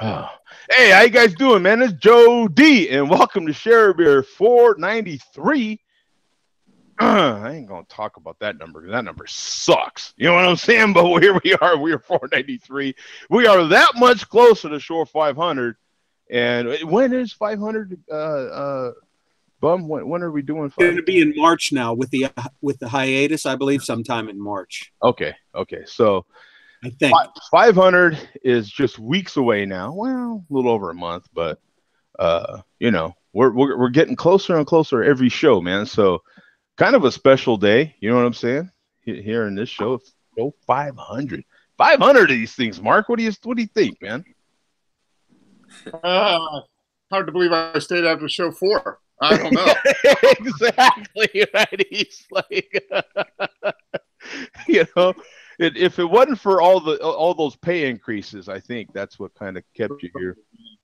Oh. Hey, how you guys doing, man? It's Joe D, and welcome to Share Beer 493. I ain't gonna talk about that number because that number sucks. You know what I'm saying? But here we are. We are 493. We are that much closer to Shore 500. And when is 500? Bum. When are we doing? It's going to be in March now with the hiatus, I believe, sometime in March. Okay. So I think 500 is just weeks away now. Well, a little over a month, but we're getting closer and closer every show, man. So kind of a special day. You know what I'm saying? Here in this show 500. 500 of these things, Mark. What do you think, man? Hard to believe I stayed after show 4. I don't know. Exactly right. He's like, if it wasn't for all those pay increases, I think that's what kind of kept you here.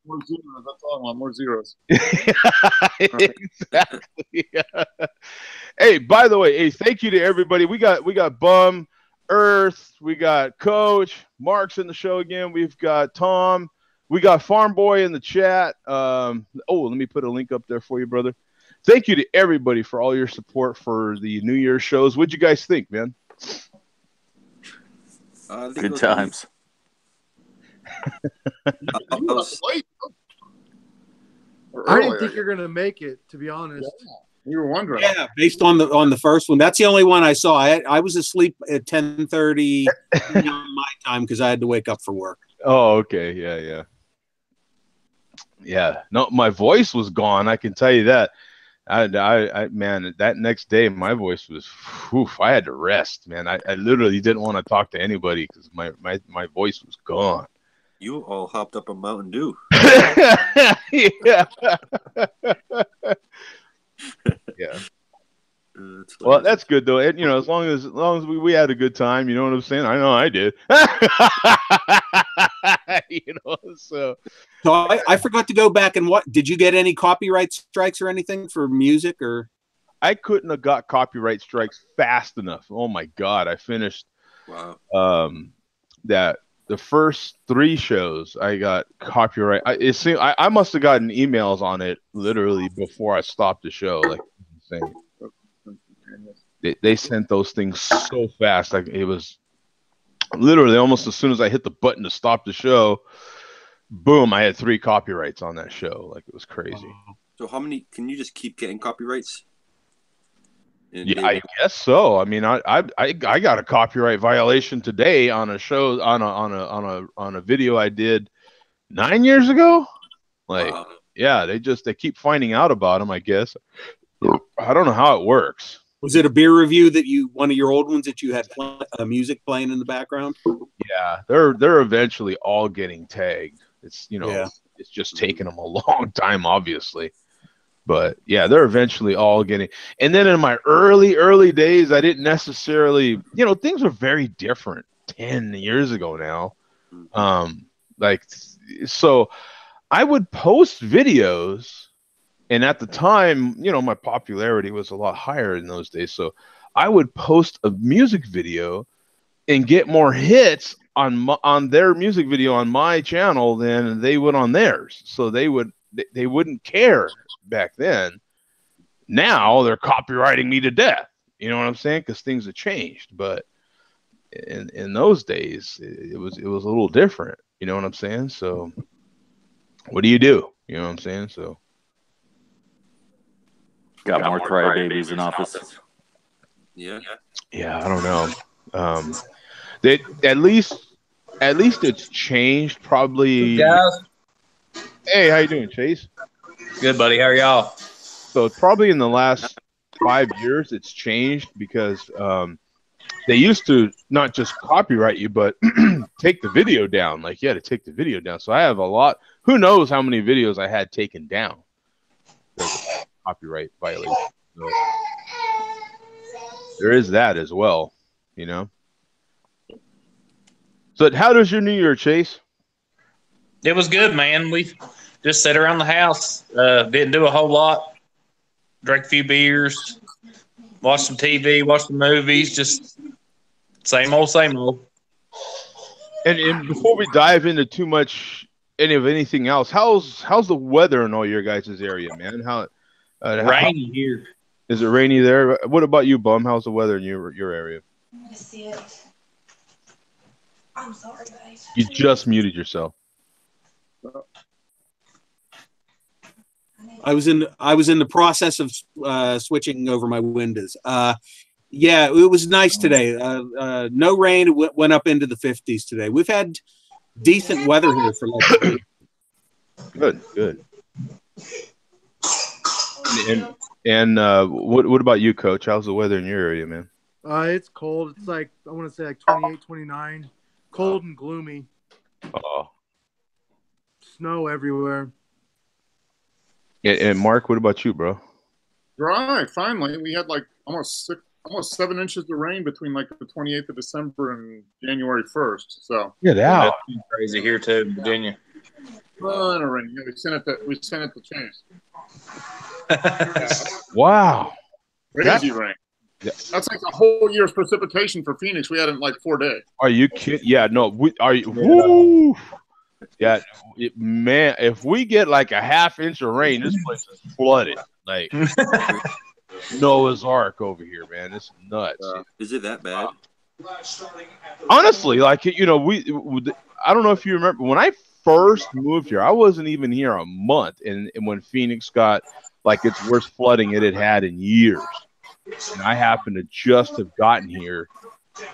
More zeros. That's all I want. More zeros. Exactly. Hey, by the way, thank you to everybody. We got Bum, Earth, we got Coach, Mark's in the show again. We've got Tom. We got Farm Boy in the chat. Let me put a link up there for you, brother. Thank you to everybody for all your support for the New Year's shows. What'd you guys think, man? Good times. I didn't think you're gonna make it, to be honest. Yeah, we were wondering. Yeah, based on the first one, that's the only one I saw. I was asleep at 10:30 my time because I had to wake up for work. Oh, okay, yeah. No, my voice was gone. I can tell you that. I man, that next day my voice was. I had to rest, man. I literally didn't want to talk to anybody because my voice was gone. You all hopped up a Mountain Dew. Yeah. Yeah. Well, that's good though. As long as we had a good time, you know what I'm saying? I know I did. So I forgot to go back and did you get any copyright strikes or anything for music or? I couldn't have got copyright strikes fast enough. Oh my God. I finished that the first 3 shows I got copyright. I must have gotten emails on it literally before I stopped the show. Like insane. They sent those things so fast. Like it was literally almost as soon as I hit the button to stop the show, boom, I had 3 copyrights on that show. Like it was crazy. So how many can you just keep getting copyrights? I guess so. I mean, I got a copyright violation today on a show on a video I did 9 years ago. Like, wow. Yeah, they keep finding out about them, I guess. I don't know how it works. Was it a beer review that one of your old ones that you had music playing in the background? Yeah, they're eventually all getting tagged. It's It's just taking them a long time, obviously. But yeah, they're eventually all getting. And then in my early days, I didn't necessarily, things were very different 10 years ago now. So I would post videos, and at the time, my popularity was a lot higher in those days. So I would post a music video and get more hits on their music video on my channel than they would on theirs. So they wouldn't care back then. Now they're copywriting me to death. You know what I'm saying? Because things have changed. But in those days, it was a little different. You know what I'm saying? So what do? You know what I'm saying? So got more crybabies in office. Yeah. Yeah, I don't know. At least it's changed. Probably. Guys. Hey, how you doing, Chase? Good, buddy. How are y'all? So probably in the last 5 years, it's changed because they used to not just copyright you, but take the video down. Like you had to take the video down. So I have a lot. Who knows how many videos I had taken down? Copyright violation. So there is that as well, So how does your New Year, Chase? It was good, man. We just sat around the house, didn't do a whole lot, drank a few beers, watched some TV, watched some movies, just same old, same old. And before we dive into too much anything else, how's the weather in all your guys' area, man? Rainy here. Is it rainy there? What about you, Bum? How's the weather in your area? I see it. I'm sorry, guys. You just muted yourself. I was in the process of switching over my windows. Yeah, it was nice today. No rain. It went up into the 50s today. We've had decent weather here for like a week. Good. And what about you, Coach? How's the weather in your area, man? It's cold. It's like, I want to say like 28, 29. Cold and gloomy. Oh. Snow everywhere. And Mark, what about you, bro? Dry. Finally, we had like almost 7 inches of rain between like the 28th of December and January 1st. So get out. That's crazy here too in Virginia. Rain. Yeah, we sent it to Chase. Wow. Crazy rain. That's like a whole year's precipitation for Phoenix. We had it in like 4 days. Are you kidding? Yeah, no. Woo. Yeah, man. If we get like a half inch of rain, this place is flooded. Like Noah's Ark over here, man. It's nuts. Is it that bad? Honestly, like I don't know if you remember when I first moved here. I wasn't even here a month, and when Phoenix got like its worst flooding it had had in years. And I happened to just have gotten here,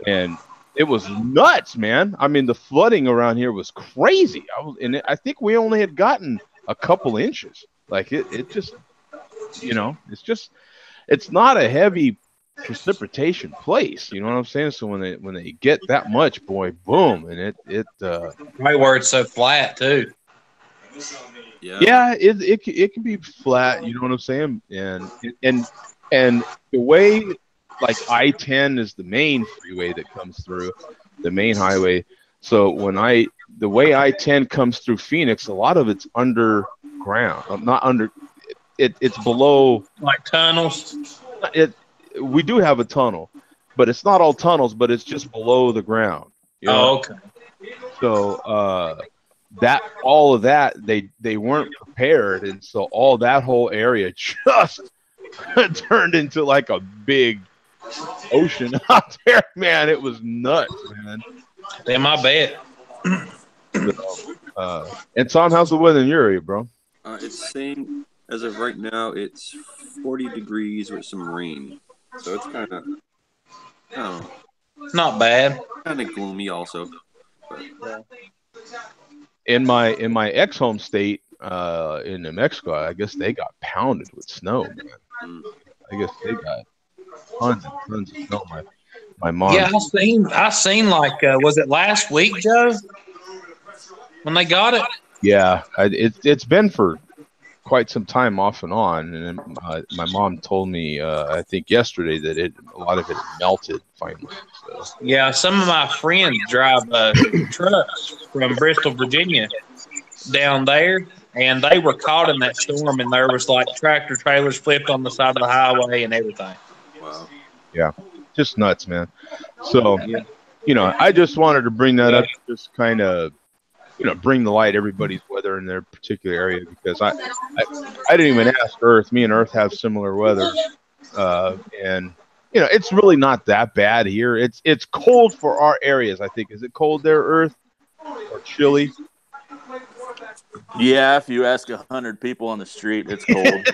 and it was nuts, man. I mean, the flooding around here was crazy. I think we only had gotten a couple inches. Like it just, it's not a heavy precipitation place. You know what I'm saying? So when they get that much, boy, boom, and it right where it's so flat too. Yeah, it can be flat. You know what I'm saying? And the way, like I-10 is the main freeway that comes through, the main highway. So the way I-10 comes through Phoenix, a lot of it's underground. Not under, it's below. Like tunnels. We do have a tunnel, but it's not all tunnels. But it's just below the ground. You know? Oh, okay. So all of that they weren't prepared, and so all that whole area just turned into like a big ocean out there, man. It was nuts, man. Damn, I bet. And Tom, how's the weather in your area, bro? It's saying as of right now, it's 40 degrees with some rain, so it's kind of, I don't know, Not bad. kind of gloomy also. But. In my ex-home state, in New Mexico, I guess they got pounded with snow, man. I guess they got tons and tons of snow. My mom. Yeah, I seen like was it last week, Joe? When they got it? Yeah, it's been for quite some time off and on, and then, my mom told me I think yesterday that a lot of it melted finally. So. Yeah, some of my friends drive trucks from Bristol, Virginia, down there, and they were caught in that storm, and there was like tractor trailers flipped on the side of the highway and everything. Wow. Yeah, just nuts, man. So, I just wanted to bring that up, just kind of, bring the light everybody's weather in their particular area, because I didn't even ask Earth. Me and Earth have similar weather, and it's really not that bad here. It's cold for our areas, I think. Is it cold there, Earth, or chilly? Yeah, if you ask 100 people on the street, it's cold.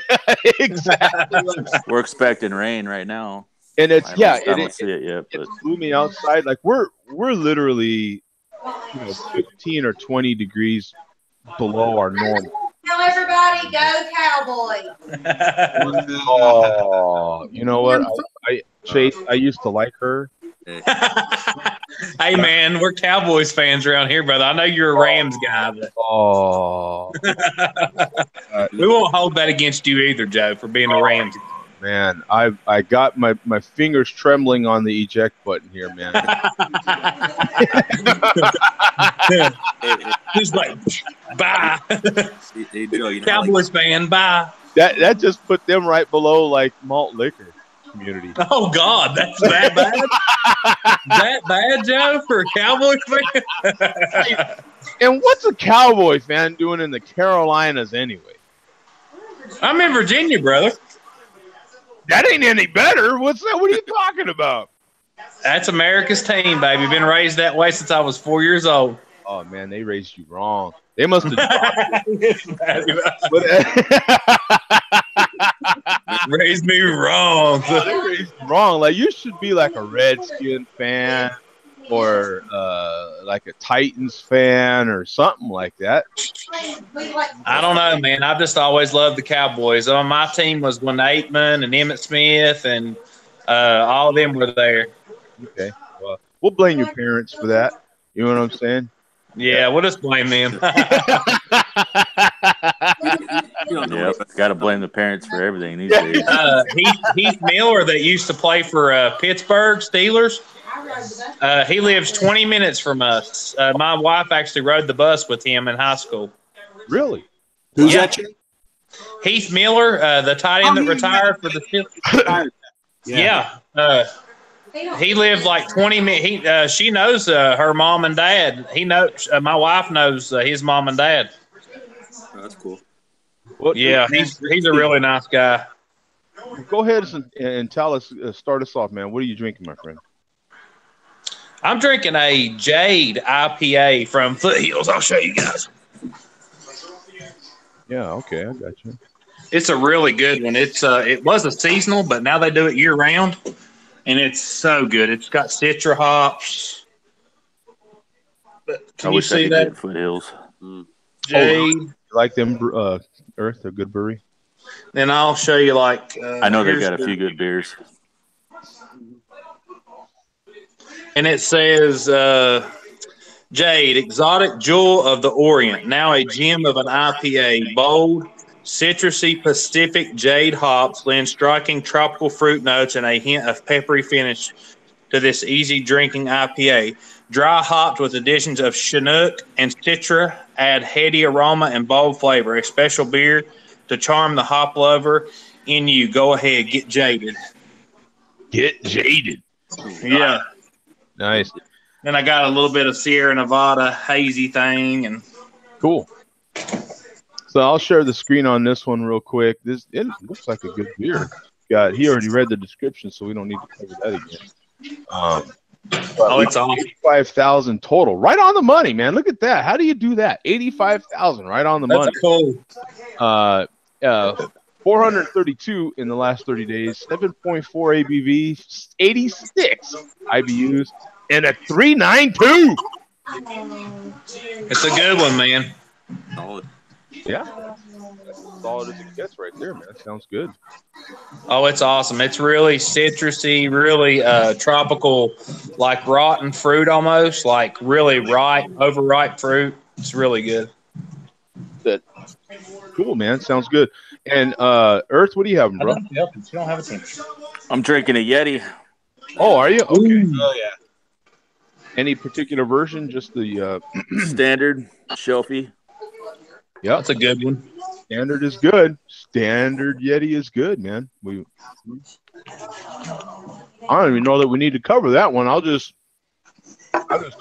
Exactly. We're expecting rain right now. And I don't see it yet, but it's gloomy outside. Like we're literally 15 or 20 degrees below our normal. Now everybody go Cowboys. Oh, you know what? Chase, I used to like her. Hey man, we're Cowboys fans around here, brother. I know you're a Rams guy, but we won't hold that against you either, Joe, for being a Rams guy. Man, I got my fingers trembling on the eject button here, man. He's like, bye. Hey, Joe, Cowboys fan, bye. That just put them right below like malt liquor. community. Oh God, that's that bad. That bad, Joe, for a Cowboy fan. And what's a Cowboy fan doing in the Carolinas anyway? I'm in Virginia, brother. That ain't any better. What's that? What are you talking about? That's America's team, baby. Been raised that way since I was 4 years old. Oh man, they raised you wrong. They must have raised me wrong. They raised you wrong. Like you should be like a Redskin fan or like a Titans fan or something like that. I don't know, man. I've just always loved the Cowboys. My team was when Aitman and Emmitt Smith and all of them were there. Okay, well, we'll blame your parents for that. You know what I'm saying? Yeah, we'll just blame them. Yep, got to blame the parents for everything these days. Heath Miller, that used to play for Pittsburgh Steelers, he lives 20 minutes from us. My wife actually rode the bus with him in high school. Really? Who's that? Heath Miller, the tight end that retired for the Steelers. Yeah. He lived like 20 minutes. She knows her mom and dad. He knows. My wife knows his mom and dad. Oh, that's cool. Yeah, he's a really nice guy. Go ahead and tell us, start us off, man. What are you drinking, my friend? I'm drinking a Jade IPA from Foothills. I'll show you guys. Yeah, okay, I got you. It's a really good one. It was a seasonal, but now they do it year round, and it's so good. It's got Citra hops. But can you see that? Foothills. Jade. You like them, Earth, a good brewery? Then I'll show you like. I know they've got a few good beers. And it says Jade, exotic jewel of the Orient, now a gem of an IPA, bold, citrusy Pacific jade hops lend striking tropical fruit notes and a hint of peppery finish to this easy drinking IPA. Dry hopped with additions of Chinook and Citra add heady aroma and bold flavor. A special beer to charm the hop lover in you. Go ahead, get jaded. Get jaded. Yeah. Nice. Then I got a little bit of Sierra Nevada hazy thing, and cool. So I'll share the screen on this one real quick. It looks like a good beer. He already read the description, so we don't need to cover that again. It's awesome. 85,000 total, right on the money, man. Look at that. How do you do that? 85,000, right on the money. That's cool. 432 in the last 30 days, 7.4 ABV, 86 IBUs, and a 392. It's a good one, man. Solid. Yeah. That's solid as it gets right there, man. That sounds good. Oh, it's awesome. It's really citrusy, really tropical, like rotten fruit almost, like really ripe, overripe fruit. It's really good. Good. Cool, man. Sounds good. And Earth, what do you have, bro? You don't have a team. I'm drinking a Yeti. Oh, are you? Okay. Oh yeah. Any particular version? Just the Standard, shelfie. Yeah, that's a good one. Standard is good. Standard Yeti is good, man. I don't even know that we need to cover that one. I'll just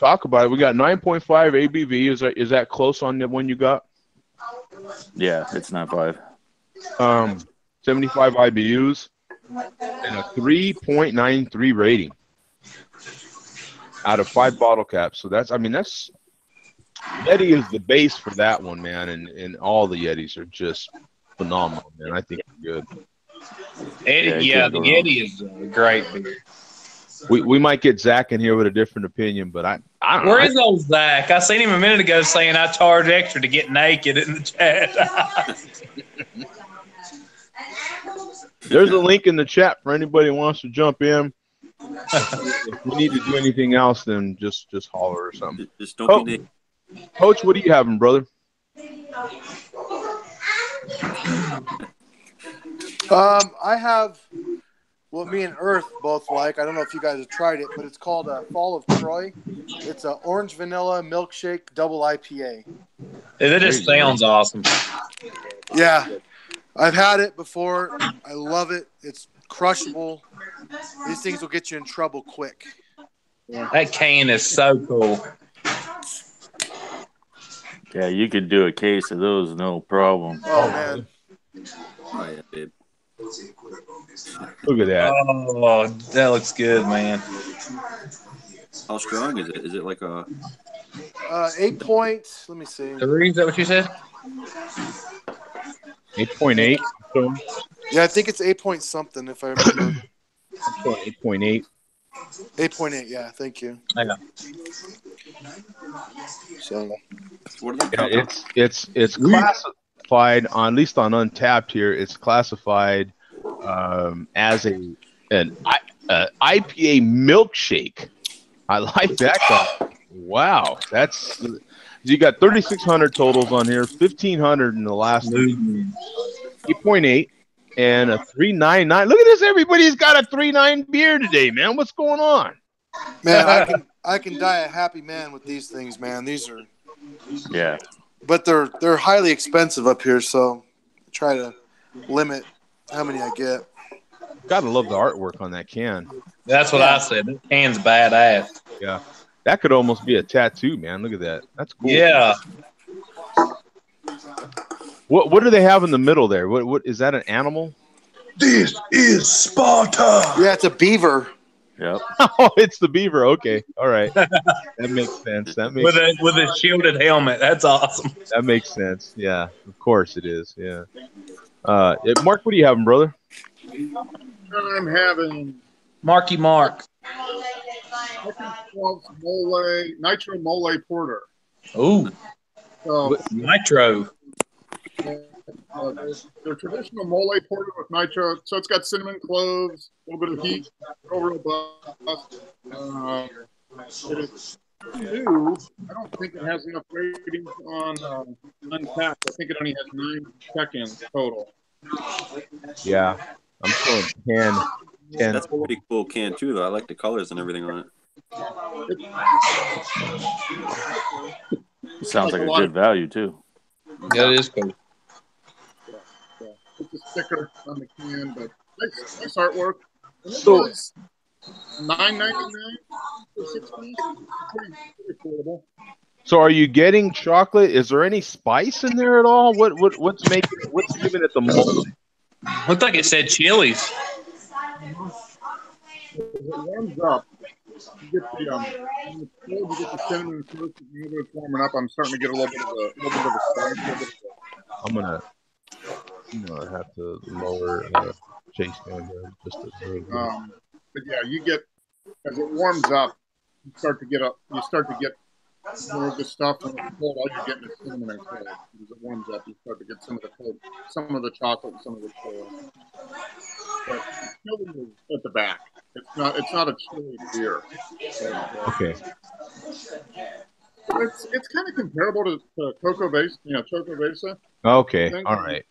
talk about it. We got 9.5 ABV. Is that close on the one you got? Yeah, it's 9.5. 75 IBUs and a 3.93 rating out of 5 bottle caps. So that's Yeti is the base for that one, man, and all the Yetis are just phenomenal, man. I think they're good. The Yeti is great beer. We might get Zach in here with a different opinion, but I don't know. Where is old Zach? I seen him a minute ago saying I charge extra to get naked in the chat. There's a link in the chat for anybody who wants to jump in. If we need to do anything else, then just holler or something. Just don't be naked. Coach, what are you having, brother? I have what me and Earth both like. I don't know if you guys have tried it, but it's called Fall of Troy. It's an orange vanilla milkshake double IPA. That just sounds awesome. Yeah, I've had it before. I love it. It's crushable. These things will get you in trouble quick. That can is so cool. Yeah, you could do a case of those, no problem. Oh man. Oh yeah, babe. Look at that. Oh, that looks good, man. How strong is it? Is it like a 8 points. Let me see. 3, is that what you said? 8.8. So Yeah, I think it's 8 point something if I remember. 8.8. 8.8. Yeah, thank you. Hang on. So what are they Yeah, called? it's classified on at least on Untapped here. It's classified as an IPA milkshake. I like that guy. Wow, that's you got 3,600 totals on here, 1,500 in the last 8.8 and a 3.99. Look at this! Everybody's got a 3.9 beer today, man. What's going on? man, I can die a happy man with these things, man. These are, Yeah. but they're highly expensive up here, so I try to limit how many I get. Gotta love the artwork on that can. That's what I said. That can's badass. Yeah, that could almost be a tattoo, man. Look at that. That's cool. Yeah. What do they have in the middle there? What is that? An animal? This is Sparta. Yeah, it's a beaver. Yep. Oh, it's the beaver. Okay, all right. That makes sense. With a shielded helmet. That's awesome. That makes sense. Yeah, of course it is. Yeah. Mark, what are you having, brother? I'm having Marky Mark. Nitro Mole Porter. Ooh, So Nitro. they're traditional mole porter with nitro. So it's got cinnamon, cloves, a little bit of heat, real robust. It is new. I don't think it has enough ratings on Untapped. I think it only has 9 check-ins total. Yeah, I'm showing 10. That's a pretty cool can too, though. I like the colors and everything on it. Sounds like a good value too. Yeah, it is cool. It's a sticker on the can, but nice artwork. And it So- was $9.99 for 6 pieces. Pretty affordable. So, are you getting chocolate? Is there any spice in there at all? What's giving it the mold? Looked like it said Chili's. As it warms up, you get the cinnamon toast. Whenever it's warming up, I'm starting to get a little bit of a spice. I'm gonna have to lower Chase down here just a little bit. But yeah, you get as it warms up, you start to get more of the stuff. When it's cold, all you're getting is cinnamon and clove. As it warms up, you start to get some of the chocolate, and some of the clove. But chili is at the back. It's not a chili beer. Okay. It's kind of comparable to Coco Base, Choco Besa. Okay. All right.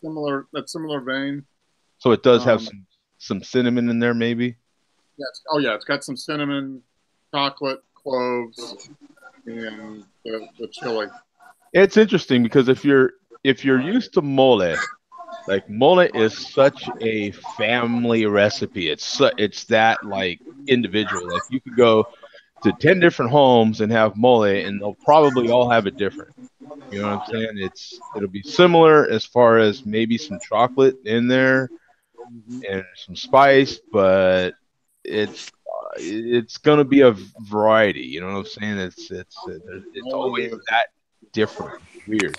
Similar vein. So it does have some cinnamon in there, maybe. Yeah, it's got some cinnamon, chocolate, cloves, and the chili. It's interesting because if you're used to mole, like mole is such a family recipe. It's that like individual. Like you could go to 10 different homes and have mole, and they'll probably all have it different. You know what I'm saying? It'll be similar as far as maybe some chocolate in there and some spice, but it's gonna be a variety. You know what I'm saying? It's always that different, weird.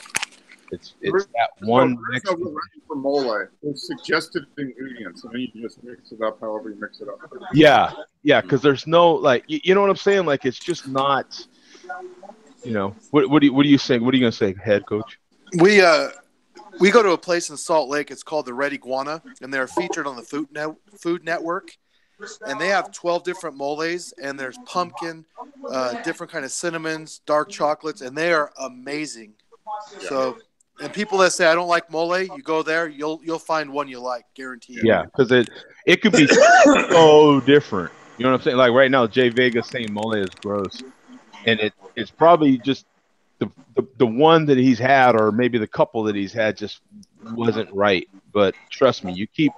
It's that one. There's no recipe for mole. There's suggested ingredients, and then you just mix it up however you mix it up. Yeah, because there's no like you know what I'm saying? Like it's just not. What do you saying? What are you gonna say, head coach? We go to a place in Salt Lake. It's called the Red Iguana, and they're featured on the Food Network. And they have 12 different moles, and there's pumpkin, different kind of cinnamons, dark chocolates, and they are amazing. So, and people that say I don't like mole, you go there, you'll find one you like, guaranteed. Yeah, because it could be so different. You know what I'm saying? Like right now, Jay Vega's saying mole is gross, and it's probably just the one that he's had, or maybe the couple that he's had, just wasn't right. But trust me, you keep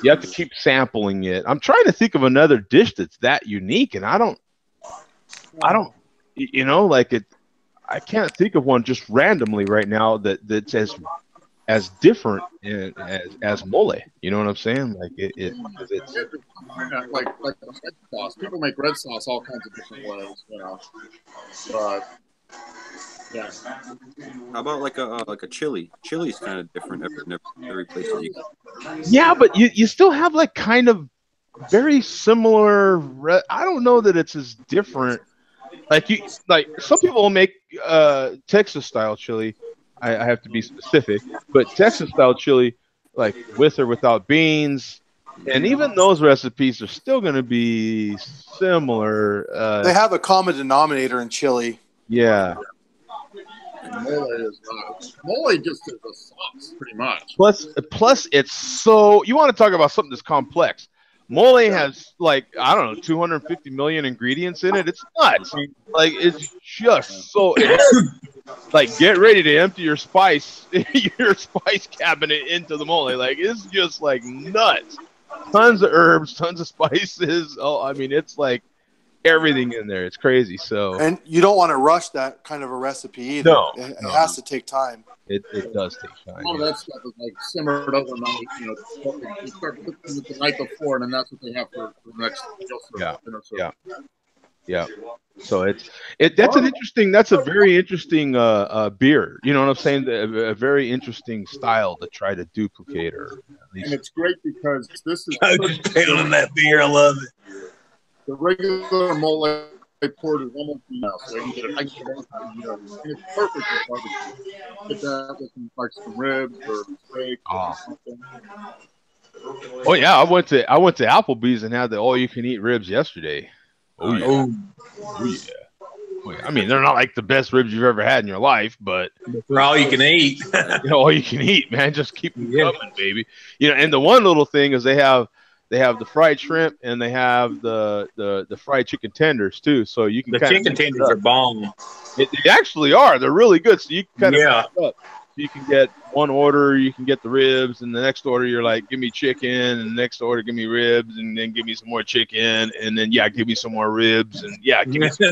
You have to keep sampling it. I'm trying to think of another dish that's that unique, and I don't, like it. I can't think of one just randomly right now that's as different as mole. You know what I'm saying? Like it's like the red sauce. People make red sauce all kinds of different ways, But yeah. How about like a chili? Chili's kind of different every place that you go. Yeah, but you still have like kind of very similar. I don't know that it's as different. Like some people will make Texas style chili. I have to be specific, but Texas style chili, like with or without beans, and even those recipes are still going to be similar. They have a common denominator in chili. Yeah. Mole is not. Mole just is a sauce, pretty much. Plus, it's so. You want to talk about something that's complex? Mole has like I don't know 250 million ingredients in it. It's nuts. Like it's just so. Like get ready to empty your spice cabinet into the mole. Like it's just like nuts. Tons of herbs, tons of spices. Oh, I mean it's like everything in there. It's crazy. So and you don't want to rush that kind of a recipe either. No, it has to take time. It does take time. All of that stuff is like simmered overnight. You start cooking it the night before, and then that's what they have for the next dinner service. Yeah. So that's a very interesting beer. You know what I'm saying? A very interesting style to try to duplicate, or at least. And it's great because this is pounding that beer. I love it. The regular mole poured is almost enough, so I can get it. And it's perfect for barbecue. Get that with some ribs or steak or something. Oh yeah, I went to Applebee's and had the all-you-can-eat ribs yesterday. Oh yeah. I mean, they're not like the best ribs you've ever had in your life, but for all you can eat. All you can eat, man. Just keep them coming, baby. And the one little thing is they have the fried shrimp and they have the fried chicken tenders too. So you can the chicken tenders are bomb. They actually are. They're really good. So you can kind of yeah. up. So you can get one order, you can get the ribs, and the next order you're like, give me chicken, and the next order give me ribs, and then give me some more chicken, and then give me some more ribs, and give me some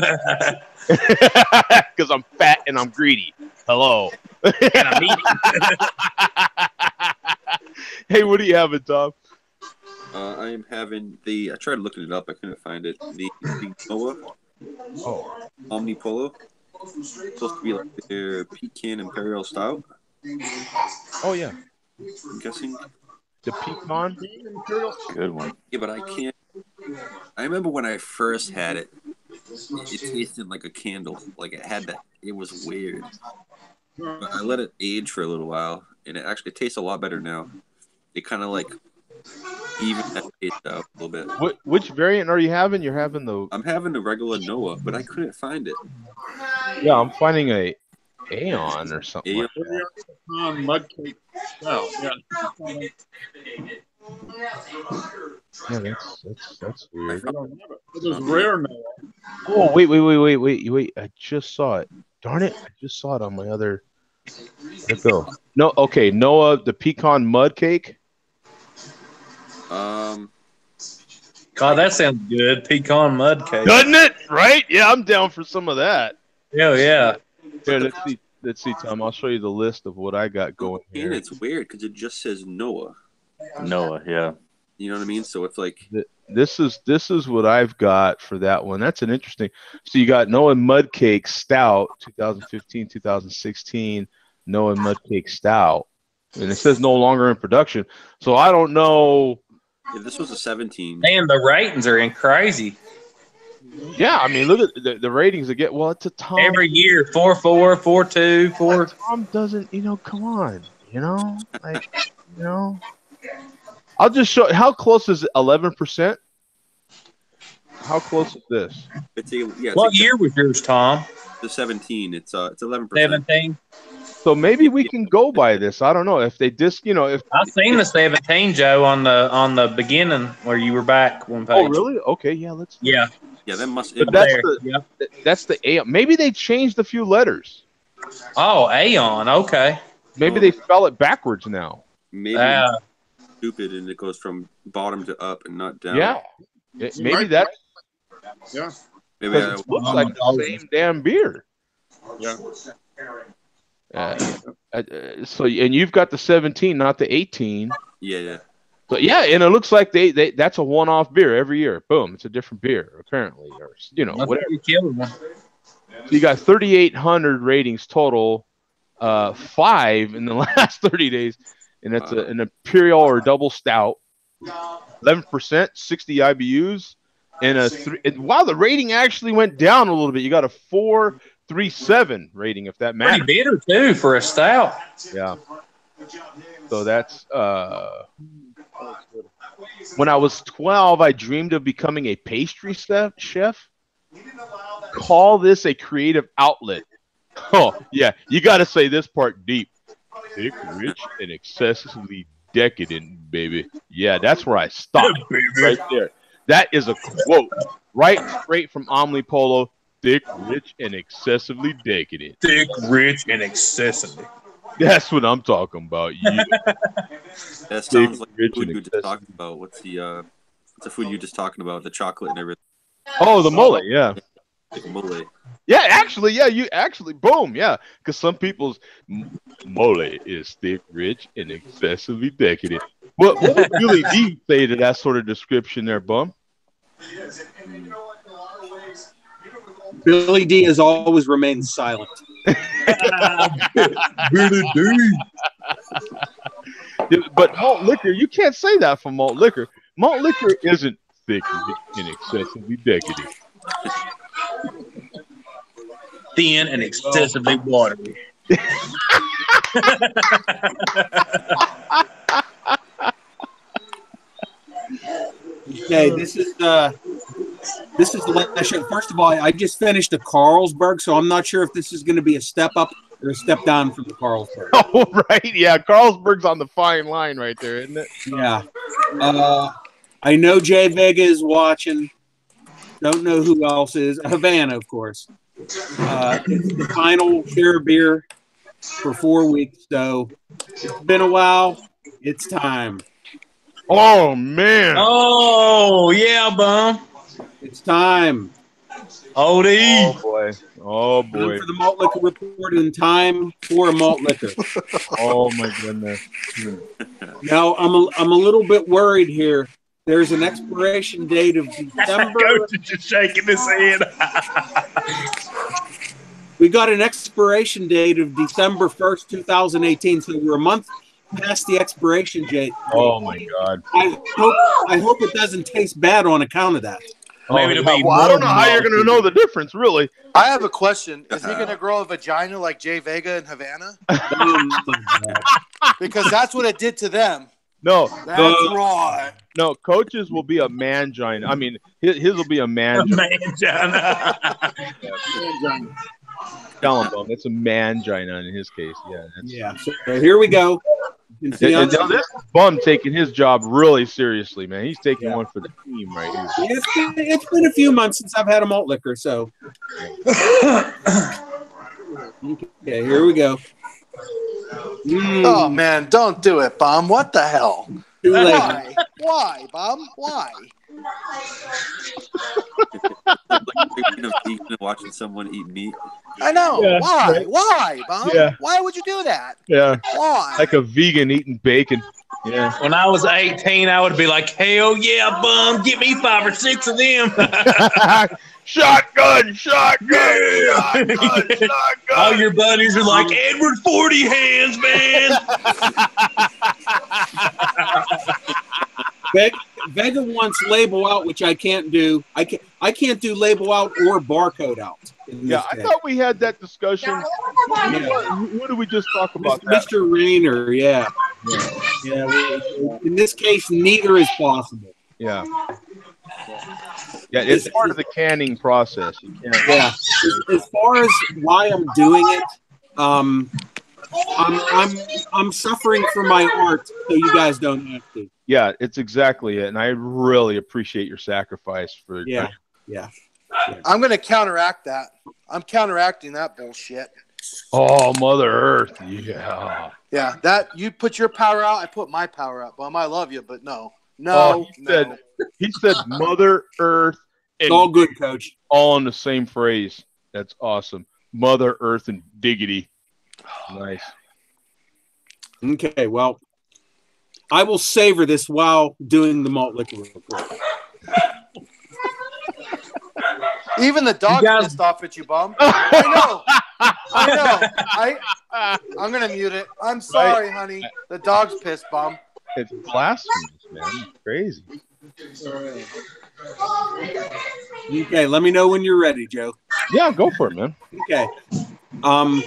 because I'm fat and I'm greedy. Hello. And I'm eating. Hey, what are you having, Tom? I am having I tried looking it up. I couldn't find it. The Noah Omnipolo. It's supposed to be like their pecan imperial stout. Oh yeah. I'm guessing. The pecan? Good one. Yeah, but I can't. I remember when I first had it, it tasted like a candle. Like it had that. It was weird. But I let it age for a little while, and it tastes a lot better now. It kind of like even that taste out a little bit. Which variant are you having? You're having I'm having the regular Noah, but I couldn't find it. Yeah, I'm finding a Aeon or something. Like that. Mud cake. Well, yeah, that's weird. It was rare Noah. Oh wait! I just saw it. Darn it! I just saw it on my other. Where'd it go? No, okay. Noah, the pecan mud cake. God, that sounds good. Pecan mud cake. Doesn't it? Right? Yeah, I'm down for some of that. Yeah. Here, let's see, Tom. I'll show you the list of what I got going here. And it's weird because it just says Noah. Noah, yeah. You know what I mean? So it's like this is what I've got for that one. That's an interesting. So you got Noah Mud Cake Stout, 2015, 2016. Noah Mud Cake Stout, and it says no longer in production. So I don't know. If this was a 17. Man, the ratings are in crazy. Yeah, I mean, look at the ratings again. Well, it's a Tom. Every year, 4.4, 4.2, 4. Tom doesn't, come on, I'll just show. How close is it? 11%? How close is this? What year was yours, Tom? The 17. It's 11%. 17. So maybe we can go by this. I don't know if they if I've seen the 17, Joe, on the beginning where you were back one page. Oh, really? Okay, yeah, let's. Yeah. Yeah, that must. But that's the Aeon. Maybe they changed a few letters. Oh, Aeon. Okay. Maybe they spell it backwards now. Maybe. stupid and it goes from bottom to up and not down. Yeah. Maybe that's Yeah. Maybe because it looks like the same damn beer. Yeah. So and you've got the 17, not the 18. yeah. So yeah, and it looks like they that's a one-off beer every year. Boom, it's a different beer apparently, or whatever. So you got 3,800 ratings total, 5 in the last 30 days, and it's an imperial or double stout, 11%, 60 IBUs, and wow, the rating actually went down a little bit. You got a 4.37 rating, if that matters. Pretty bitter too for a stout. Yeah. So that's when I was 12, I dreamed of becoming a pastry chef. Call this a creative outlet. Oh, yeah. You got to say this part deep. Thick, rich, and excessively decadent, baby. Yeah, that's where I stopped. Right there. That is a quote. Right straight from Omnipolo. Thick, rich, and excessively decadent. Thick, rich, and excessively. That's what I'm talking about. Yeah. That sounds like the food you were just talking about. What's the food you were just talking about? The chocolate and everything. Oh, the mole, yeah. Mole. Yeah, actually, yeah, boom, yeah. Because some people's mole is thick, rich, and excessively decadent. What would Billy D say to that sort of description there, Bum? Billy D has always remained silent. Billy D. But malt liquor, you can't say that for malt liquor. Malt liquor isn't thick, rich, and excessively decadent. Thin and excessively watery. Okay, this is the last show. First of all, I just finished a Carlsberg, so I'm not sure if this is going to be a step up or a step down from the Carlsberg. Oh, right, yeah, Carlsberg's on the fine line right there, isn't it? Yeah. I know Jay Vega is watching. Don't know who else is. Havana, of course. It's the final share beer for 4 weeks, so it's been a while. It's time. Oh, man. Oh, yeah, Bum. It's time. Oldie. Oh, boy. Oh, boy. Time for the malt liquor report in time for a malt liquor. Oh, my goodness. Now, I'm a little bit worried here. There's an expiration date of December. Coach is just shaking his head. We got an expiration date of December 1st, 2018. So we're a month past the expiration date. Oh, my God. I hope it doesn't taste bad on account of that. Maybe it'll be I don't know how you're going to know the difference, really. I have a question. Is he going to grow a vagina like Jay Vega in Havana? Because that's what it did to them. No. That's right. No, Coach's will be a mangina. I mean, his will be a mangina. Tell him, Bum. It's a mangina in his case. Yeah. So here we go. This Bum taking his job really seriously, man. He's taking one for the team right here. It's been a few months since I've had a malt liquor, so. Okay, here we go. Oh, man, don't do it, Bum. What the hell? Too late. Why? Why, Bum? Why? Watching someone eat meat. I know. Yeah, why? right. Why, Bum? Yeah. Why would you do that? Yeah. Why? Like a vegan eating bacon. Yeah. When I was 18, I would be like, hell yeah, Bum, get me 5 or 6 of them. Shotgun. All your buddies are like, Edward 40 hands, man. Vega wants label out, which I can't do. I can't do label out or barcode out. Yeah, I thought we had that discussion. What did we just talk about? Mr. Rayner, yeah. In this case, neither is possible. Yeah. Yeah, it's part of the canning process. You can't. Yeah. As far as why I'm doing it, I'm suffering for my art, so you guys don't have to. Yeah, it's exactly it, and I really appreciate your sacrifice for. Yeah. I'm going to counteract that. I'm counteracting that bullshit. Oh, Mother Earth. Yeah. Yeah, that you put your power out, I put my power out. Bum, I love you, but no. Oh, No. he said Mother Earth It's and all good, Coach. all in the same phrase. That's awesome. Mother Earth and diggity. Nice. Okay, well, I will savor this while doing the malt liquor report. Even the dog's guys- pissed off at you, Bum. I know. I'm gonna mute it. I'm sorry, honey. The dog's pissed, Bum. It's blasphemous, man. It's crazy. Okay, let me know when you're ready, Joe. Yeah, go for it, man. Okay. Well,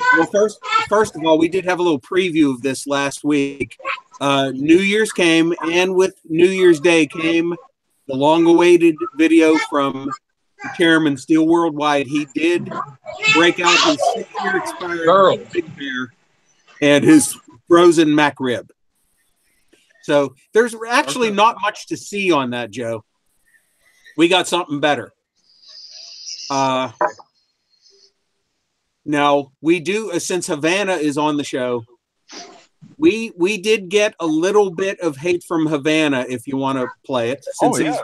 first of all, we did have a little preview of this last week. New Year's came, and with New Year's Day came the long-awaited video from Chairman Steel Worldwide. He did break out his 6-year expired Big Bear and his frozen Mac Rib. So there's actually not much to see on that, Joe. We got something better. Now we do, since Havana is on the show, we did get a little bit of hate from Havana if you want to play it. Since he's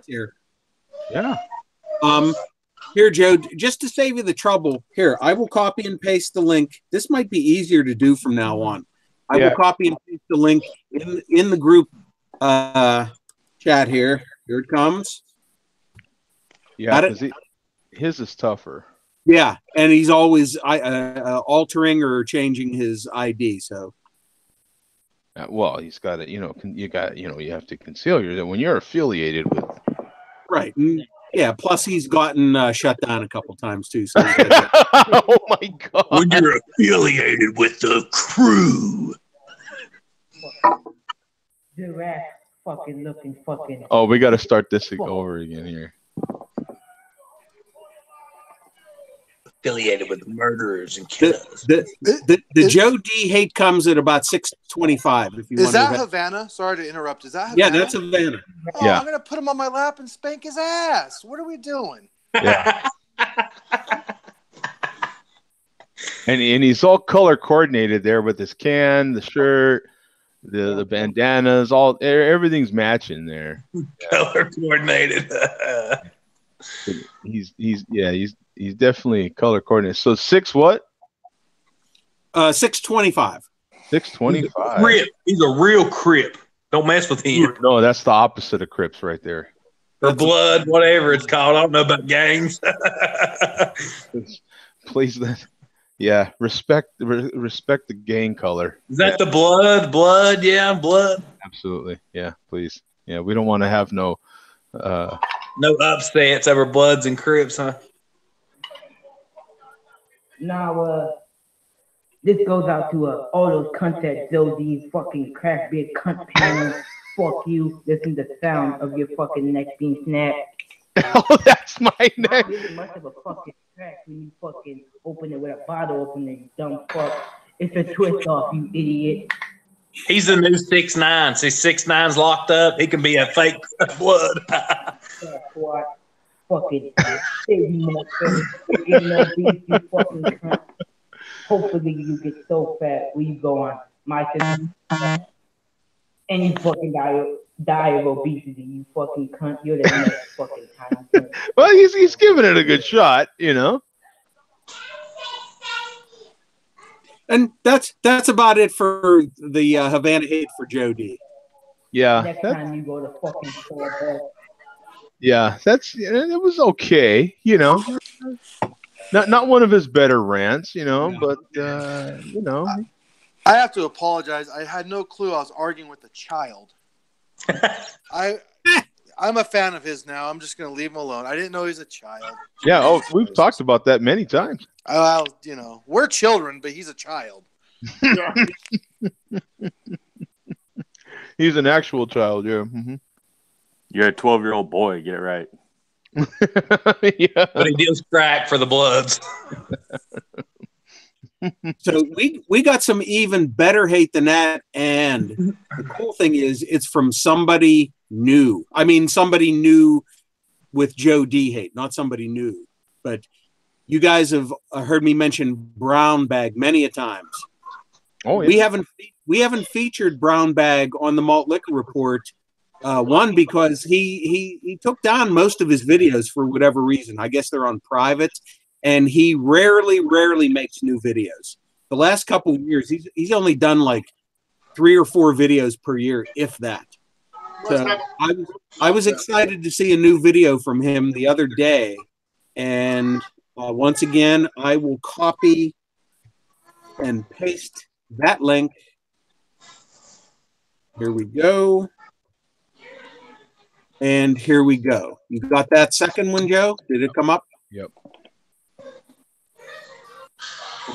here. Yeah. Here, Joe, just to save you the trouble, here, I will copy and paste the link. This might be easier to do from now on. I will copy and paste the link in the group chat here. Here it comes. Yeah, because his is tougher. Yeah, and he's always altering or changing his ID. So, well, he's got it. You have to conceal when you're affiliated with. Right. Yeah. Plus, he's gotten shut down a couple times too. So oh my God! When you're affiliated with the crew. Giraffe fucking looking fucking. Oh, we got to start this over again here. Affiliated with murderers and killers. The Joe D hate comes at about 6:25. If you is that Havana? Sorry to interrupt. Is that Havana? Yeah, that's Havana. Oh, yeah. I'm gonna put him on my lap and spank his ass. What are we doing? Yeah. and he's all color coordinated there with his can, the shirt, the bandanas, everything's matching there. Color coordinated. He's definitely color coordinated. So 6 what? 6:25. 6:25. Crip. He's a real Crip. Don't mess with him. No, that's the opposite of Crips right there. Or blood, whatever it's called. I don't know about gangs. Please, yeah, respect the gang color. Is that the blood? Blood, yeah, blood. Absolutely, yeah. Please, yeah. We don't want to have no upsets over Bloods and Crips, huh? Now, this goes out to all those cunts that do these fucking craft beer cunt panels. Fuck you. Listen to the sound of your fucking neck being snapped. Oh, that's my neck. Really much of a fucking crack when you fucking open it with a bottle opener, you dumb fuck. It's a twist off, you idiot. He's the new 6'9". See, 6'9's locked up. He can be a fake blood. What? Fucking baby motherfucker. Getting no beef, you fucking cunt. Hopefully you get so fat when you go on my system. And you fucking die of obesity, you fucking cunt. You're the next fucking time. Well, he's giving it a good shot, you know. And that's about it for the Havana hate for Joe D. Yeah. Next time you go to fucking store. Yeah, it was okay, you know. Not one of his better rants, you know, but you know. I have to apologize. I had no clue I was arguing with a child. I'm a fan of his now. I'm just going to leave him alone. I didn't know he's a child. Yeah, oh, we've talked about that many times. Well, you know, we're children, but he's a child. He's an actual child, yeah. Mm-hmm. You're a 12-year-old boy. Get it right. Yeah. But he deals crack for the Bloods. So we got some even better hate than that. And the cool thing is it's from somebody new. I mean, somebody new with Joe D hate, not somebody new. But you guys have heard me mention Brown Bag many a times. Oh, yeah. We haven't featured Brown Bag on the Malt Liquor Report. One, because he took down most of his videos for whatever reason. I guess they're on private, and he rarely makes new videos. The last couple of years, he's only done like 3 or 4 videos per year, if that. So I was excited to see a new video from him the other day, and once again, I will copy and paste that link. Here we go. And here we go. You got that second one, Joe? Did it come up? Yep.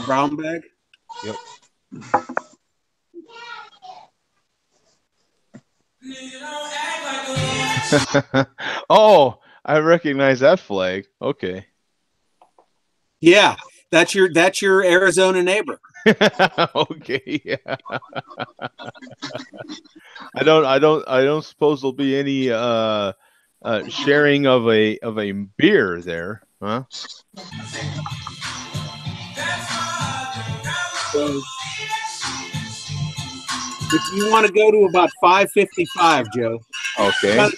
Brown Bag? Yep. Oh, I recognize that flag. Okay. Yeah, that's your Arizona neighbor. Okay. Yeah. I don't suppose there'll be any sharing of a beer there, huh? So, if you want to go to about 5:55, Joe. Okay.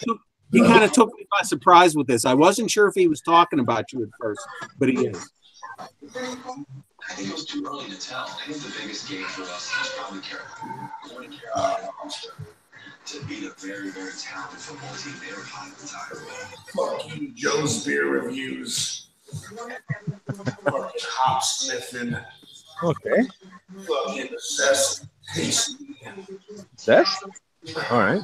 He kind of took me by surprise with this. I wasn't sure if he was talking about you at first, but he is. I think it was too early to tell. I think the biggest game for us is probably Carolina. Going to Carolina to beat a very, very talented football team. They were hot at the time. Fuck you, Joe's beer reviews. Fucking hop sniffing. Okay. Fucking zest tasty. Zest? All right.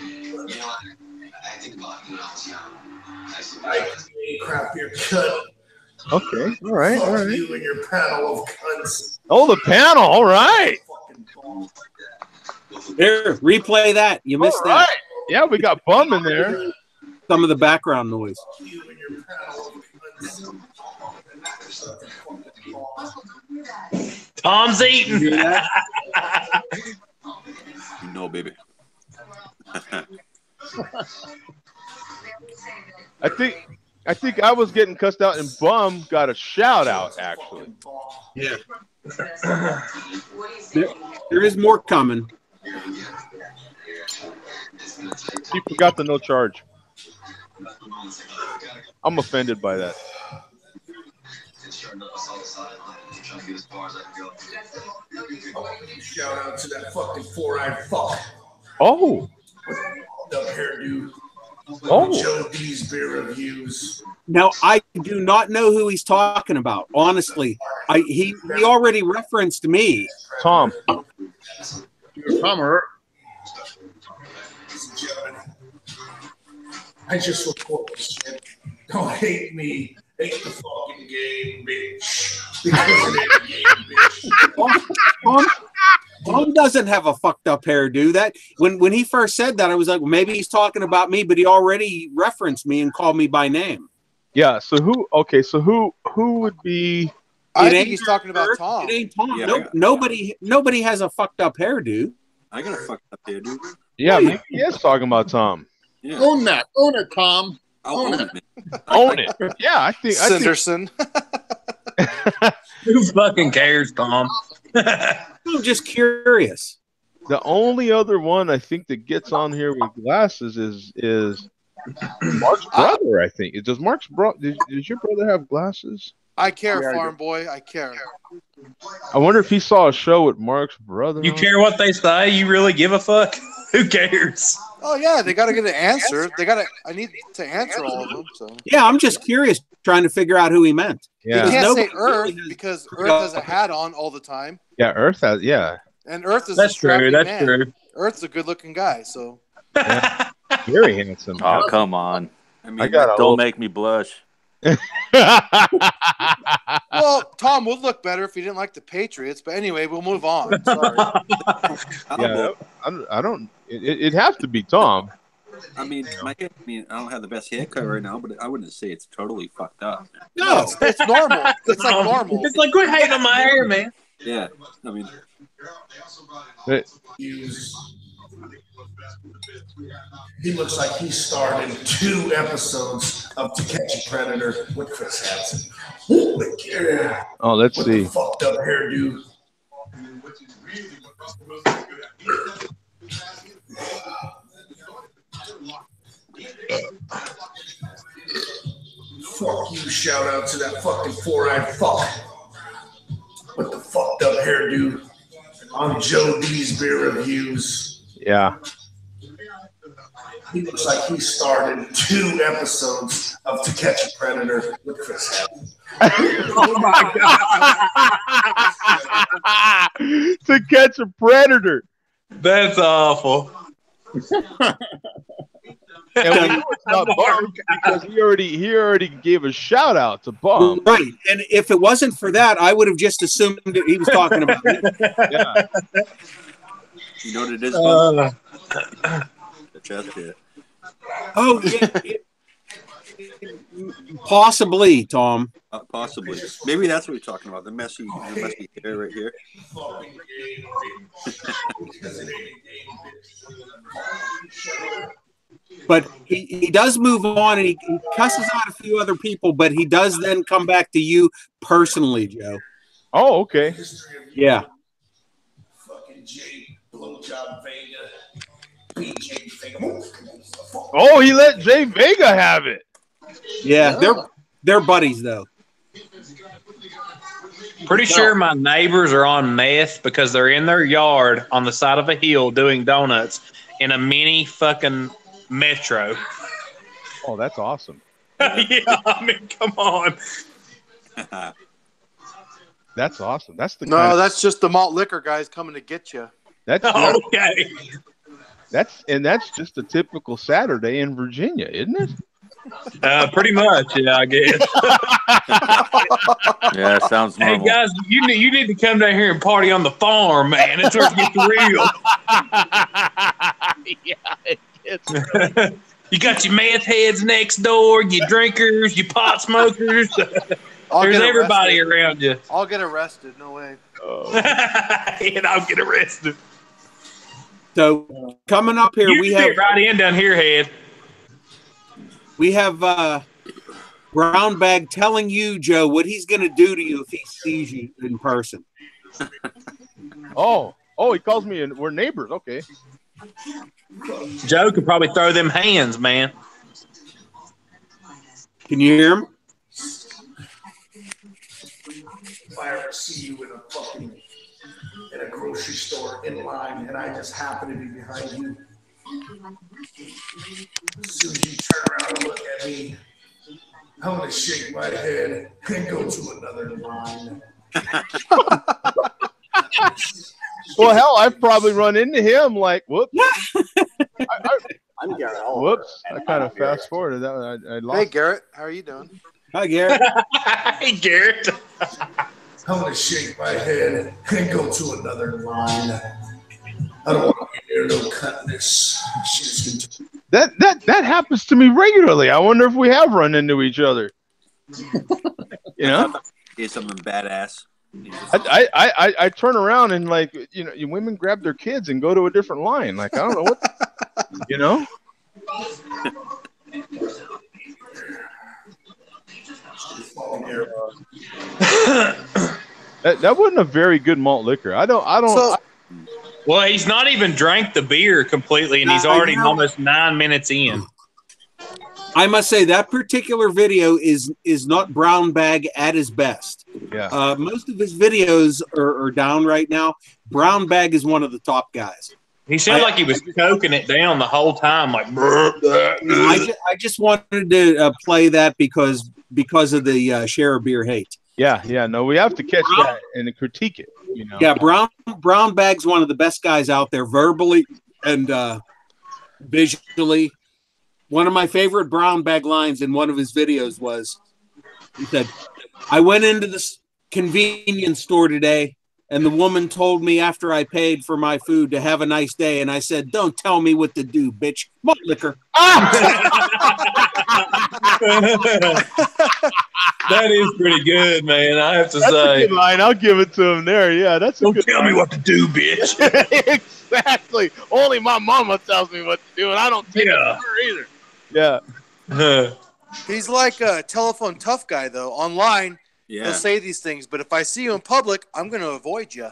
You know, I think about when I was young. I can crap your cut. Okay. All right. All right. You and your panel of cunts. Oh, the panel. All right. Here, replay that. You missed All right. that. Yeah, we got Bum in there. Some of the background noise. You and your panel of cunts. Tom's eating. You hear that? No, baby. I think I was getting cussed out, and Bum got a shout out. Actually, Yeah. There is more coming. he forgot the no charge. I'm offended by that. Shout out to that fucking four-eyed fuck. Oh. The hairdo. Oh. Joe D's beer reviews. Now, I do not know who he's talking about. Honestly, he already referenced me. Tom. Tom or I just report this shit. Don't hate me. Hate the fucking game, bitch. Because it ain't a game, bitch. Tom doesn't have a fucked up hairdo. That when he first said that, I was like, well, maybe he's talking about me, but he already referenced me and called me by name. Yeah. So who? Okay. So who would be? I think he's talking about Tom. It ain't Tom. Yeah, Nobody has a fucked up hairdo. I got a fucked up there, dude. Yeah, maybe he is talking about Tom. Yeah. own that. Own it, Tom. I'll own it, man. Own it. Yeah, I think. Sanderson. Who fucking cares, Tom? I'm just curious. The only other one I think that gets on here with glasses is Mark's brother. I think. Does Mark's brother? Does your brother have glasses? I care, farm boy. I care. I wonder if he saw a show with Mark's brother. You care what they say? You really give a fuck? Who cares? Oh yeah, they got to get an answer. I need to answer all of them. So Yeah, I'm just curious, trying to figure out who he meant. Yeah. you can't Nobody say Earth really has- because Earth has a hat on all the time, Yeah, Earth has. Yeah, and Earth is That's a strapping true. That's man. true. Earth's a good-looking guy, so very handsome. Oh, come on. I mean, I got a Don't whole- make me blush. well, Tom would look better if he didn't like the Patriots. But anyway, we'll move on. Sorry. Yeah, I don't. It'd have to be Tom. I mean, I don't have the best haircut right now, but I wouldn't say it's totally fucked up. No, it's normal. It's like normal. It's like, quit hating on my hair, man. Yeah, I mean, But Use. He looks like he starred in 2 episodes of To Catch a Predator with Chris Hansen. Holy yeah. Oh, let's with see. The fucked up hairdo. Fuck you, shout out to that fucking 4-eyed fuck with the fucked up hairdo on Joe D's Beer Reviews. Yeah. He looks like he starred in 2 episodes of To Catch a Predator with Chris Hansen. Oh my God. To Catch a Predator. That's awful. And we know it's not Bum because he already gave a shout out to Bum. Right. And if it wasn't for that, I would have just assumed that he was talking about me. Yeah. You know what it is, Bum? The chest hit. Oh, yeah. Possibly, Tom. Possibly. Maybe that's what we're talking about. The messy hair right here. But he does move on, and he cusses out a few other people, but he does then come back to you personally, Joe. Oh, okay. Yeah. Fucking Jay Blowjob Vega. BJ Vega. Oh, he let Jay Vega have it. Yeah, they're buddies though. Pretty sure my neighbors are on meth because they're in their yard on the side of a hill doing donuts in a mini fucking metro. Oh, that's awesome. Yeah, I mean, come on. That's awesome. That's the No, that's just the malt liquor guys coming to get you. That's okay. That's just a typical Saturday in Virginia, isn't it? Pretty much, yeah, I guess. Yeah, sounds Hey normal. guys, you need to come down here and party on the farm, man. It's where it gets real. Yeah, it gets You got your meth heads next door, your drinkers, your pot smokers. There's everybody around you. I'll get arrested. No way. And I'll get arrested. So coming up here, You we fit have right in down here, head. we have Brown Bag telling you, Joe, what he's going to do to you if he sees you in person. Oh, he calls me, and we're neighbors. Okay. Joe could probably throw them hands, man. Can you hear him? If I ever see you in a grocery store in line and I just happen to be behind you, as soon as you turn around and look at me, I'm going to shake my head and go to another line. Well, hell, I've probably run into him like, whoops. I'm Garrett. Whoops. I kind of fast forwarded that. I lost. Hey, Garrett. How are you doing? Hi, Garrett. Hey, Garrett. I'm going to shake my head and go to another line. I don't want to hear no cutness. That happens to me regularly. I wonder if we have run into each other. You know? Here's something badass. I turn around and like, you know, women grab their kids and go to a different line. Like, I don't know what, you know? That wasn't a very good malt liquor. I don't. Well, he's not even drank the beer completely, and he's already almost 9 minutes in. I must say that particular video is not Brown Bag at his best. Yeah. Most of his videos are down right now. Brown Bag is one of the top guys. He sounded like he was choking it down the whole time, like. I just wanted to play that because of the share of beer hate. Yeah. No, we have to catch that and critique it. You know? Yeah, Brown Bag's one of the best guys out there, verbally and visually. One of my favorite Brown Bag lines in one of his videos was, he said, "I went into this convenience store today And the woman told me after I paid for my food to have a nice day. And I said, don't tell me what to do, bitch. Malt liquor. That is pretty good, man. I have to That's say. a good line. I'll give it to him there. Yeah, that's a Don't good tell line. me what to do, bitch. Exactly. Only my mama tells me what to do, and I don't take it Yeah. from her either. Yeah. He's like a telephone tough guy, though. Online, Yeah. he'll say these things, but if I see you in public, I'm going to avoid you.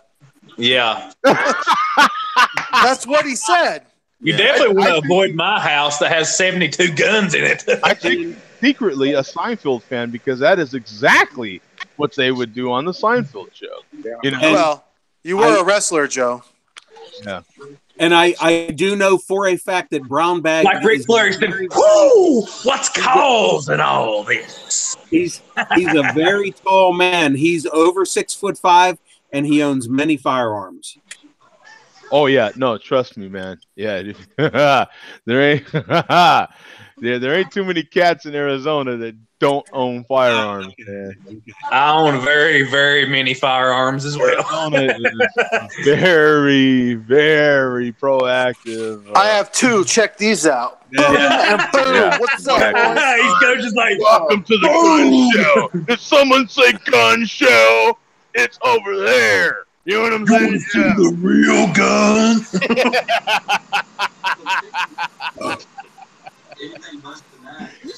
Yeah. That's what he said. You definitely want to avoid my house that has 72 guns in it. I think secretly a Seinfeld fan because that is exactly what they would do on the Seinfeld show. Yeah. You know? Well, you were a wrestler, Joe. Yeah. And I do know for a fact that Brown Bag Like Ric is Flair said, "Whoo, what's causing all this?" he's a very tall man. He's over 6'5", and he owns many firearms. Oh yeah, no, trust me, man. Yeah, there ain't there ain't too many cats in Arizona that don't own firearms. Man. I own very, very many firearms as well. Arizona is very, very proactive. I have two. Check these out. Yeah. And boom. Yeah. What's up, He's boys? just like, Welcome to the gun show. If someone say gun show, it's over there. You know what I'm saying? Yeah. The real gun.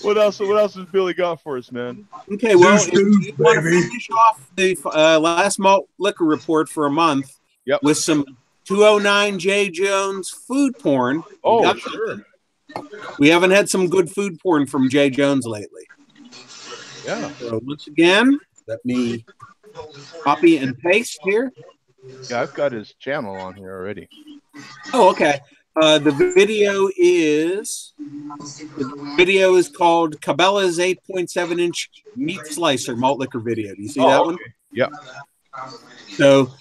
What else has Billy got for us, man? Okay, well, Zeus, if you want to baby. finish off the last malt liquor report for a month with some 209 J. Jones food porn. Oh, sure. We haven't had some good food porn from J. Jones lately. Yeah. So once again, let me copy and paste here. Yeah, I've got his channel on here already. Oh, okay. The video is called Cabela's 8.7-inch meat slicer malt liquor video. Do you see that one? Yep. So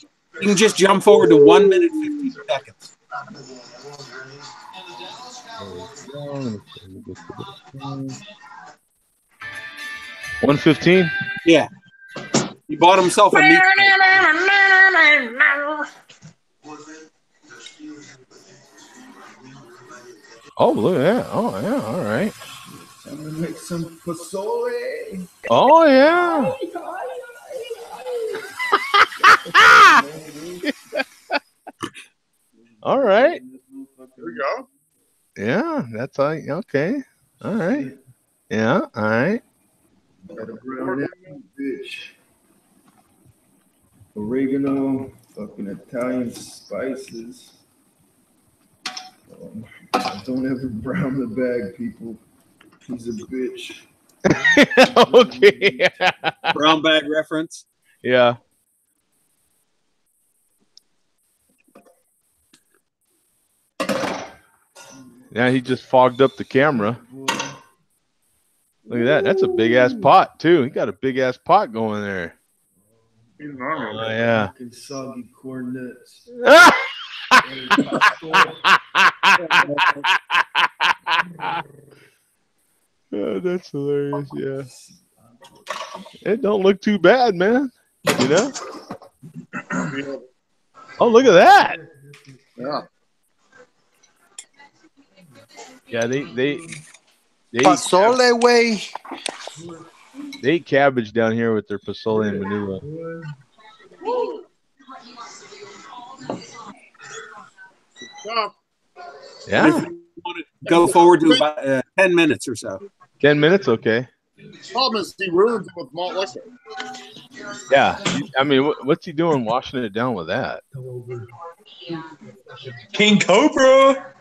you can just jump forward to 1 minute 15 seconds. 115. Yeah. He bought himself a meat. Oh, look at that. Oh, yeah. All right. I'm gonna make some pozole. Oh, yeah. All right. There we go. Yeah, that's all. Okay. All right. Yeah. All right. Got a brown apple, bitch. Oregano, fucking Italian spices. Don't ever brown the bag, people. He's a bitch. Okay. Brown bag reference. Yeah. Yeah, he just fogged up the camera. Look at that. That's a big ass pot too. He got a big ass pot going there. He's an army. Oh yeah. Fucking soggy corn nuts. Oh, that's hilarious. Yeah. It don't look too bad, man. You know? Oh, look at that. Yeah. Yeah, they Pozole way. they eat cabbage down here with their pozole and manila. Stop. Yeah. Go forward to about 10 minutes or so. 10 minutes, okay. Problem is he ruins it with malt liquor. Yeah. I mean, what's he doing washing it down with that? King Cobra.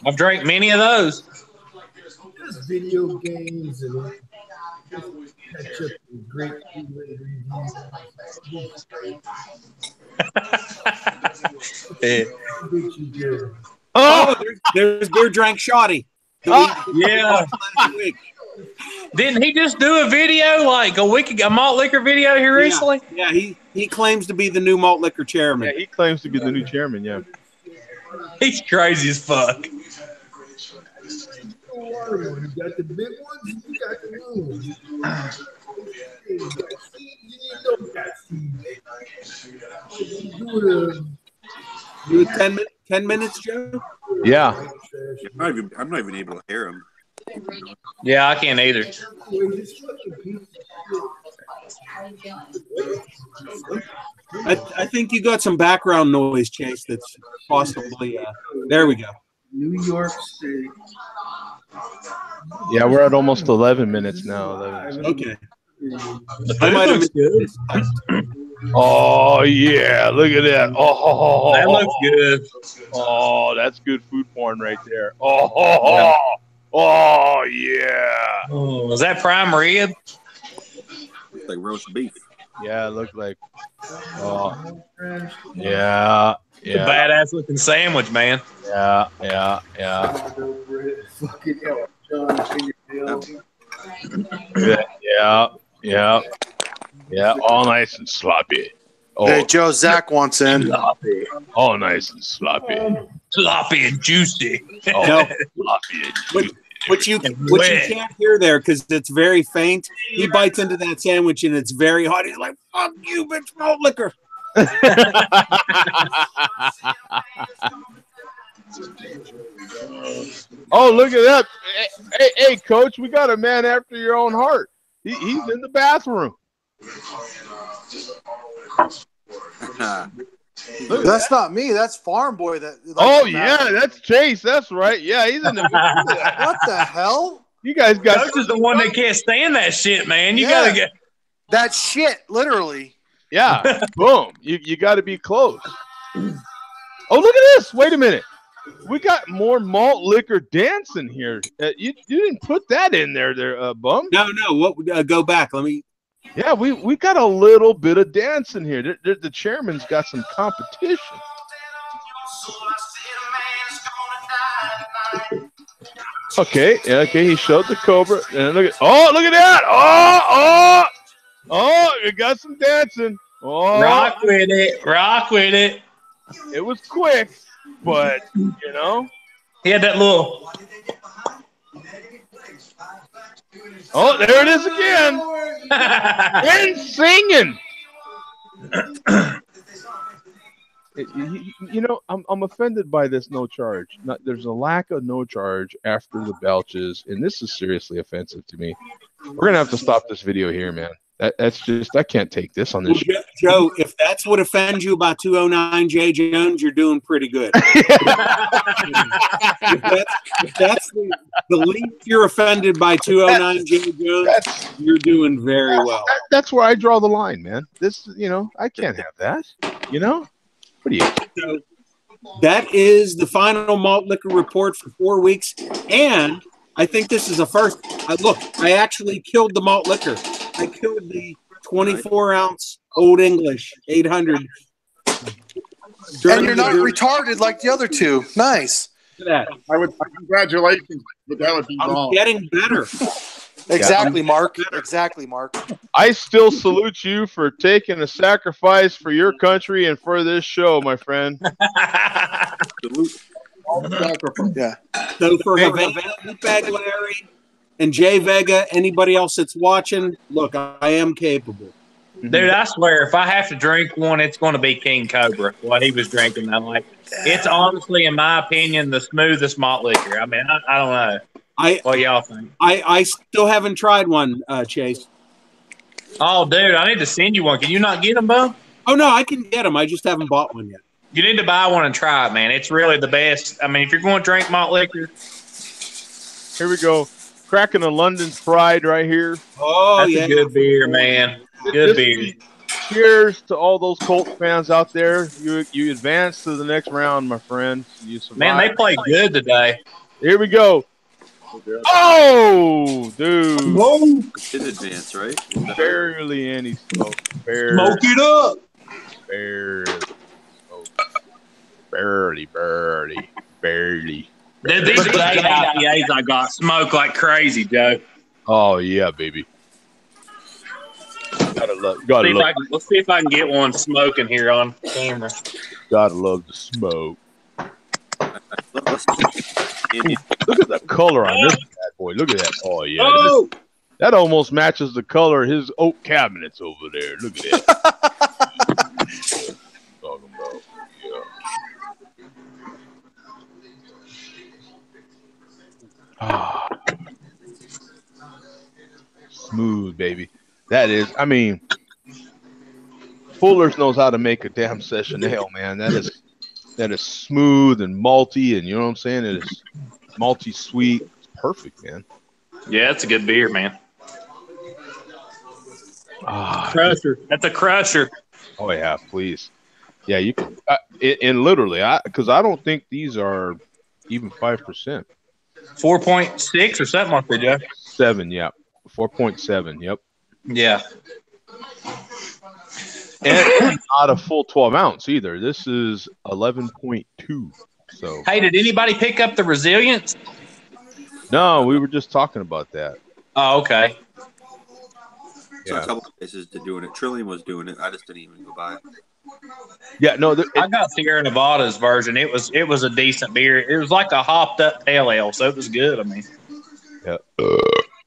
I've drank many of those. Just video games and just catch up with great reviews. Oh, there's Beer Drank Shoddy. Yeah. Didn't he just do a video like a week ago, a malt liquor video here recently? Yeah, he claims to be the new malt liquor chairman. Yeah, he claims to be the new chairman, yeah. He's crazy as fuck. You got the big ones, you got the little ones. You got seeds in You 10 minutes, Joe? Yeah. I'm not even able to hear him. Yeah, I can't either. I think you got some background noise, Chase. That's possibly. There we go. New York State. Yeah, we're at almost 11 minutes now. 11. Okay. The I food might have looks missed good. Oh yeah, look at that. Oh, That looks good. Oh, that's good food porn right there. Oh yeah. Oh, is that prime rib? Looks like roast beef. Yeah, it looked like. Oh, yeah, It's a badass looking sandwich, man. Yeah. Fucking hell, John. Yeah. All nice and sloppy. Oh, Hey, Joe, Zach wants in. sloppy. All nice and sloppy. Sloppy and juicy. Oh, No. sloppy and juicy. Which you can't hear there because it's very faint. He bites into that sandwich and it's very hot. He's like, "Fuck you, bitch, malt liquor." Oh, look at that. Hey, coach, we got a man after your own heart. He's in the bathroom. That's not me. That's Farm Boy. Oh, yeah, that's Chase. That's right. Yeah, he's in the What the hell? You guys got Coach is the one that can't stand that shit, man. You Yeah. gotta get that shit, literally. Yeah, boom. You got to be close. Oh, look at this. Wait a minute. We got more malt liquor dancing here. You didn't put that in there, Bum. No. What? Go back. Let me. Yeah, we got a little bit of dancing here. The chairman's got some competition. Okay, he showed the Cobra. And look at that. Oh, you got some dancing. Oh, rock with it. It was quick, but he had that little. Oh, there it is again. And singing. I'm offended by this no charge. There's a lack of no charge after the belches, and this is seriously offensive to me. We're gonna have to stop this video here, man. That's just I can't take this on this show. Joe, if that's what offends you about 209 J Jones, you're doing pretty good. if that's the least you're offended by 209 J Jones, you're doing very well. That's where I draw the line, man. This, I can't have that. What do you? So, that is the final malt liquor report for 4 weeks, and I think this is a first. I actually killed the malt liquor. I killed the 24-ounce Old English 800. And you're not retarded like the other two. Nice. Look at that. Congratulations, but that would be wrong. I'm getting better. Exactly, Mark. Exactly, Mark. I still salute you for taking a sacrifice for your country and for this show, my friend. Yeah. So for Havana, Baglary, and Jay Vega, anybody else that's watching, look, I am capable. Dude, I swear, if I have to drink one, it's going to be King Cobra. What he was drinking, I'm like, it's honestly, in my opinion, the smoothest malt liquor. I mean, I don't know. What y'all think? I still haven't tried one, Chase. Oh, dude, I need to send you one. Can you not get them, Bo? Oh, no, I can get them. I just haven't bought one yet. You need to buy one and try it, man. It's really the best. I mean, if you're going to drink malt liquor. Here we go. Cracking a London Pride right here. Oh, that's a good beer, man. Good beer. Cheers to all those Colt fans out there. You advance to the next round, my friend. You survived. Man, they played good today. Here we go. Oh, dude. Whoa. Did advance, right? Barely any smoke. Smoke it up. Barely smoke. Barely. Dude, these IPAs I got smoke like crazy, Joe. Oh, yeah, baby. Let's see if I can get one smoking here on camera. Gotta love the smoke. Look at the color on this bad boy. Look at that. Oh, yeah. Oh! That almost matches the color of his oak cabinets over there. Look at that. Talking about, yeah. Ah, smooth, baby. That is, I mean, Fuller's knows how to make a damn session ale, man. That is smooth and malty, and you know what I'm saying? It is malty sweet. It's perfect, man. Yeah, it's a good beer, man. Ah, Crusher. That's a crusher. oh yeah, please. Yeah, you can. And literally, because I don't think these are even 5%. 4.6 or something like that, Joe. 7, yeah. 4.7, yep. Yeah. And not a full 12 ounce either. This is 11.2. So. Hey, did anybody pick up the Resilience? No, we were just talking about that. Oh, okay. So a couple of places to doing it. Trillium was doing it. I just didn't even go by. Yeah, no. I got Sierra Nevada's version. It was a decent beer. It was like a hopped up pale ale, so it was good. I mean, yeah.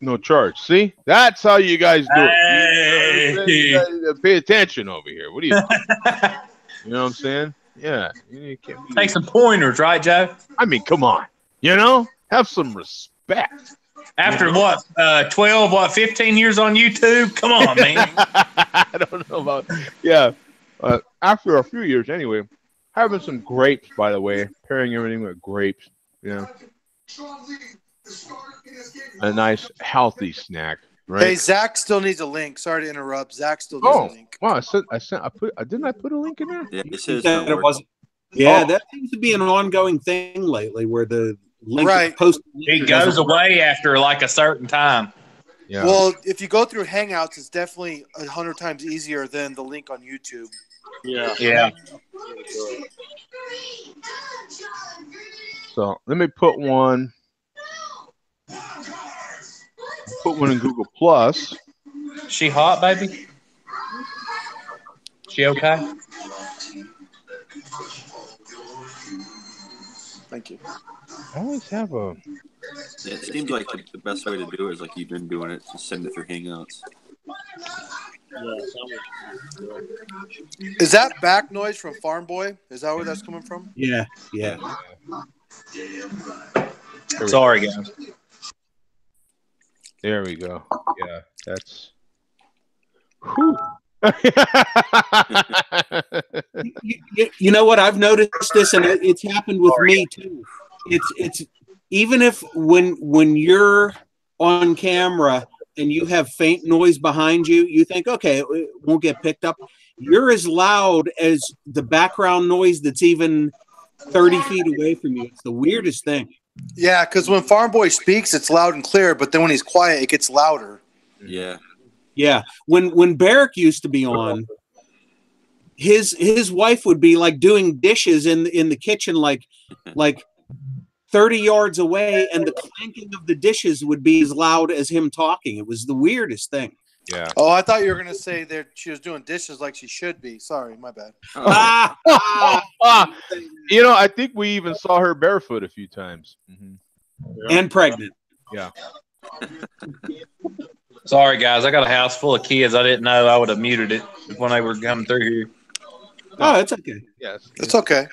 No charge. See, that's how you guys do it. You gotta pay attention over here. What do you? You know what I'm saying? Yeah. You can't take some pointers, right, Joe? I mean, come on. You know, have some respect. After what, 12, 15 years on YouTube? Come on, man. I don't know about, yeah. After a few years, anyway, having some grapes, by the way, pairing everything with grapes, you know, a nice, healthy snack, right? Hey, Zach still needs a link. Sorry to interrupt. Zach still needs a link. Wow, didn't I put a link in there? Yeah, it says it wasn't. Yeah, that seems to be an ongoing thing lately, where the link post it goes away after like a certain time. Yeah. Well, if you go through Hangouts, it's definitely 100 times easier than the link on YouTube. Yeah. Yeah. So let me put one. Put one in Google Plus. She hot, baby? She okay? Thank you. I always have a. It seems like the best way to do it is like you've been doing it. Just send it through Hangouts. Is that back noise from Farm Boy? Is that where that's coming from? Yeah. Sorry, guys. There we go. Yeah, that's. Whew. You know what? I've noticed this, and it's happened with me too. It's even if when you're on camera and you have faint noise behind you, you think, okay, it won't get picked up. You're as loud as the background noise that's even 30 feet away from you. It's the weirdest thing. Yeah, because when Farm Boy speaks, it's loud and clear, but then when he's quiet, it gets louder. Yeah. Yeah. When Barrick used to be on, his wife would be like doing dishes in the kitchen like 30 yards away, and the clanking of the dishes would be as loud as him talking. It was the weirdest thing. Yeah. Oh, I thought you were going to say that she was doing dishes like she should be. Sorry, my bad. You know, I think we even saw her barefoot a few times. Mm-hmm. And pregnant. Yeah. Sorry, guys. I got a house full of kids. I didn't know I would have muted it when they were coming through here. Oh, it's okay. Yes. It's okay.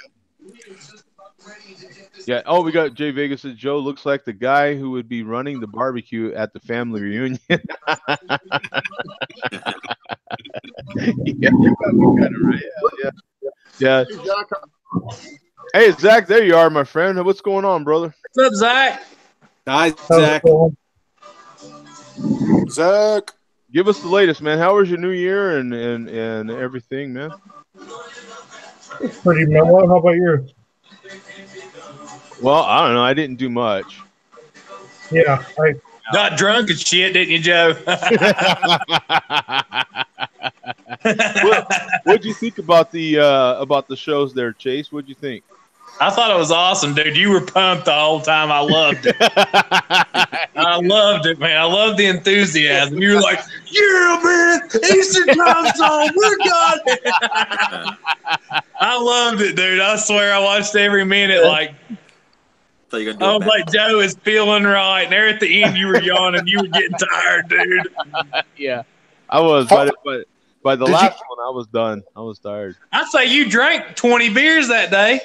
Yeah. Oh, we got Jay Vegas says Joe looks like the guy who would be running the barbecue at the family reunion. Yeah, you're probably kind of right. Yeah. Hey, Zach, there you are, my friend. What's going on, brother? What's up, Zach? Hi, Zach. Zach, give us the latest, man. How was your new year and everything, man? It's pretty mellow. How about yours? Well, I don't know. I didn't do much. Yeah, got drunk and shit, didn't you, Joe? What'd you think about the shows there, Chase? What'd you think? I thought it was awesome, dude. You were pumped the whole time. I loved it. I loved it, man. I loved the enthusiasm. You were like, yeah, man, Eastern time zone, we're got it. I loved it, dude. I swear I watched every minute like thought you were gonna I do was like, Joe is feeling right, and there at the end you were yawning. You were getting tired, dude. Yeah, I was. By the last one, I was done. I was tired. I'd say you drank 20 beers that day.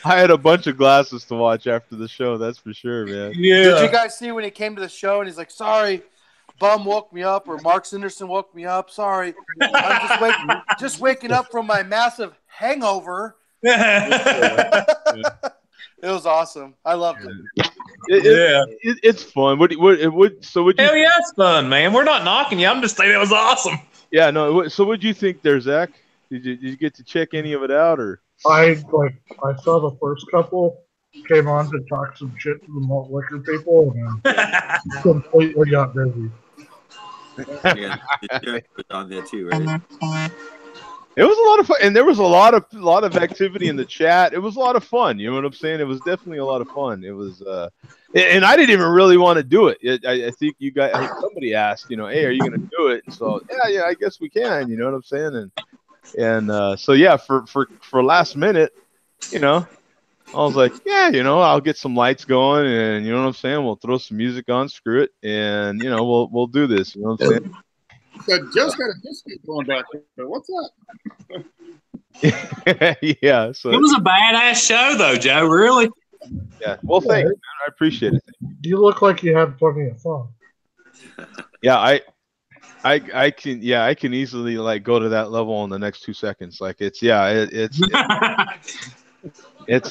I had a bunch of glasses to watch after the show. That's for sure, man. Yeah. Did you guys see when he came to the show and he's like, "Sorry, Bum woke me up," or "Mark Sanderson woke me up. Sorry, I'm just waking up from my massive hangover." It was awesome. I loved it. It's fun. Hell yeah, it's fun, man. We're not knocking you. I'm just saying it was awesome. Yeah, no. So what did you think there, Zach? Did you get to check any of it out, or? I saw the first couple, came on to talk some shit to the malt liquor people, and completely got busy. Yeah, on there too, right? It was a lot of fun, and there was a lot of activity in the chat. It was a lot of fun. You know what I'm saying? It was definitely a lot of fun. It was, and I didn't even really want to do it. I think you guys, somebody asked, hey, are you going to do it? And so, yeah, I guess we can. You know what I'm saying? And so yeah, for last minute, I was like, yeah, I'll get some lights going, and you know what I'm saying? We'll throw some music on, screw it, and we'll do this. You know what I'm saying? Said Joe's got a discount going back there. What's that? Yeah. So it was a badass show, though, Joe. Really. Yeah. Well, thanks, man. I appreciate it. You look like you had plenty of fun. Yeah, I can easily go to that level in the next 2 seconds. Like it's yeah, I like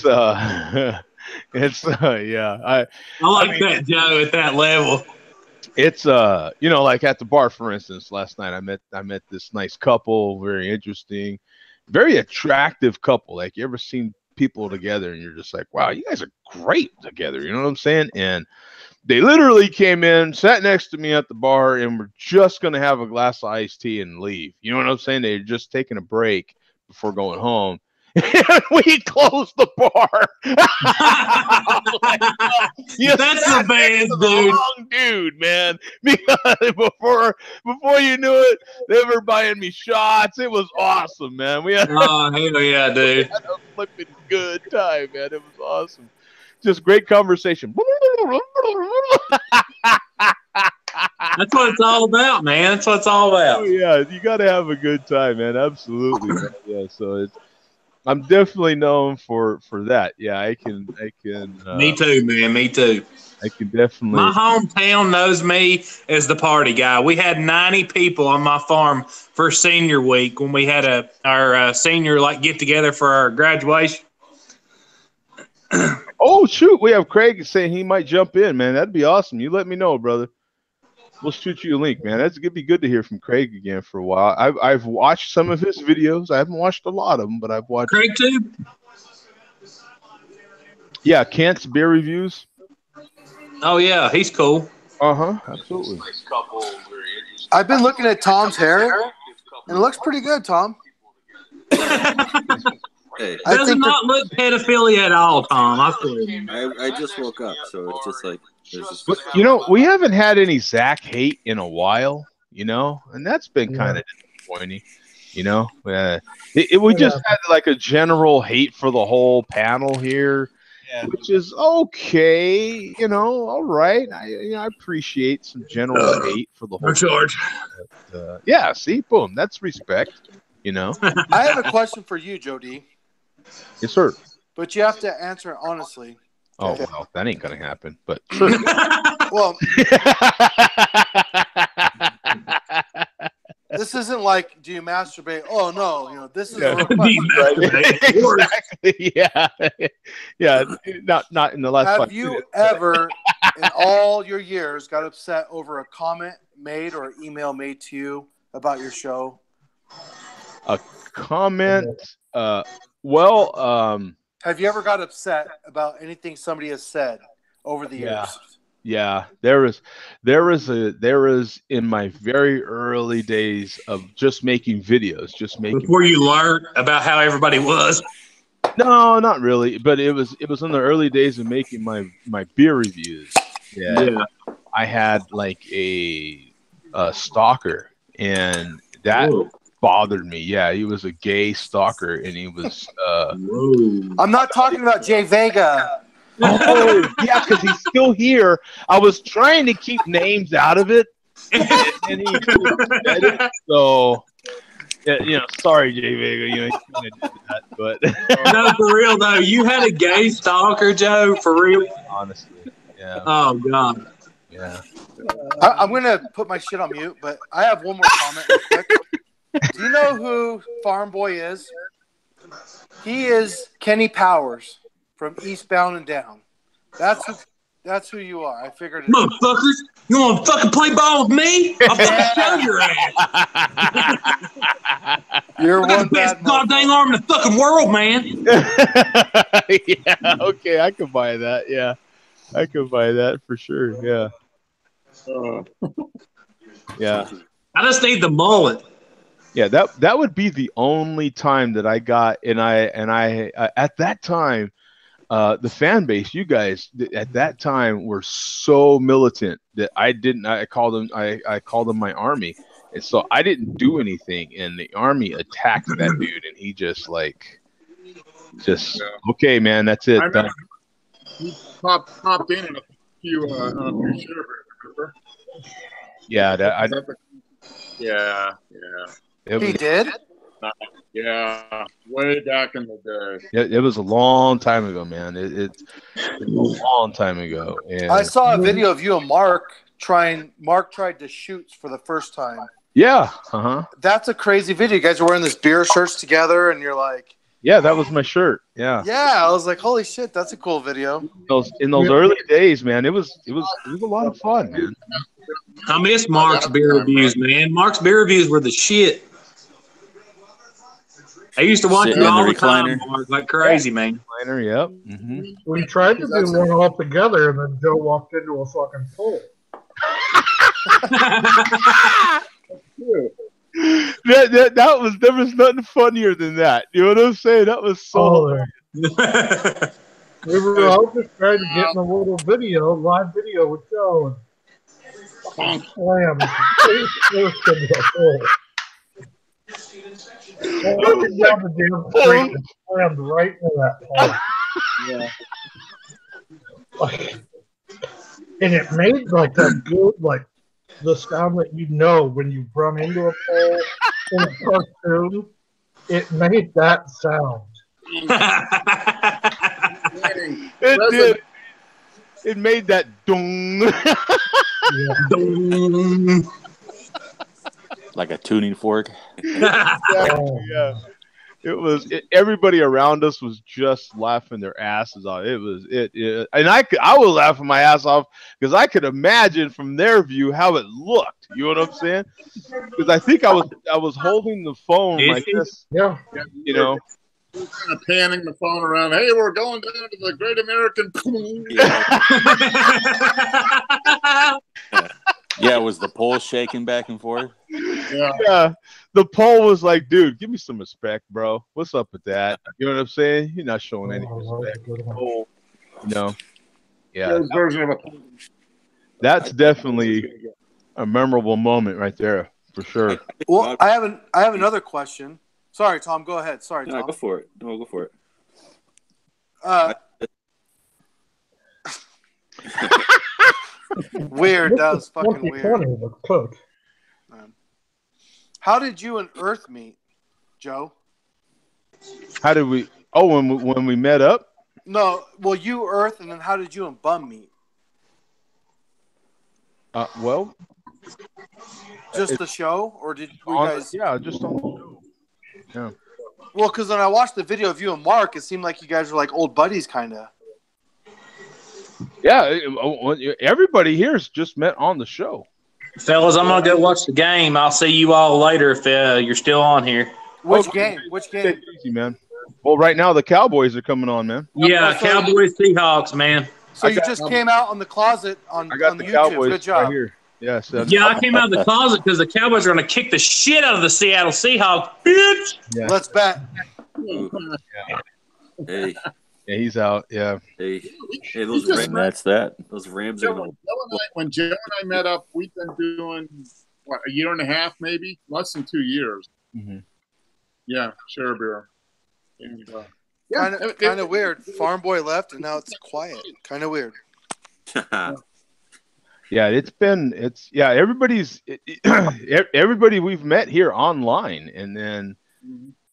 that, Joe, at that level. It's like at the bar, for instance, last night I met this nice couple, very interesting, very attractive couple. Like, you ever seen people together and you're just like, wow, you guys are great together, you know what I'm saying? And they literally came in, sat next to me at the bar, and were just gonna have a glass of iced tea and leave. You know what I'm saying? They're just taking a break before going home. And we closed the bar. That's the band, dude. Wrong dude, man. Because before you knew it, they were buying me shots. It was awesome, man. We had hell yeah, dude. We had a flipping good time, man. It was awesome. Just great conversation. That's what it's all about, man. That's what it's all about. Oh, yeah, you got to have a good time, man. Absolutely, man. Yeah, so I'm definitely known for that. Yeah, I can. Me too, man. Me too. I can definitely. My hometown knows me as the party guy. We had 90 people on my farm for senior week when we had our senior get together for our graduation. Oh shoot, we have Craig saying he might jump in, man. That'd be awesome. You let me know, brother. We'll shoot you a link, man. It'd be good to hear from Craig again for a while. I've watched some of his videos. I haven't watched a lot of them, but I've watched. Craig too. Yeah, Kent's beer reviews. Oh yeah, he's cool. Absolutely. I've been looking at Tom's hair, and it looks pretty good, Tom. Hey, does not look pedophilia at all, Tom. I just woke up, so it's just like. We haven't had any Zach hate in a while, and that's been kind of disappointing. We just had a general hate for the whole panel here, which is okay. All right. I appreciate some general hate for the whole. George. Yeah. See, boom. That's respect. I have a question for you, Jody. Yes, sir. But you have to answer it honestly. Oh, Okay. well, that ain't gonna happen. But sure. Well, this isn't like, do you masturbate? Oh no, this is a request. Exactly. Yeah. Not in the last. Have you ever, in all your years, got upset over a comment made or email made to you about your show? A comment. Have you ever got upset about anything somebody has said over the years? Yeah, there is in my very early days of just making videos, before you learned about how everybody was. No, not really, but it was in the early days of making my beer reviews. Yeah. I had a stalker, and that bothered me. Yeah, he was a gay stalker, and he was. I'm not talking about Jay Vega. Oh, yeah, because he's still here. I was trying to keep names out of it, and he said it. So, yeah, sorry, Jay Vega. He kind of did that, but No, for real though, you had a gay stalker, Joe. For real. honestly, yeah, Oh God. yeah. I'm gonna put my shit on mute, but I have one more comment real quick. Do you know who Farm Boy is? He is Kenny Powers from Eastbound and Down. That's who you are. I figured it out. Motherfuckers, you want to fucking play ball with me? I'll fucking show your ass. You're I got one the best bad goddamn arm in the fucking world, man. Yeah, okay, I could buy that. Yeah, I could buy that for sure. Yeah, yeah, I just need the mullet. yeah. That would be the only time that I got, and I at that time, the fan base, you guys at that time were so militant that I called them my army, and so I didn't do anything, and the army attacked that dude, and he just okay, man, that's it. I remember he popped in a few servers, remember? Yeah, Yeah. He did? Yeah, way back in the day. it was a long time ago, man. It's a long time ago. And I saw a video of you and Mark tried to shoot for the first time. yeah, That's a crazy video. You guys are wearing this beer shirts together, and you're like, yeah, that was my shirt. Yeah. I was like, holy shit, that's a cool video. In those early days, man, it was a lot of fun, man. I miss Mark's beer reviews, man. Mark's beer reviews were the shit. I used to watch Sitting you in the all the time, recliner. Mark, like crazy, man. Yep. We tried to do one all together, and then Joe walked into a fucking pole. There was nothing funnier than that. You know what I'm saying? That was so. We were all just trying to get in a little live video with Joe, and slammed face first into the pole. Walking down the damn street and slammed right into that pole. And it made like that good, like the sound that you know when you run into a pole in a cartoon. It made that sound. It did. It made that dong. Dong. Like a tuning fork. Exactly, yeah. Everybody around us was just laughing their asses off. And I was laughing my ass off because I could imagine from their view how it looked. You know what I'm saying? Because I think I was holding the phone like this. Yeah. You know. Kind of panning the phone around. Hey, we're going down to the Great American. Yeah, was the pole shaking back and forth? Yeah. The pole was like, dude, give me some respect, bro. What's up with that? You know what I'm saying? You're not showing any respect. Pole, yeah. That's definitely a memorable moment right there, for sure. Well, I have another question. Sorry, Tom. Go ahead. Sorry, Tom. No, go for it. No, go for it. Weird. That was fucking weird. Cook. How did you and Earth meet, Joe? How did we? Oh, when we met up? No, well, you Earth, and then how did you and Bum meet? Well, just the show, or did you guys? Yeah, just on the show. Yeah. Well, because when I watched the video of you and Mark, it seemed like you guys were like old buddies, kind of. Yeah, everybody here's just met on the show. Fellas, I'm going to go watch the game. I'll see you all later if you're still on here. Which game? Which game? Take it easy, man. Well, right now the Cowboys are coming on, man. Yeah, Cowboys, Seahawks, man. So you just came out on the closet on YouTube. Cowboys Good job. right here. Yes. Yeah, I came out of the closet because the Cowboys are going to kick the shit out of the Seattle Seahawks. Bitch. Yeah. Let's bet. Hey. Yeah, he's out. Yeah. Hey, those Rams. Those Rams are going to. When Joe and I met up, we've been doing a year and a half, maybe less than 2 years. Mm-hmm. Yeah, share beer. And Kind of weird. Farm boy left, and now it's quiet. Kind of weird. Yeah, everybody we've met here online, and then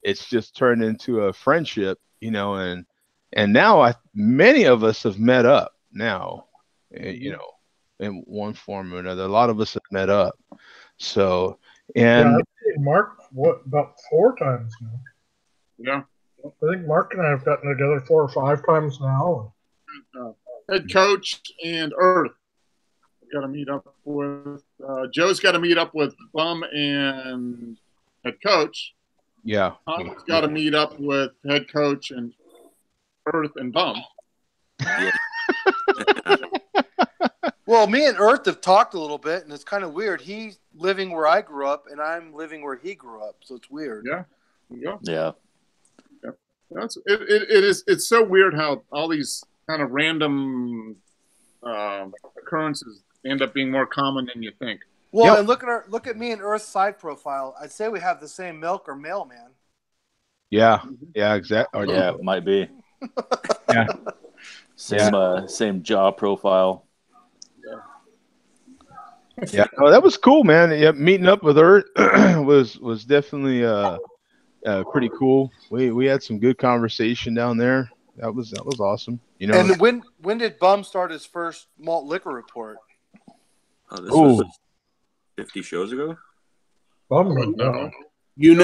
it's just turned into a friendship, and now many of us have met up now, in one form or another. A lot of us have met up. So, and I've seen Mark about 4 times now. Yeah. I think Mark and I have gotten together 4 or 5 times now. Head coach and Earth. Got to meet up with Joe's got to meet up with Bum and head coach. Yeah. Tom's got to meet up with head coach and Earth and Bum. Well, me and Earth have talked a little bit, and it's kind of weird. He's living where I grew up, and I'm living where he grew up, so it's weird. Yeah. It's so weird how all these kind of random occurrences end up being more common than you think. Well, and look at me and Earth's side profile. I'd say we have the same milk or mailman. Yeah, exactly. Yeah, it might be. Yeah. Same job profile. Yeah, oh, that was cool, man. Yeah, meeting up with Earth was definitely pretty cool. We had some good conversation down there. That was awesome. And when did Bum start his first malt liquor report? Oh, this was 50 shows ago. Bum would know. You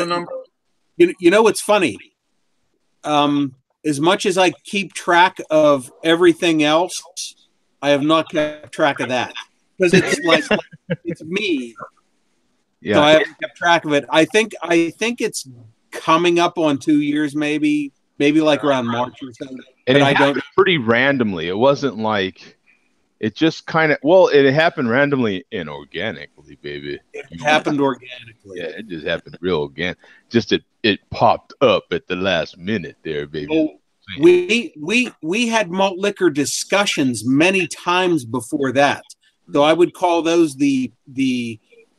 know what's funny? As much as I keep track of everything else, I have not kept track of that because it's like it's me. Yeah. So I haven't kept track of it. I think it's coming up on 2 years, maybe like around March or something. And I don't pretty randomly. It wasn't like it just kind of it happened randomly and organically, baby. It happened organically. Yeah, it just happened real organic. Just it popped up at the last minute there, baby. Well, we had malt liquor discussions many times before that. So I would call those the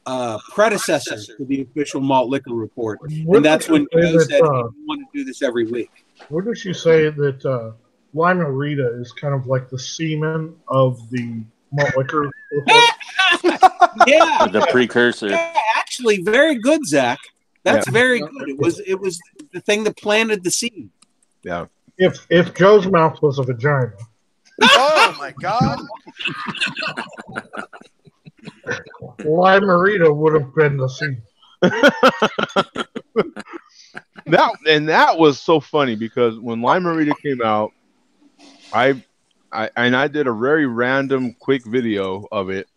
predecessors to the official malt liquor report. And that's when Joe said he want to do this every week. Wouldn't you say that Lime-A-Rita is kind of like the semen of the malt liquor report? Yeah. The precursor. Yeah, actually, very good, Zach. That's very good. It was the thing that planted the seed. Yeah. If Joe's mouth was a vagina. Oh my God. Lime-A-Rita would have been the seed. That was so funny because when Lime-A-Rita came out, I did a very random quick video of it,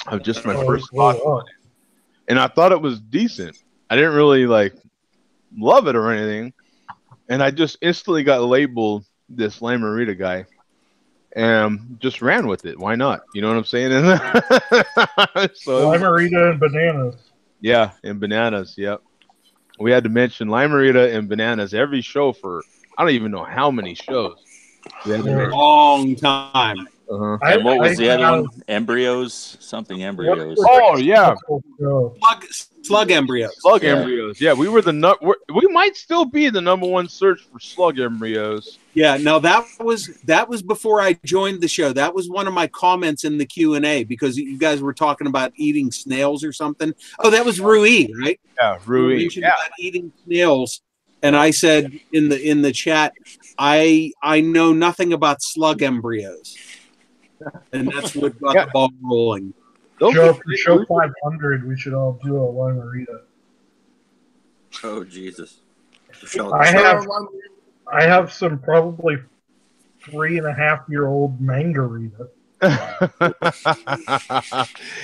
of just my first thoughts on it, and I thought it was decent. I didn't really love it or anything, and I just instantly got labeled this Lime-A-Rita guy, and just ran with it. Why not? You know what I'm saying? So Lime-A-Rita and bananas. Yeah, and bananas. Yep. We had to mention Lime-A-Rita and bananas every show for I don't even know how many shows. A long time. And what was the other one? Embryos? Something embryos. Oh yeah. Slug embryos. Slug embryos. Yeah, we were we might still be the #1 search for slug embryos. Yeah, no, that was before I joined the show. That was one of my comments in the Q&A because you guys were talking about eating snails or something. Oh, that was Rui, right? Yeah, Rui. Yeah. About eating snails, and I said in the chat, I know nothing about slug embryos, and that's what got the ball rolling. Joe, for show 500, we should all do a Lime-A-Rita. Oh Jesus! I have some probably 3.5-year-old Mangarita.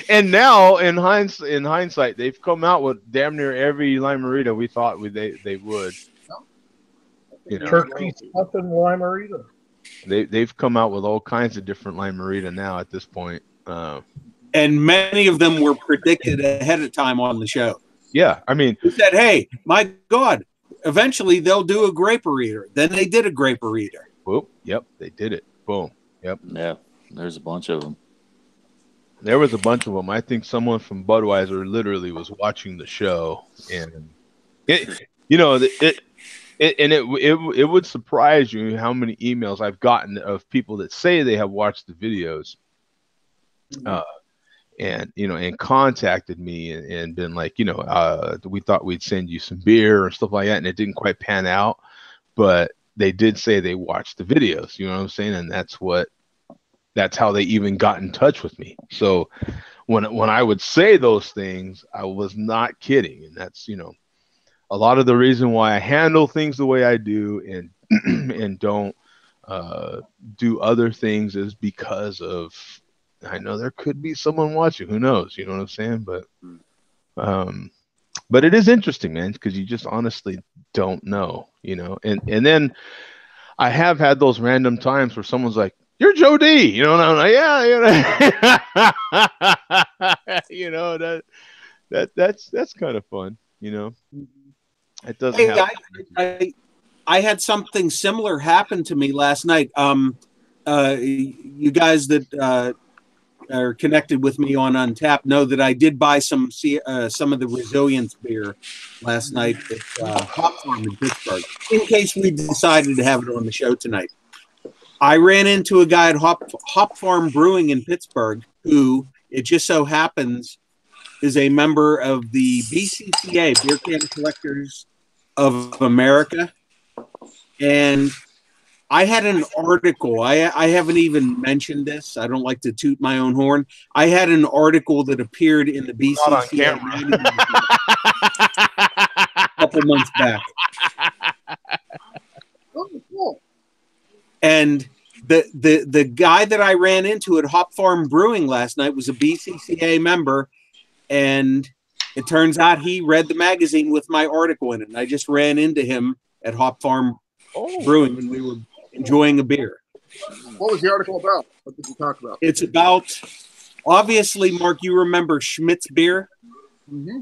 And now, in hindsight, they've come out with damn near every Lime-A-Rita we thought they would. Turkey stuffing Lime-A-Rita. They've come out with all kinds of different Lime-A-Rita now at this point. And many of them were predicted ahead of time on the show. Yeah, I mean, who said, "Hey, my God, eventually they'll do a grape-a-rita." Then they did a grape-a-rita. Whoop! Yep, they did it. Boom. Yep. Yeah, there's a bunch of them. There was a bunch of them. I think someone from Budweiser literally was watching the show, and it would surprise you how many emails I've gotten of people that say they have watched the videos, and and contacted me and been like, we thought we'd send you some beer or stuff like that, and it didn't quite pan out, but they did say they watched the videos. You know what I'm saying? And that's how they even got in touch with me. So when I would say those things, I was not kidding, and that's a lot of the reason why I handle things the way I do and and don't do other things is because of I know there could be someone watching. Who knows? You know what I'm saying? But it is interesting, man, because you just honestly don't know, And then I have had those random times where someone's like, "You're Joe D," and I'm like, "Yeah," that's kind of fun, It doesn't Hey, happen. I had something similar happen to me last night. You guys that are connected with me on Untapped know that I did buy some of the Resilience beer last night at Hop Farm in Pittsburgh, in case we decided to have it on the show tonight. I ran into a guy at Hop Farm Brewing in Pittsburgh who, it just so happens, is a member of the BCCA, Beer Can Collectors of America. And I had an article. I haven't even mentioned this. I don't like to toot my own horn. I had an article that appeared in the BCCA a couple months back. Oh, cool. And the guy that I ran into at Hop Farm Brewing last night was a BCCA member, and it turns out he read the magazine with my article in it. And I just ran into him at Hop Farm Brewing when we were enjoying a beer. What was the article about? What did you talk about? It's about, obviously, Mark, you remember Schmidt's beer? Mm-hmm.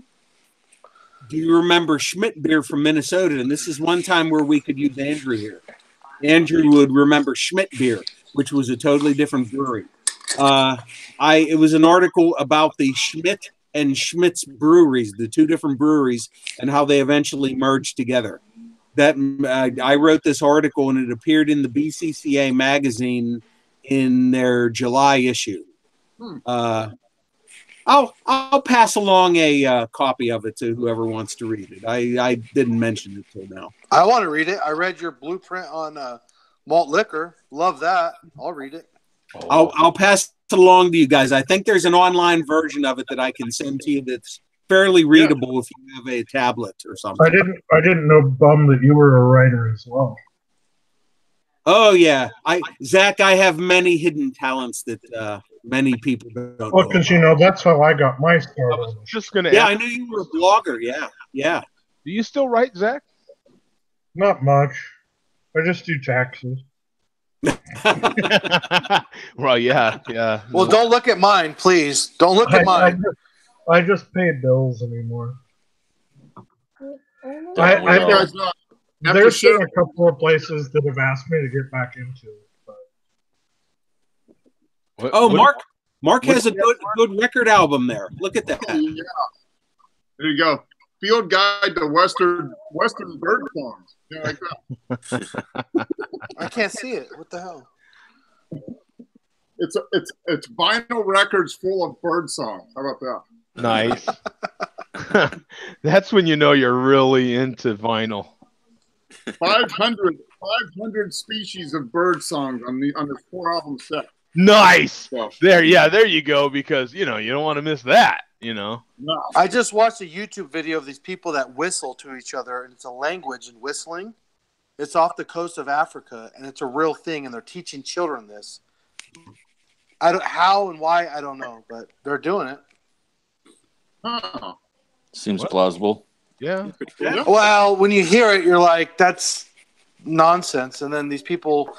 Do you remember Schmidt beer from Minnesota? And this is one time where we could use Andrew here. Andrew would remember Schmidt beer, which was a totally different brewery. It was an article about the Schmidt and Schmidt's breweries, the two different breweries, and how they eventually merged together. That I wrote this article, and it appeared in the BCCA magazine in their July issue. I'll pass along a copy of it to whoever wants to read it. I didn't mention it till now. I want to read it. I read your blueprint on malt liquor. Love that. I'll read it. I'll pass it along to you guys. I think there's an online version of it that I can send to you that's fairly readable if you have a tablet or something. I didn't know, Bum, that you were a writer as well. Oh yeah, Zach, I have many hidden talents that many people don't know. Well, because that's how I got my start. I was just gonna. Yeah, I knew you were a blogger. Yeah. Do you still write, Zach? Not much. I just do taxes. Well, yeah. Well, don't look at mine, please. Don't look at mine. I just pay bills anymore. There's been a couple of places that have asked me to get back into it. But... Mark has a good record album there. Look at that. Yeah. There you go. Field Guide to Western Bird Songs. Yeah, like that. I can't see it. What the hell? It's vinyl records full of bird songs. How about that? Nice. That's when you know you're really into vinyl. 500 species of bird songs on the 4-album set. Nice. There you go, because you don't want to miss that. No. I just watched a YouTube video of these people that whistle to each other, and it's a language in whistling. It's off the coast of Africa, and it's a real thing, and they're teaching children this. How and why, I don't know, but they're doing it. Huh. Seems plausible. Yeah. Well, when you hear it, you're like, that's nonsense. And then these people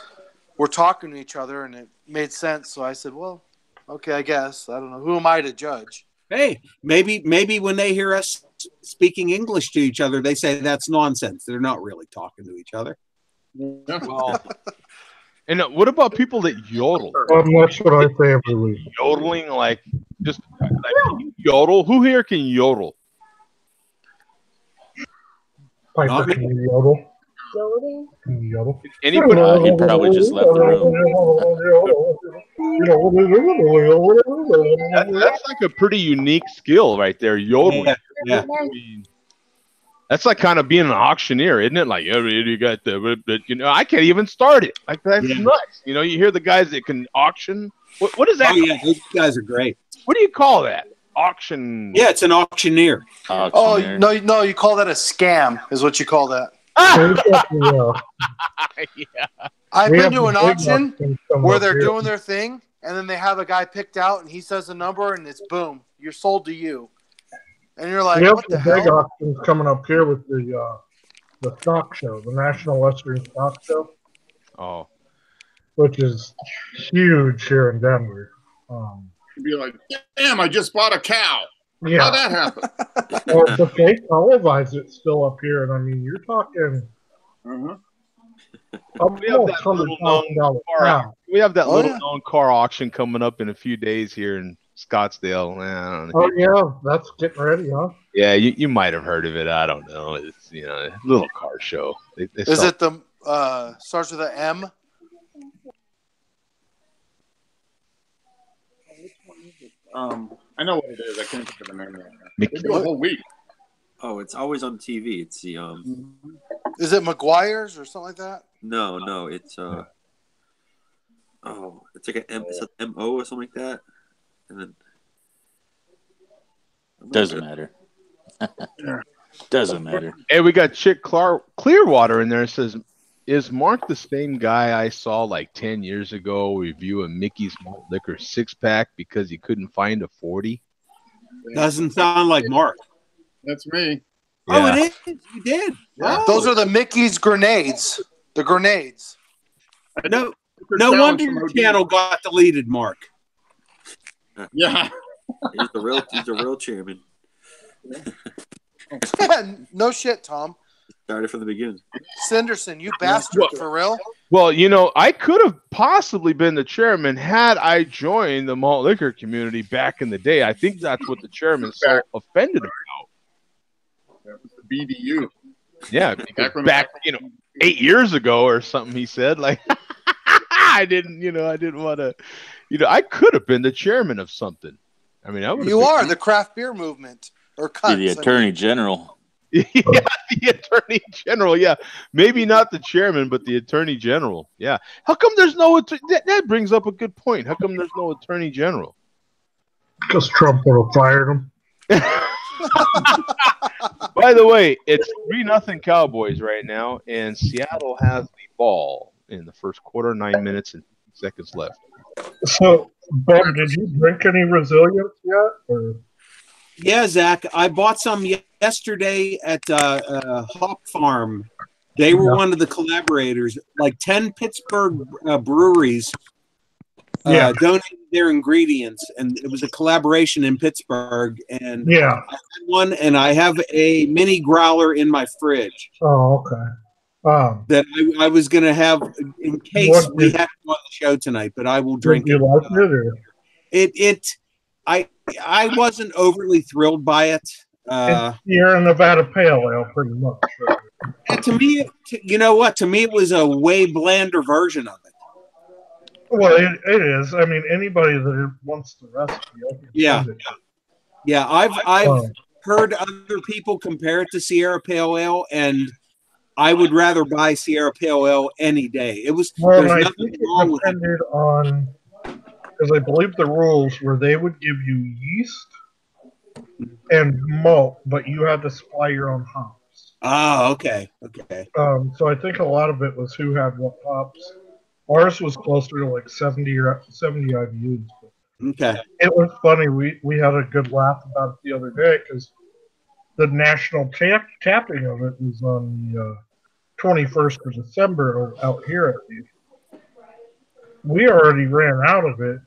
were talking to each other, and it made sense. So I said, well, okay, I guess. I don't know. Who am I to judge? Hey, maybe when they hear us speaking English to each other, they say that's nonsense. They're not really talking to each other. Well, and what about people that yodel? That's what I say every week. Yodeling, like yodel. Who here can yodel? Piper, can you yodel? Anybody? He probably just left the room. That's like a pretty unique skill right there, yodeling. Yeah. I mean, that's like kind of being an auctioneer, isn't it? Like, oh, you got the, I can't even start it. Like, that's nuts. You hear the guys that can auction. What is that? Oh yeah, those guys are great. What do you call that? Auction. Yeah, it's an auctioneer. Oh no, you call that a scam? Is what you call that? Yeah. I've been to an auction where they're doing their thing, and then they have a guy picked out, and he says a number, and it's boom, you're sold to you, and you're like, what the big hell? auction's coming up here with the stock show, the National Western Stock Show. Oh, which is huge here in Denver. You'd be like, damn, I just bought a cow. Yeah. How'd that happen? But they televise it still up here, and I mean, you're talking. We have that little known car auction coming up in a few days here in Scottsdale. I don't know. Oh yeah, that's getting ready, huh? Yeah, you might have heard of it. I don't know. It's a little car show. Is it the starts with an M? I know what it is. I can't think of the name right now. They do a whole week. Oh, it's always on TV. It's the Is it McGuire's or something like that? No, it's it's like an M. It's an MO or something like that. And then doesn't matter. Doesn't matter. Hey, we got Chick Clearwater in there. It says, "Is Mark the same guy I saw like 10 years ago review a Mickey's Malt Liquor 6-pack because he couldn't find a 40?" Doesn't sound like Mark. That's me. Oh, it is. You did. Yeah. Those are the Mickey's grenades. The grenades. No wonder your channel got deleted, Mark. Yeah. He's the real chairman. No shit, Tom. Started from the beginning. Sanderson, you bastard, for real? Well, I could have possibly been the chairman had I joined the malt liquor community back in the day. I think that's what the chairman's so offended about. That was the BDU. Yeah, back 8 years ago or something. He said, like, I didn't want to. I could have been the chairman of something. I mean, you are the craft beer movement or the attorney general. Yeah, the attorney general. Yeah, maybe not the chairman, but the attorney general. Yeah. How come there's no? That brings up a good point. How come there's no attorney general? Because Trump would have fired him. By the way, it's 3-0 Cowboys right now, and Seattle has the ball in the first quarter, 9 minutes and 50 seconds left. So, Ben, did you drink any Resilience yet? Or? Yeah, Zach, I bought some yesterday at Hop Farm. They were one of the collaborators. Like 10 Pittsburgh breweries donated their ingredients, and it was a collaboration in Pittsburgh. And I had one, and I have a mini growler in my fridge. Oh, okay. That I was going to have in case we had to on the show tonight, but I will drink it. Like it, or? I wasn't overly thrilled by it. Sierra Nevada Pale Ale, pretty much. And to me, you know what? To me, it was a way blander version of it. Well, it is. I mean, anybody that wants the recipe. Yeah. I've heard other people compare it to Sierra Pale Ale, and I would rather buy Sierra Pale Ale any day. There's nothing wrong with it. Depended on, because I believe the rules were they would give you yeast and malt, but you had to supply your own hops. Oh, okay. So I think a lot of it was who had what hops. Ours was closer to like 70 IBUs. Okay. It was funny. We had a good laugh about it the other day because the national tapping of it was on the 21st of December out here at least. We already ran out of it,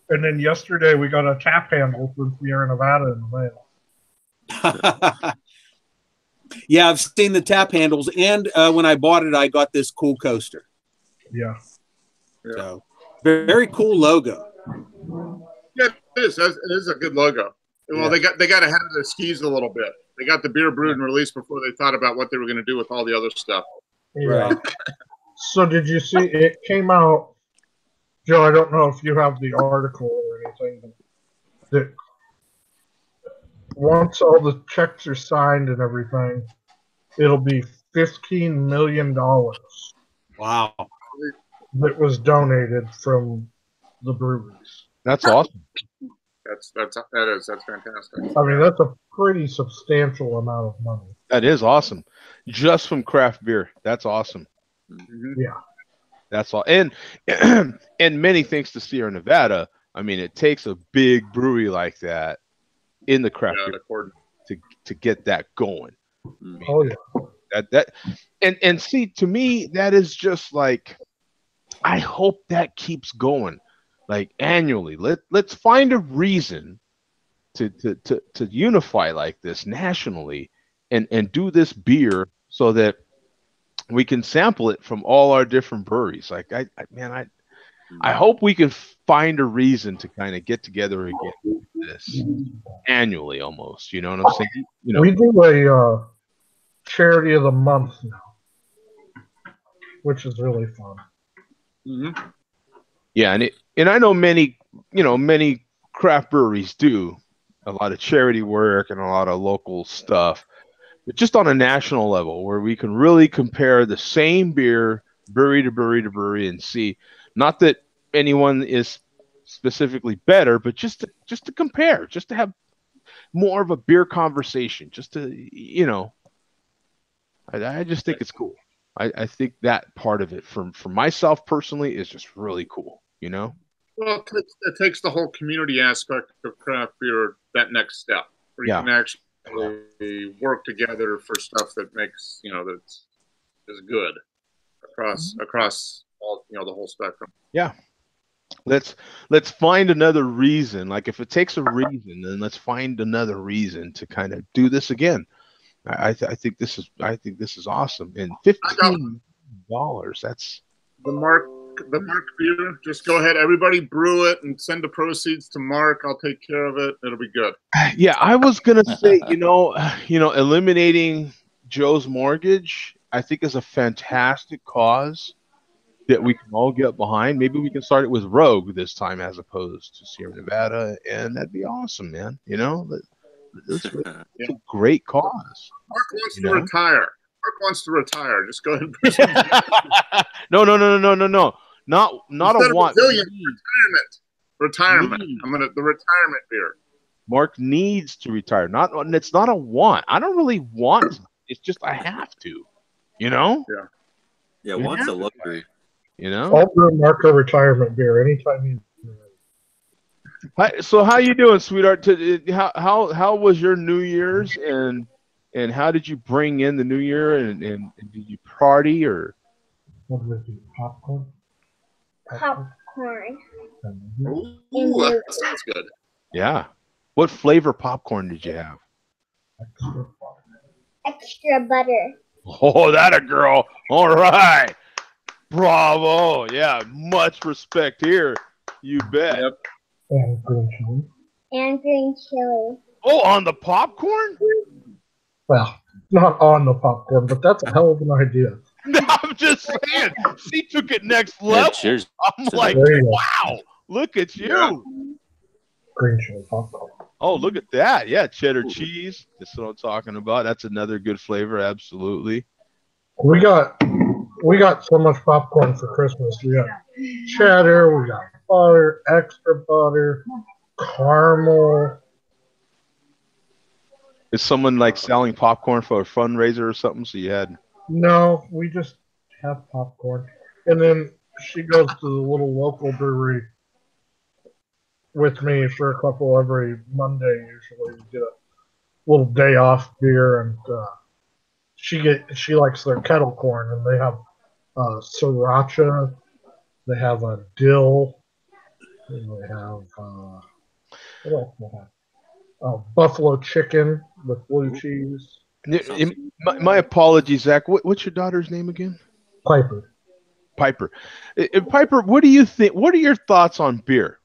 and then yesterday we got a tap handle from Sierra Nevada in the mail. Yeah, I've seen the tap handles, and when I bought it, I got this cool coaster. Yeah. So, very cool logo. Yeah, it is. It is a good logo. Well, they got ahead of their skis a little bit. They got the beer brewed and released before they thought about what they were going to do with all the other stuff. Yeah. Right. So did you see it came out, Joe? I don't know if you have the article or anything. That once all the checks are signed and everything, it'll be $15 million Wow. that was donated from the breweries. That's awesome. That's fantastic. I mean, that's a pretty substantial amount of money. That is awesome. Just from craft beer. That's awesome. Mhm. Yeah. That's all. And and many thanks to Sierra Nevada. I mean, it takes a big brewery like that in the craft Yeah, beer the cord. to get that going. Oh yeah. That and see, to me, that is just like, I hope that keeps going, like annually. Let's find a reason to unify like this nationally, and do this beer so that we can sample it from all our different breweries. Like I hope we can find a reason to kind of get together again like this annually, almost. You know what I'm saying? You know, We do a charity of the month now, which is really fun. Mm-hmm. yeah, and I know many craft breweries do a lot of charity work and a lot of local stuff, but just on a national level where we can really compare the same beer brewery to brewery to brewery and see, not that anyone is specifically better, but just to compare, just to have more of a beer conversation, just to, I just think it's cool. I think that part of it for myself personally is just really cool. Well, it takes the whole community aspect of craft beer that next step, where you Yeah. can actually work together for stuff that makes that is good across all the whole spectrum. Yeah. Let's find another reason. Like, if it takes a reason, then let's find another reason to kind of do this again. I think this is awesome. And $15, that's The Mark beer. Just go ahead, everybody, brew it and send the proceeds to Mark. I'll take care of it. It'll be good. yeah. I was gonna say, eliminating Joe's mortgage, I think, is a fantastic cause that we can all get behind. Maybe we can start it with Rogue this time as opposed to Sierra Nevada, and that'd be awesome, man. It's a great cause. Mark wants to retire. Mark wants to retire. Just go ahead and present. No. Not Instead a want. Retirement. The retirement beer. Mark needs to retire. It's not a want. I don't really want. It's just I have to. Yeah. Yeah, want's a luxury. I'll brew Mark a retirement beer anytime you. Hi, so how you doing, sweetheart? How was your New Year's, and how did you bring in the New Year, and did you party or? What did we do? Popcorn. Popcorn. Ooh, that sounds good. Yeah. What flavor popcorn did you have? Extra butter. Oh, that a girl. All right. Bravo. Yeah, much respect here. You bet. Yep. And green chili. And green chili. Oh, on the popcorn? Well, not on the popcorn, but that's a hell of an idea. I'm just saying. She took it next level. cheers. I'm like, wow, look at you. Yeah. Green chili popcorn. Oh, look at that. Yeah, cheddar cheese. That's what I'm talking about. That's another good flavor. Absolutely. We got so much popcorn for Christmas. We got cheddar, we got butter, extra butter, caramel. Is someone like selling popcorn for a fundraiser or something? So you had. No, we just have popcorn. And then she goes to the little local brewery with me for a couple every Monday. Usually we get a little day off beer, and she likes their kettle corn, and they have sriracha, they have a dill, and they have what else do they have? Buffalo chicken with blue cheese. My apologies, Zach. What's your daughter's name again? Piper. Piper. Piper, what do you think? What are your thoughts on beer?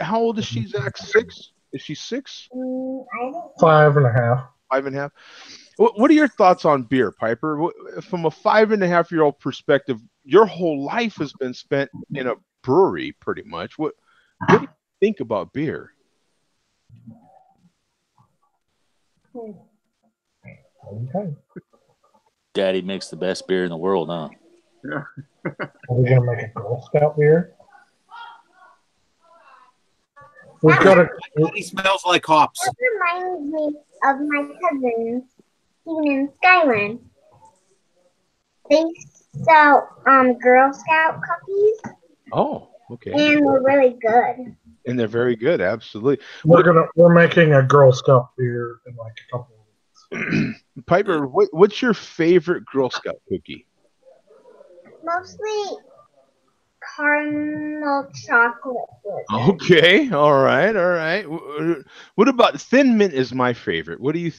How old is she, Zach? 6? Is she 6? 5.5. 5.5. What are your thoughts on beer, Piper? From a 5.5-year-old perspective, your whole life has been spent in a brewery, pretty much. What do you think about beer? Okay. Daddy makes the best beer in the world, huh? Yeah. Are we gonna make a Girl Scout beer? We've got a. He smells like hops. That reminds me of my cousins, Steven and Skyland. They sell Girl Scout cookies, Oh, okay. and they're really good. And they're very good, absolutely. We're making a Girl Scout beer in like a couple of weeks. Piper, what's your favorite Girl Scout cookie? Mostly caramel chocolate flavor. Okay, all right. What about Thin Mint? Is my favorite. What do you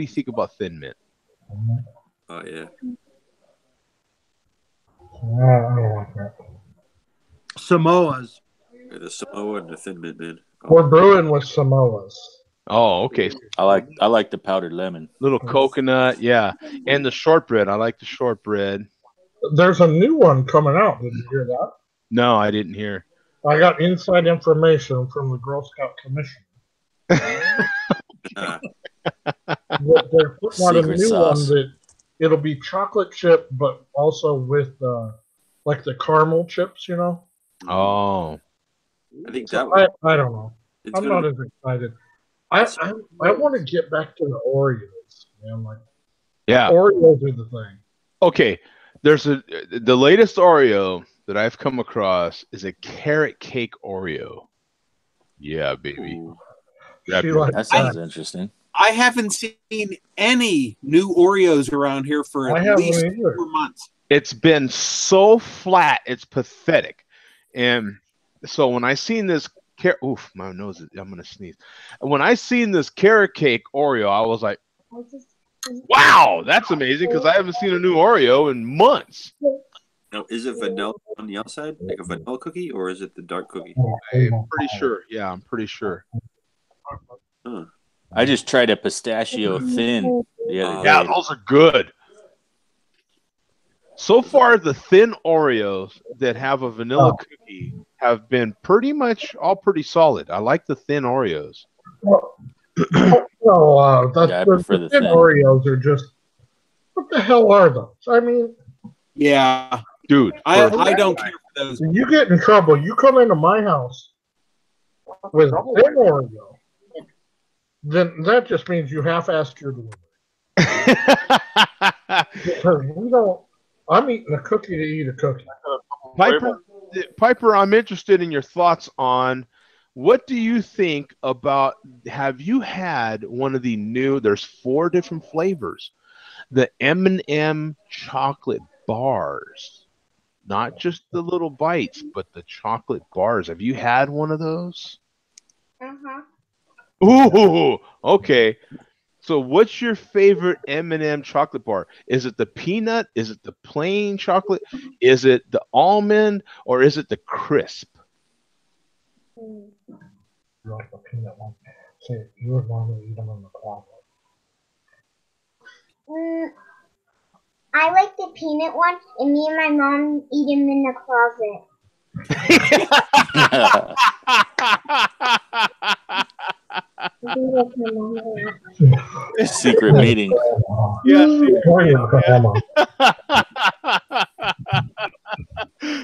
think about Thin Mint? Oh yeah. I don't like that. Samoas. Yeah, the Samoa and the Thin Mint, man. We're brewing with Samoas. Oh, okay. I like the powdered lemon. Little coconut, yeah, and the shortbread. I like the shortbread. There's a new one coming out. Did you hear that? No, I didn't hear. I got inside information from the Girl Scout Commission. They're putting out a Secret new sauce. one that it'll be chocolate chip, but also with like the caramel chips, you know. Oh, I think So that one. I don't know. It's I'm gonna not as excited. I want to get back to the Oreos, man. Like, yeah. Oreos are the thing. Okay, the latest Oreo that I've come across is a carrot cake Oreo. Yeah, baby. That sounds interesting. I haven't seen any new Oreos around here for at least 4 months. It's been so flat, it's pathetic. And so when I seen this oof, my nose is, I'm gonna sneeze. When I seen this carrot cake Oreo, I was like, wow, that's amazing, because I haven't seen a new Oreo in months. Now, is it vanilla on the outside, like a vanilla cookie, or is it the dark cookie? I'm pretty sure. Yeah, I'm pretty sure. Huh. I just tried a pistachio thin the other day. Yeah, those are good. So far, the thin Oreos that have a vanilla cookie have been pretty solid. I like the thin Oreos. The thin Oreos are just, what the hell are those? I mean, yeah, dude, I don't care for those. When you get in trouble, you come into my house with thin Oreo, then that just means you half-assed your delivery. Because we don't. I'm eating a cookie to eat a cookie. Piper, I'm interested in your thoughts on what do you think about, have you had one of the new, there's 4 different flavors, the M&M chocolate bars, not just the little bites, but the chocolate bars. Have you had one of those? Ooh, okay. So what's your favorite M&M chocolate bar? Is it the peanut? Is it the plain chocolate? Is it the almond? Or is it the crisp? You like the peanut one? See, you would normally eat them in the closet. I like the peanut one, and me and my mom eat them in the closet. Secret meeting. Yeah.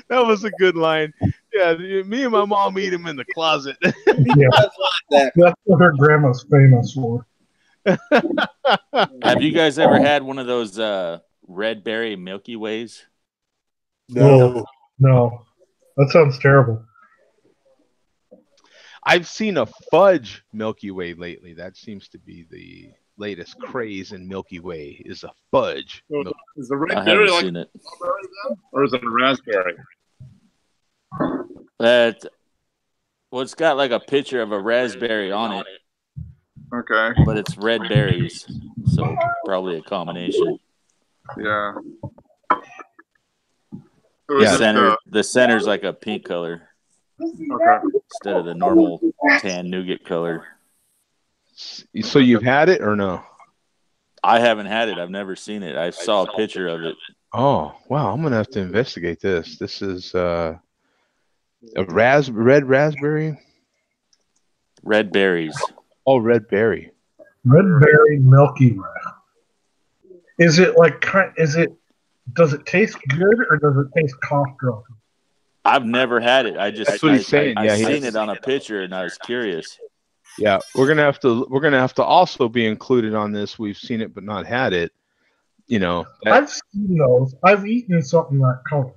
That was a good line. Yeah, me and my mom eat them in the closet. That's what her grandma's famous for. Have you guys ever had one of those red berry Milky Ways? No. That sounds terrible. I've seen a fudge Milky Way lately. That seems to be the latest craze in Milky Way, is a fudge. So is the red I berry haven't like seen it. strawberry then? Or is it a raspberry? It's got like a picture of a raspberry on it. Okay. But it's red berries, so probably a combination. Yeah. The center's like a pink color. Okay. Instead of the normal tan nougat color. So you've had it or no? I haven't had it. I've never seen it. I saw a picture of it. Oh, wow. I'm gonna have to investigate this. This is a red raspberry. Red berries. Oh, red berry. Red berry Milky Way. Is it like? Does it taste good or does it taste cough drop? I've never had it. That's what he's saying. I Yeah, seen it on a picture and I was curious. Yeah, we're gonna have to also be included on this. We've seen it but not had it. You know. I've seen those. I've eaten something that color.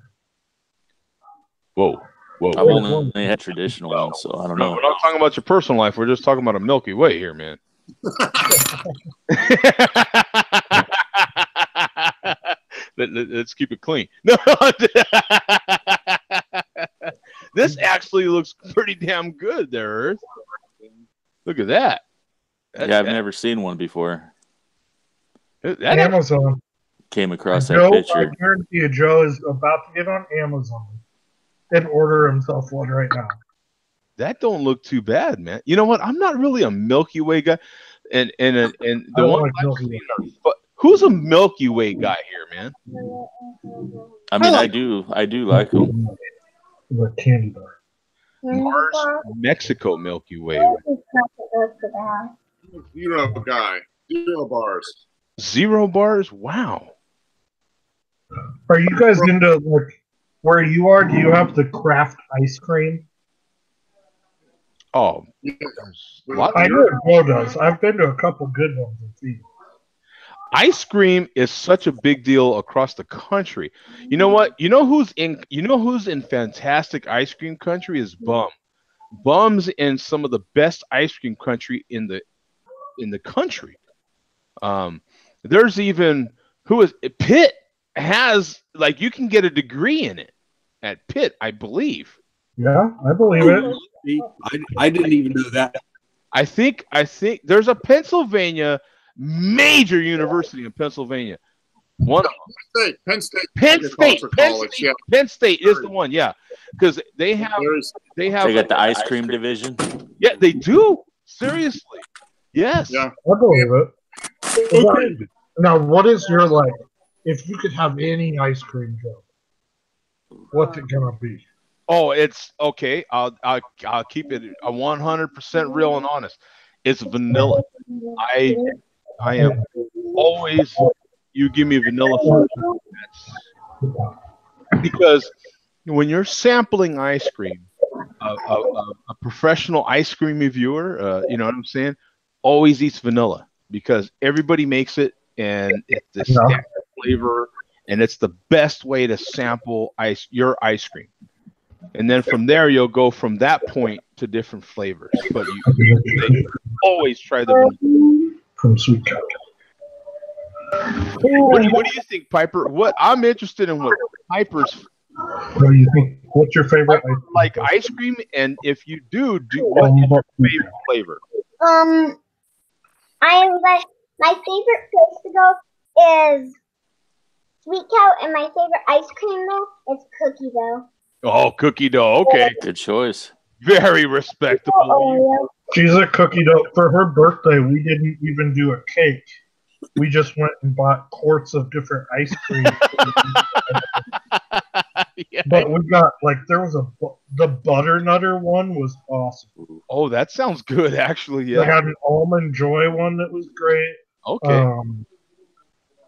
Whoa. I've only had traditional ones, so I don't know. We're not talking about your personal life. We're just talking about a Milky Way here, man. Let's keep it clean. No, this actually looks pretty damn good there, Earth. Look at that. I've never seen one before. Amazon. Came across Joe, that picture. I guarantee you, Joe is about to get on Amazon and order himself one right now. That don't look too bad, man. You know what? I'm not really a Milky Way guy, and the one like I've seen are, who's a Milky Way guy here, man? I mean, I do like them. The candy bar. Mars, Mexico Milky Way. Zero guy. 0 bars. 0 bars? Wow. Are you guys into, like, where you are? Do you have the craft ice cream? Oh, I know Joe does. I've been to a couple good ones in Phoenix. Ice cream is such a big deal across the country. You know what? You know who's in fantastic ice cream country is Bum. Bum's in some of the best ice cream country in the country. There's even Pitt has, like, you can get a degree in it at Pitt, I believe. Yeah, I believe it. I didn't even know that. I think there's a major university in Pennsylvania. Penn State. Penn State is the one, yeah, because they got the ice cream division. Yeah, they do. Seriously, yes. Yeah, I believe it. Okay. Now, what is your, like, if you could have any ice cream, Joe? What's it gonna be? Oh, it's okay. I'll keep it 100% real and honest. It's vanilla. I am always, you give me vanilla first. Because when you're sampling ice cream, a professional ice cream reviewer, you know what I'm saying, always eats vanilla because everybody makes it and it's the standard flavor and it's the best way to sample your ice cream. And then from there, you'll go from that point to different flavors. But you always try the vanilla. From Sweet Cow. What do you think, Piper? I'm interested in what Piper's. What do you think? What's your favorite ice cream? Like ice cream, and if you do what is your favorite flavor? My favorite place to go is Sweet Cow, and my favorite ice cream though is Cookie Dough. Oh, cookie dough. Okay. Good choice. Very respectable. She's a cookie dough. For her birthday, we didn't even do a cake. We just went and bought quarts of different ice cream. Yeah. But we got, like, there was the Butternutter one was awesome. Oh, that sounds good, actually. Yeah. They had an Almond Joy one that was great. Okay.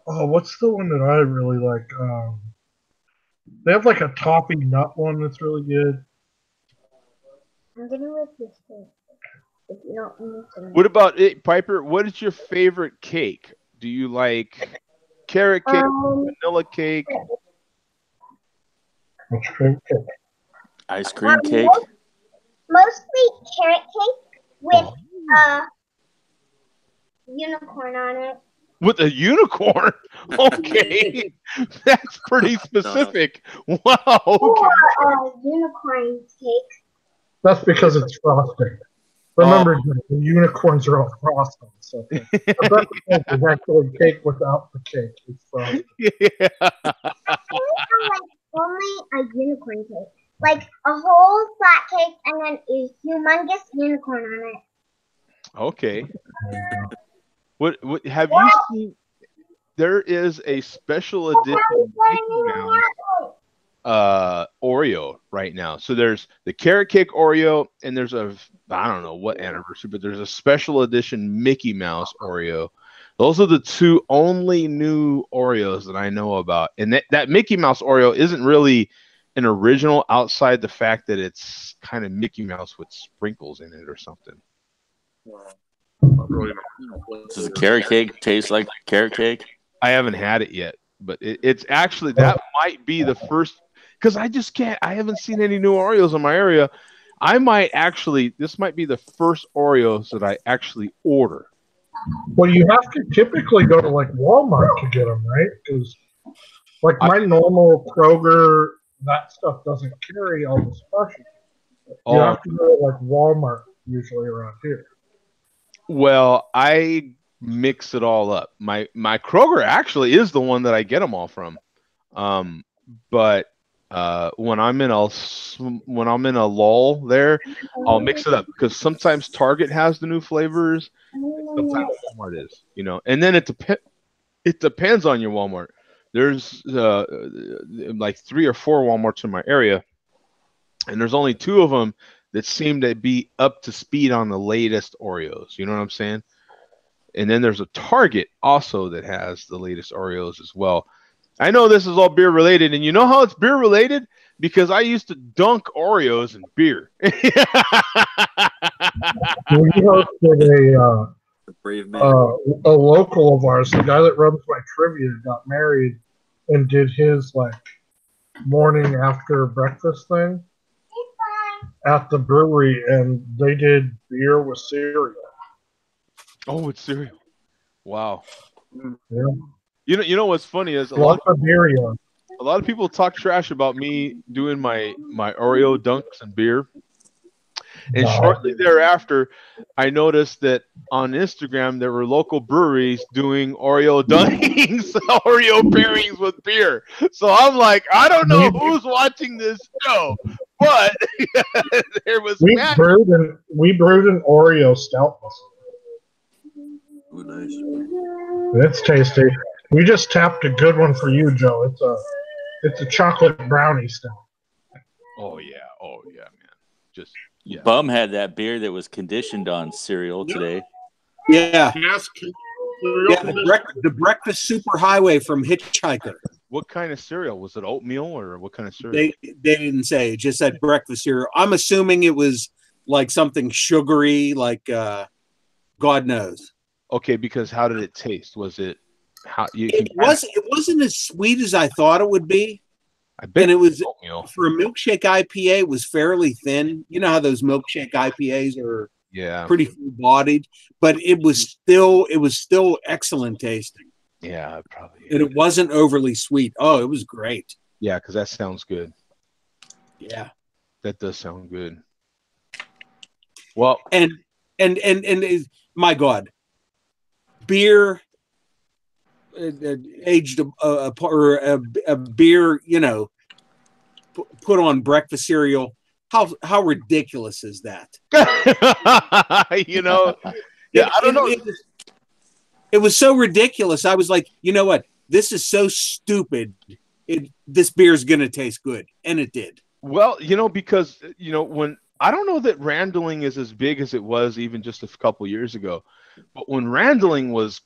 What's the one that I really like? They have like a toffee nut one that's really good. I'm gonna with this thing. If you don't need to. What about it, Piper? What is your favorite cake? Do you like carrot cake, vanilla cake? What's your favorite cake? Ice cream cake? Mostly carrot cake with unicorn on it. With a unicorn? Okay. That's pretty specific. Wow. Or unicorn cake. That's because it's frosting. Remember, the unicorns are all frosting. So the best cake is actually cake without the cake. It's frosting. Yeah. Only a unicorn cake. Like a whole flat cake and then a humongous unicorn on it. Okay. What have you seen? there is a special edition Mickey Mouse Oreo right now. So there's the carrot cake Oreo, and there's I don't know what anniversary, but there's a special edition Mickey Mouse Oreo. Those are the two only new Oreos that I know about. And that Mickey Mouse Oreo isn't really an original outside the fact that it's kind of Mickey Mouse with sprinkles in it or something. Does the carrot cake taste like carrot cake? I haven't had it yet, but it's actually, that might be the first, because I haven't seen any new Oreos in my area. This might be the first Oreos that I actually order. Well, you have to typically go to like Walmart to get them, right? Because like my normal Kroger, that stuff doesn't carry all the specialties. You have to go to like Walmart usually around here. Well, I mix it all up. My Kroger actually is the one that I get them all from. But when I'm in a lull there, I'll mix it up because sometimes Target has the new flavors, sometimes Walmart is, and then it depends on your Walmart. There's like 3 or 4 Walmarts in my area, and there's only 2 of them that seem to be up to speed on the latest Oreos. You know what I'm saying? And then there's a Target also that has the latest Oreos as well. I know this is all beer related, and you know how it's beer related? Because I used to dunk Oreos in beer. We hosted a local of ours, the guy that runs my trivia, got married and did his like morning after breakfast thing at the brewery, and they did beer with cereal. Oh, with cereal! Wow. Yeah. You know what's funny is a lot of people talk trash about me doing my Oreo dunks and beer. And shortly thereafter, I noticed that on Instagram there were local breweries doing Oreo dunkings, Oreo pairings with beer. So I'm like, I don't know who's watching this show, but there was we brewed an Oreo stout. Oh, nice. It's tasty. We just tapped a good one for you, Joe. It's a chocolate brownie stout. Oh yeah, man. Just yeah. Bum had that beer that was conditioned on cereal today. Yeah. Yes. Yeah, the breakfast superhighway from Hitchhiker. What kind of cereal? Was it oatmeal or what kind of cereal? They didn't say. It just said breakfast cereal. I'm assuming it was like something sugary, like God knows. Okay, because how did it taste? Was it It wasn't as sweet as I thought it would be. I bet. And it was oatmeal. For a milkshake IPA, it was fairly thin. You know how those milkshake IPAs are pretty full bodied, but it was still excellent tasting. Yeah, probably. And it wasn't overly sweet. Oh, it was great. Yeah, because that sounds good. Yeah, that does sound good. Well, and my God, beer aged or a beer, put on breakfast cereal. How ridiculous is that? Yeah, I don't know. It was so ridiculous. I was like, you know what? This is so stupid. This beer is going to taste good. And it did. Well, because, when I don't know that Randling is as big as it was even just a couple years ago. But when Randling was,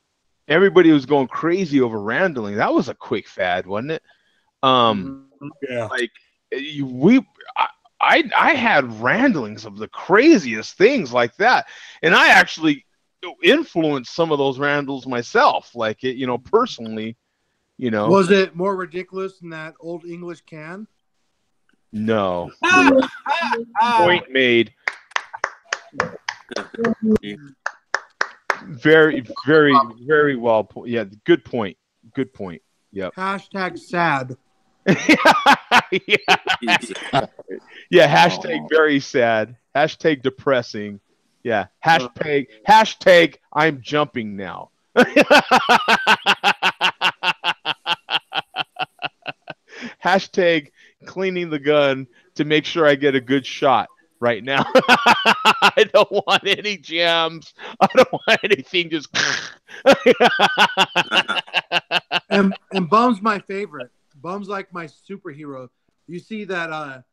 everybody was going crazy over Randling. That was a quick fad, wasn't it? Yeah. Like I had Randlings of the craziest things like that. And I actually influenced some of those Randles myself, like personally, Was it more ridiculous than that old English can? No. Point made. Very, very, very well. Yeah, good point. Good point. Yep. Hashtag sad. Yeah. Hashtag very sad. Hashtag depressing. Yeah. Hashtag I'm jumping now. Hashtag cleaning the gun to make sure I get a good shot. right now. I don't want any jams. I don't want anything just. And Bum's my favorite. Bum's like my superhero. You see that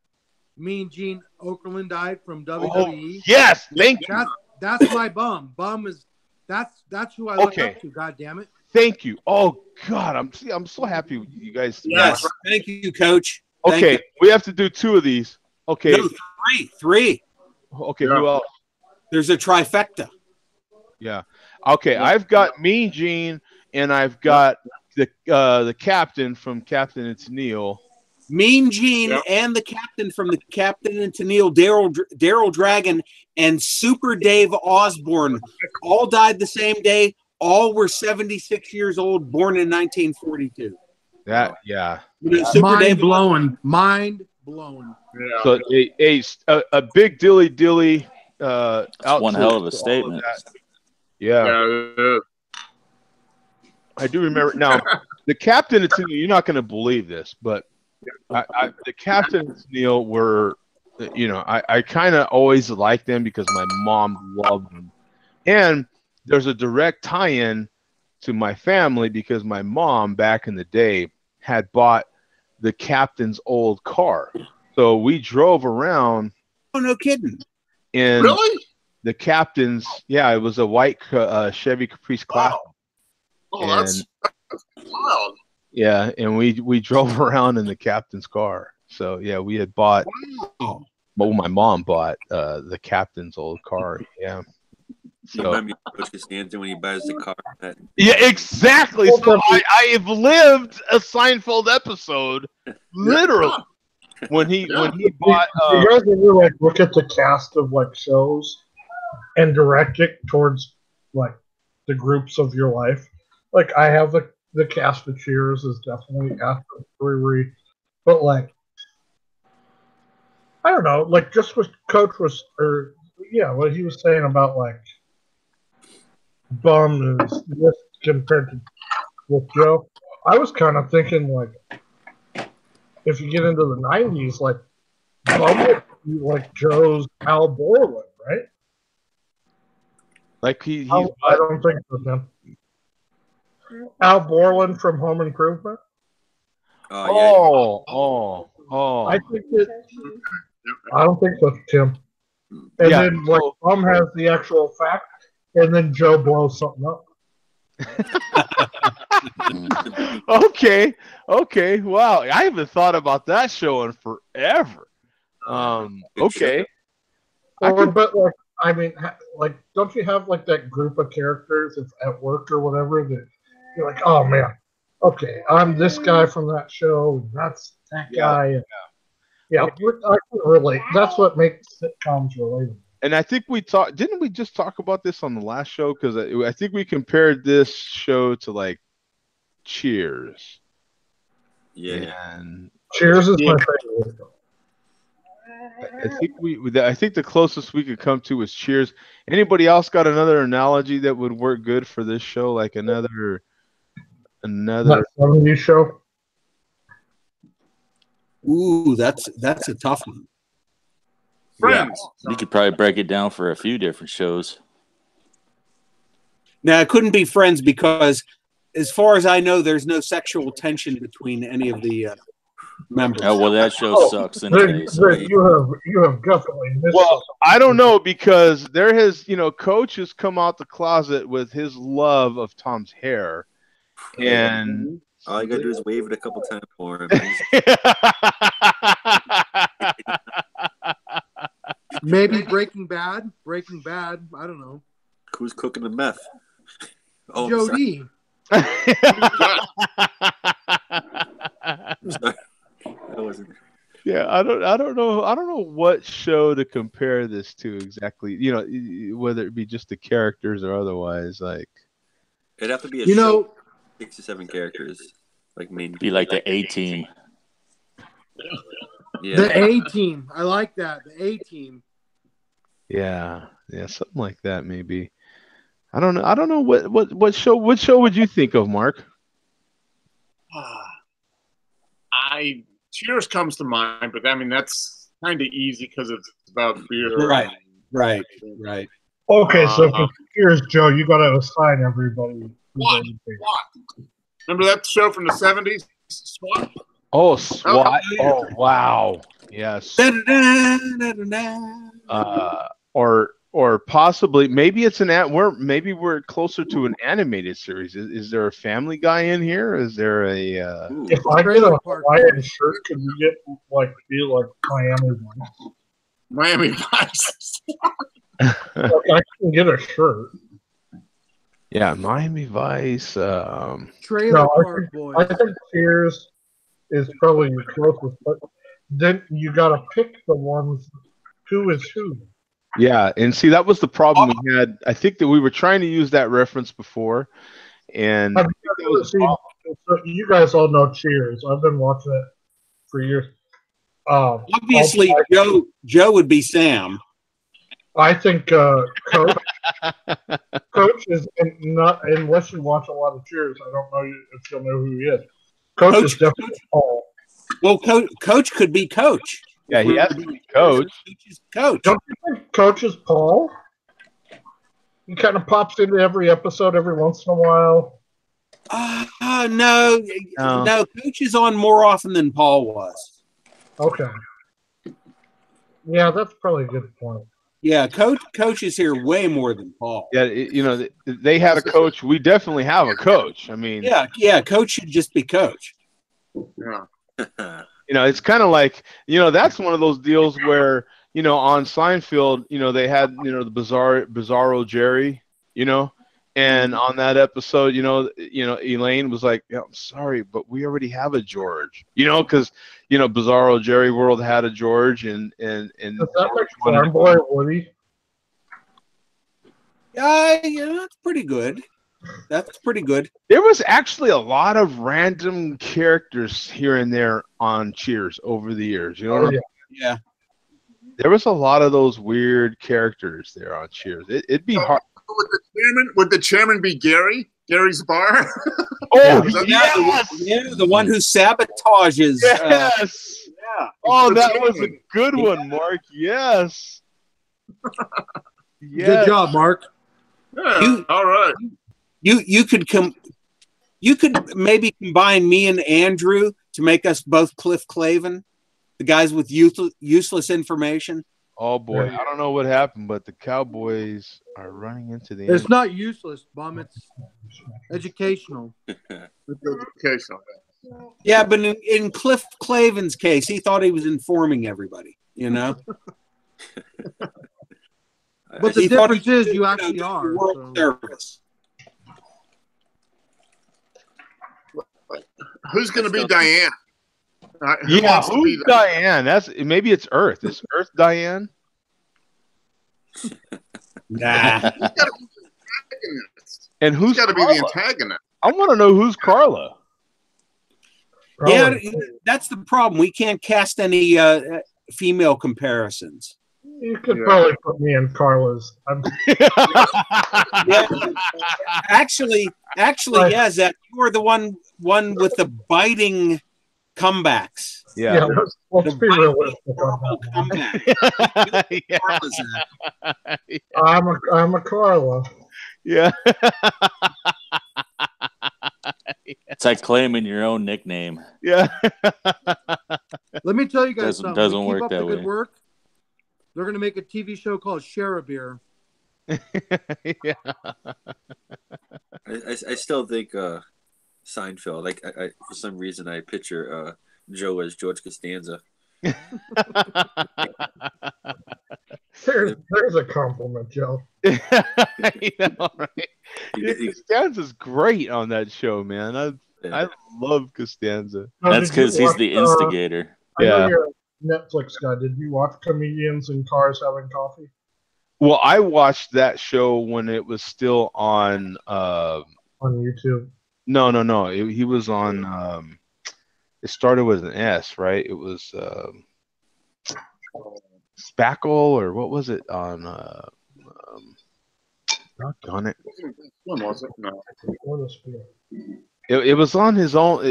Mean Gene Okerlund died from WWE? Yes, thank you. That's my Bum. Bum is that's who I look up to. God damn it! Thank you. Oh God, I'm so happy you guys. Yes, thank you, Coach. Okay, we have to do 2 of these. Okay, no, three. Okay, who else? There's a trifecta. Yeah. Okay, I've got Mean Gene, and I've got the captain from Captain and Tennille. Mean Gene and the captain from the Captain and Tennille, Daryl Dragon, and Super Dave Osborne all died the same day. All were 76 years old, born in 1942. That, yeah. Mind blowing. Mind blowing. Yeah. So a big dilly. That's one hell of a statement. Yeah. I do remember. Now, the Captain and Tennille, you're not going to believe this, but the Captain and Tennille were, I kind of always liked them because my mom loved them. And there's a direct tie-in to my family because my mom back in the day had bought the Captain's old car. So we drove around. Oh, no kidding. In Really? The Captain's, yeah, it was a white Chevy Caprice Classic. Oh, that's wild. Yeah, and we drove around in the Captain's car. So yeah, we had bought. Wow. Well, my mom bought the Captain's old car. Yeah. You remind me of Coach Costanza when he buys the car. Yeah, exactly. So I have lived a Seinfeld episode, literally, when he bought. You guys ever like look at the cast of like shows and direct it towards like the groups of your life? Like I have the cast of Cheers is definitely after Brewery, but like I don't know, like just what Coach was, or what he was saying about like Bum is this compared to with Joe. I was kind of thinking like if you get into the '90s, like Bum would be like Joe's Al Borland, right? Like he's I don't think so, Tim. Al Borland from Home Improvement. Oh. I don't think so, Tim. And then like Bum has the actual fact, and then Joe blows something up. Okay. Wow, I haven't thought about that show in forever. Okay. But like, I mean, like, don't you have like that group of characters that's at work or whatever that you're like, oh man, okay, I'm this guy from that show, that's that guy. Yeah, I can relate. That's what makes sitcoms relatable. And I think didn't we just talk about this on the last show? Because I think we compared this show to like Cheers. Yeah. And Cheers is my favorite. I think the closest we could come to was Cheers. Anybody else got another analogy that would work good for this show? Like another That 70s show. Ooh, that's a tough one. Friends. You could probably break it down for a few different shows. Now, it couldn't be Friends because, as far as I know, there's no sexual tension between any of the members. Oh, well, that show sucks. You have definitely missed. Well, I don't know because there has, Coach has come out the closet with his love of Tom's hair, and all I gotta do is wave it a couple times for him. Maybe Breaking Bad. I don't know. Who's cooking the meth? Oh, Jody. Yeah, I don't know what show to compare this to exactly. Whether it be just the characters or otherwise. Like it'd have to be a show. 6 or 7 characters, like main. Be like the A-Team. Yeah. The A-Team. I like that. The A-Team. Yeah, something like that maybe. I don't know what show would you think of, Mark? Cheers comes to mind, but I mean that's kind of easy because it's about beer. Right, and- right. Okay, so Uh, for Cheers, Joe, you got to assign everybody. What? Remember that show from the 70s? SWAT? Oh, SWAT. Oh, wow. Yes. Or possibly maybe it's maybe we're closer to an animated series. Is there a Family Guy in here? Is there a If I get a Hawaiian shirt, could you get be like Miami Vice? Miami Vice. Like, I can get a shirt. Yeah, Miami Vice. Trailer Park I Boys. think Cheers is probably your closest, but then you got to pick the ones. Who is who? Yeah, and see that was the problem we had. I think that we were trying to use that reference before, and I Have think you that ever was a seen? problem. So you guys all know Cheers. I've been watching it for years. Obviously, Joe would be Sam. I think Coach is not unless you watch a lot of Cheers. I don't know if you'll know who he is. Coach is definitely Paul. Well, Coach could be Coach. Yeah, he has to be Coach. Coach. Don't you think Coach is Paul? He kind of pops into every episode every once in a while. No. Coach is on more often than Paul was. Okay. Yeah, that's probably a good point. Yeah, Coach is here way more than Paul. Yeah, they had a coach. We definitely have a coach. I mean, yeah. Coach should just be Coach. Yeah. It's kind of like, that's one of those deals where, on Seinfeld, they had, the Bizarro Jerry, and on that episode, Elaine was like, yeah, I'm sorry, but we already have a George, because, Bizarro Jerry World had a George and Is that like Farm Boy Woody? Yeah, that's pretty good. That's pretty good. There was actually a lot of random characters here and there on Cheers over the years. Yeah. There was a lot of those weird characters there on Cheers. It'd be hard. Would the chairman be Gary? Gary's Bar? Oh, the one who sabotages. Yes. Yeah. Oh, that was a good one, Mark. Yes. Good job, Mark. Yeah, all right. You could maybe combine me and Andrew to make us both Cliff Clavin, the guys with useless information. Oh boy, I don't know what happened, but the Cowboys are running into the. It's not useless, Bum. It's educational. Educational. Yeah, but in Cliff Clavin's case, he thought he was informing everybody. But the difference is you actually are. World Service. Who's going to be Diane? Who's Diane? Maybe it's Earth. Is Earth Diane? Nah. And who's got to be the antagonist? I want to know who's Carla. Yeah, that's the problem. We can't cast any female comparisons. You could probably put me in Carla's. Actually, yeah, Zach, you are the one with the biting comebacks. Yeah, let's be realistic on that. I'm a Carla. Yeah. It's like claiming your own nickname. Yeah. Let me tell you guys something. Doesn't Keep work up that the good way. work. They're going to make a TV show called Share a Beer. Yeah. I still think Seinfeld. I for some reason I picture Joe as George Costanza. There's a compliment, Joe. Right? Costanza's great on that show, man. I love Costanza. That's because he's the instigator. I know you're a Netflix guy. Did you watch Comedians in Cars Having Coffee? Well, I watched that show when it was still on YouTube. No. He was on. It started with an S, right? It was Spackle, or what was it on? Doggone it. When was it? No. It was on his own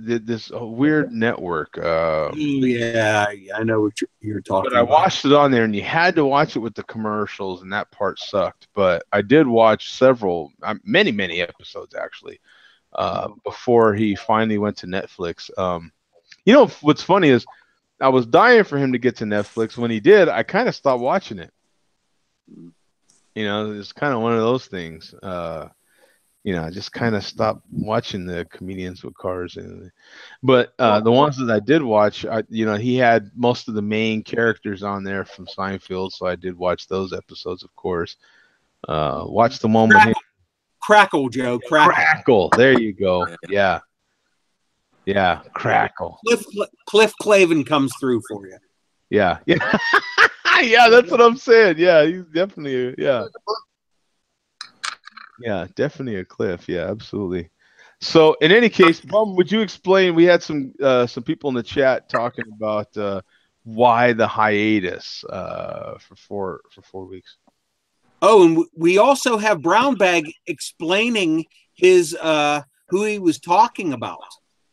this weird network. Yeah, I know what you're talking But I about. watched it on there, and you had to watch it with the commercials, and that part sucked. But I did watch several, many episodes actually, before he finally went to Netflix. You know what's funny is I was dying for him to get to Netflix. When he did, I kind of stopped watching it. You know, it's kind of one of those things. You know, I just kind of stopped watching the comedians with cars. But the ones that I did watch, you know, he had most of the main characters on there from Seinfeld, so I did watch those episodes, of course. Watch the one with him. Crackle, Joe. Crackle. There you go. Yeah. Yeah. Crackle. Cliff Clavin comes through for you. Yeah. Yeah. Yeah, that's what I'm saying. Yeah, he's definitely yeah, definitely a Cliff. Yeah, absolutely. So, in any case, Bum, would you explain? We had some people in the chat talking about why the hiatus for 4 weeks. Oh, and we also have Brown Bag explaining his who he was talking about.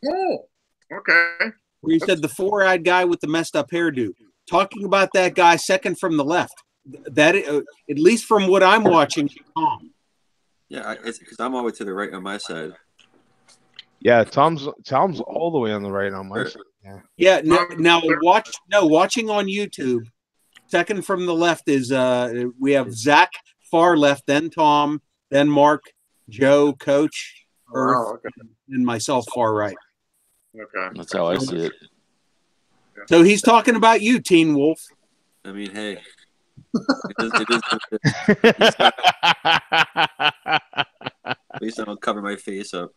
Oh, okay. Where he said the four-eyed guy with the messed up hairdo. Talking about that guy second from the left. That at least from what I'm watching, Tom. Yeah, it's because I'm always to the right on my side. Yeah, Tom's all the way on the right on my side. Yeah. Now watching on YouTube. Second from the left is we have Zach far left, then Tom, then Mark, Joe, Coach, Earth, and myself far right. Okay, that's how I see it. So he's talking about you, Teen Wolf. I mean, hey, it is at least I don't cover my face up.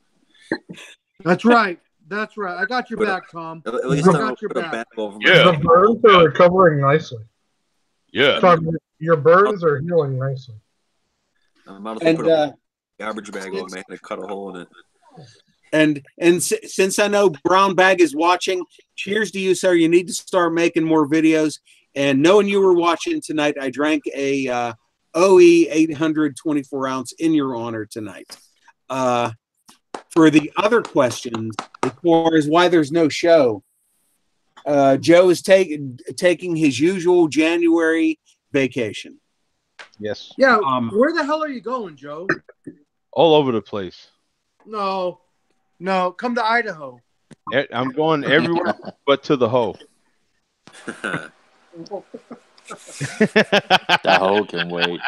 That's right. That's right. I got your back, Tom. At least I don't put a bag over my The burns are recovering nicely. Yeah. Your burns are healing nicely. I might as well put a garbage bag over my head and cut a hole in it. And since I know Brown Bag is watching, cheers to you, sir. You need to start making more videos. And knowing you were watching tonight, I drank a OE 824 ounce in your honor tonight. For the other questions, as far as why there's no show, Joe is taking his usual January vacation. Yes. Yeah. Where the hell are you going, Joe? All over the place. No. Come to Idaho. I'm going everywhere but to the hoe. The hoe can wait.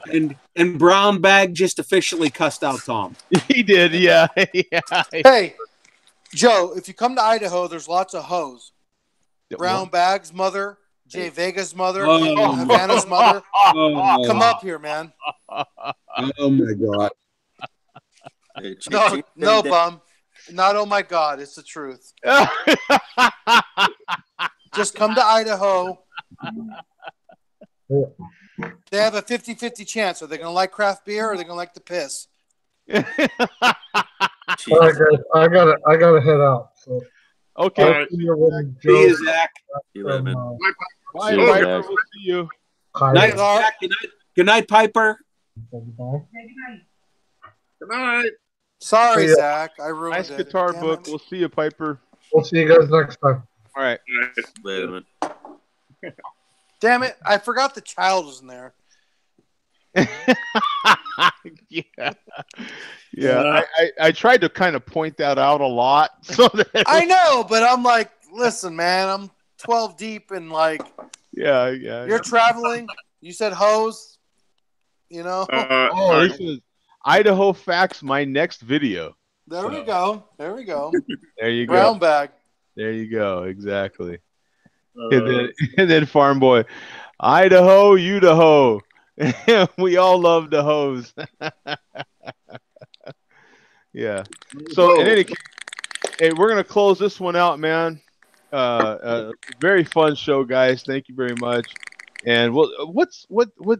And Brown Bag just officially cussed out Tom. He did, yeah. Hey, Joe, if you come to Idaho, there's lots of hoes. Brown Bag's mother, Jay Vega's mother, Havana's mother. Come up here, man. Oh my God. No, Bum. Not oh my God. It's the truth. Just come to Idaho. They have a 50-50 chance. Are they going to like craft beer or are they going to like the piss? All right, guys. I gotta head out. So. Okay. See you, Zach. Bye, See you, Zach. We'll see you. Night, Zach. Good night, Piper. Good night. Sorry, Zach. I ruined nice it. guitar Damn book. it. We'll see you, Piper. We'll see you guys next time. All right. Wait a minute. Damn it. I forgot the child was in there. Yeah. I tried to kind of point that out a lot. So that I know, but I'm like, listen, man, I'm 12 deep and like, yeah. You're traveling. You said hose, you know? This is Idaho Facts, my next video. There we go. There we go. There you go. Brown Bag. There you go. Exactly. And then Farm Boy, Idaho, you the hoe. We all love the hose. Yeah. So in any case, hey, we're gonna close this one out, man. Very fun show, guys. Thank you very much. And what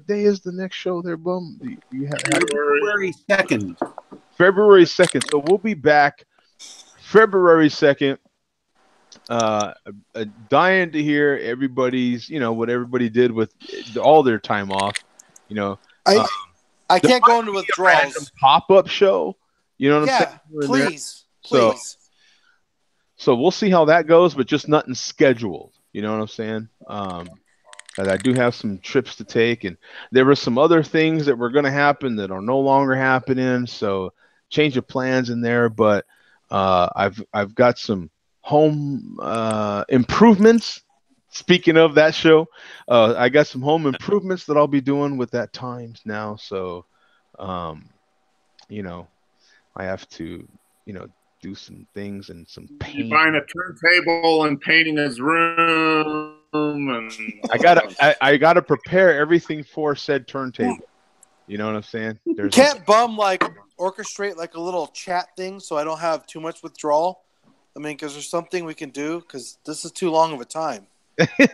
day is the next show there, Bum? Do you have February 2nd. February 2nd. So we'll be back February 2nd. Dying to hear everybody's, what everybody did with all their time off. I can't go into withdrawals. Pop-up show. You know what I'm Yeah, saying? Here and there. please, So, please. so we'll see how that goes, but just nothing scheduled. You know what I'm saying? And I do have some trips to take, and there were some other things that were going to happen that are no longer happening. So change of plans in there, but I've got some home improvements. Speaking of that show, I got some home improvements that I'll be doing with that Times now. So, um, you know, I have to, you know, do some things and some You paint. buying a turntable and painting his room, and I gotta prepare everything for said turntable. You know what I'm saying? There's Can't Bum like orchestrate like a little chat thing so I don't have too much withdrawal? I mean, because there's something we can do because this is too long of a time.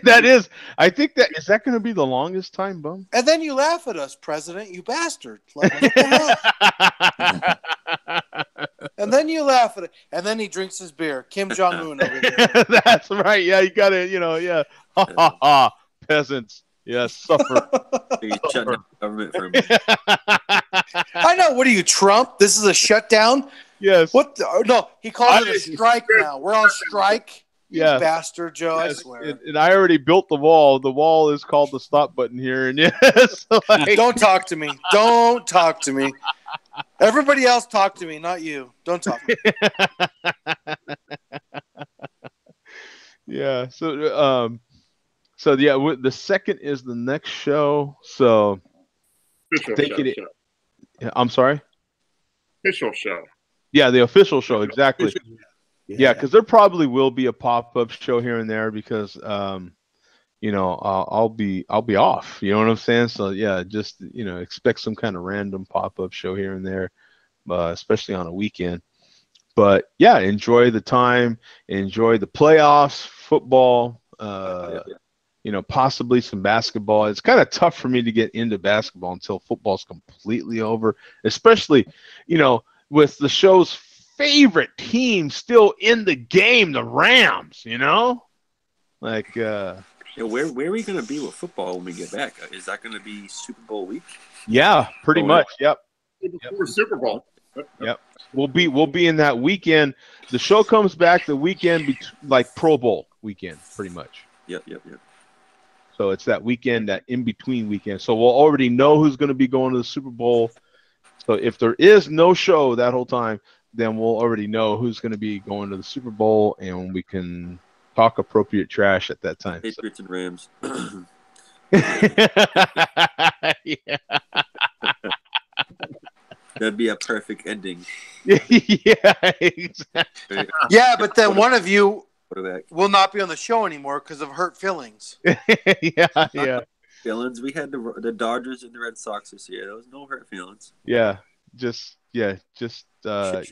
that is. I think that is that going to be the longest time, Bum. And then you laugh at us, President, you bastard. Like, what the hell? And then you laugh at it. And then he drinks his beer. Kim Jong-un over here. That's right. Yeah, you got to, you know, yeah. Ha ha ha. Peasants. Yeah, suffer. He's shutting down the government for a minute. I know. What are you, Trump? This is a shutdown? Yes. What? No, he calls it a strike now. We're on strike. You Yeah. bastard, Joe, Yes, I swear. and I already built the wall. The wall is called the stop button here. And yes, like, Don't talk to me. Don't talk to me. Everybody else talk to me, not you. Don't talk to me. Yeah. So yeah, the second is the next show. So official show. Yeah, I'm sorry. Official show. Yeah, the official show, exactly. Yeah, because there probably will be a pop-up show here and there because you know, I'll be off. You know what I'm saying? So yeah, just, you know, expect some kind of random pop-up show here and there, especially on a weekend. But yeah, enjoy the time, enjoy the playoffs, football. You know, possibly some basketball. It's kind of tough for me to get into basketball until football's completely over, especially, you know, with the show's favorite team still in the game, the Rams, you know? Like Yeah, where are we going to be with football when we get back? Is that going to be Super Bowl week? Yeah, pretty much. Yep. Before Super Bowl. Yep. We'll be in that weekend. The show comes back the weekend like Pro Bowl weekend, pretty much. Yep. So it's that weekend, that in-between weekend. So we'll already know who's going to be going to the Super Bowl. So if there is no show that whole time, then we'll already know who's going to be going to the Super Bowl, and we can talk appropriate trash at that time. Patriots and Rams. Yeah. That'd be a perfect ending. Yeah, exactly. Yeah, but then one of you will not be on the show anymore because of hurt feelings. Yeah. Feelings. We had the Dodgers and the Red Sox this year. There was no hurt feelings. Yeah, just you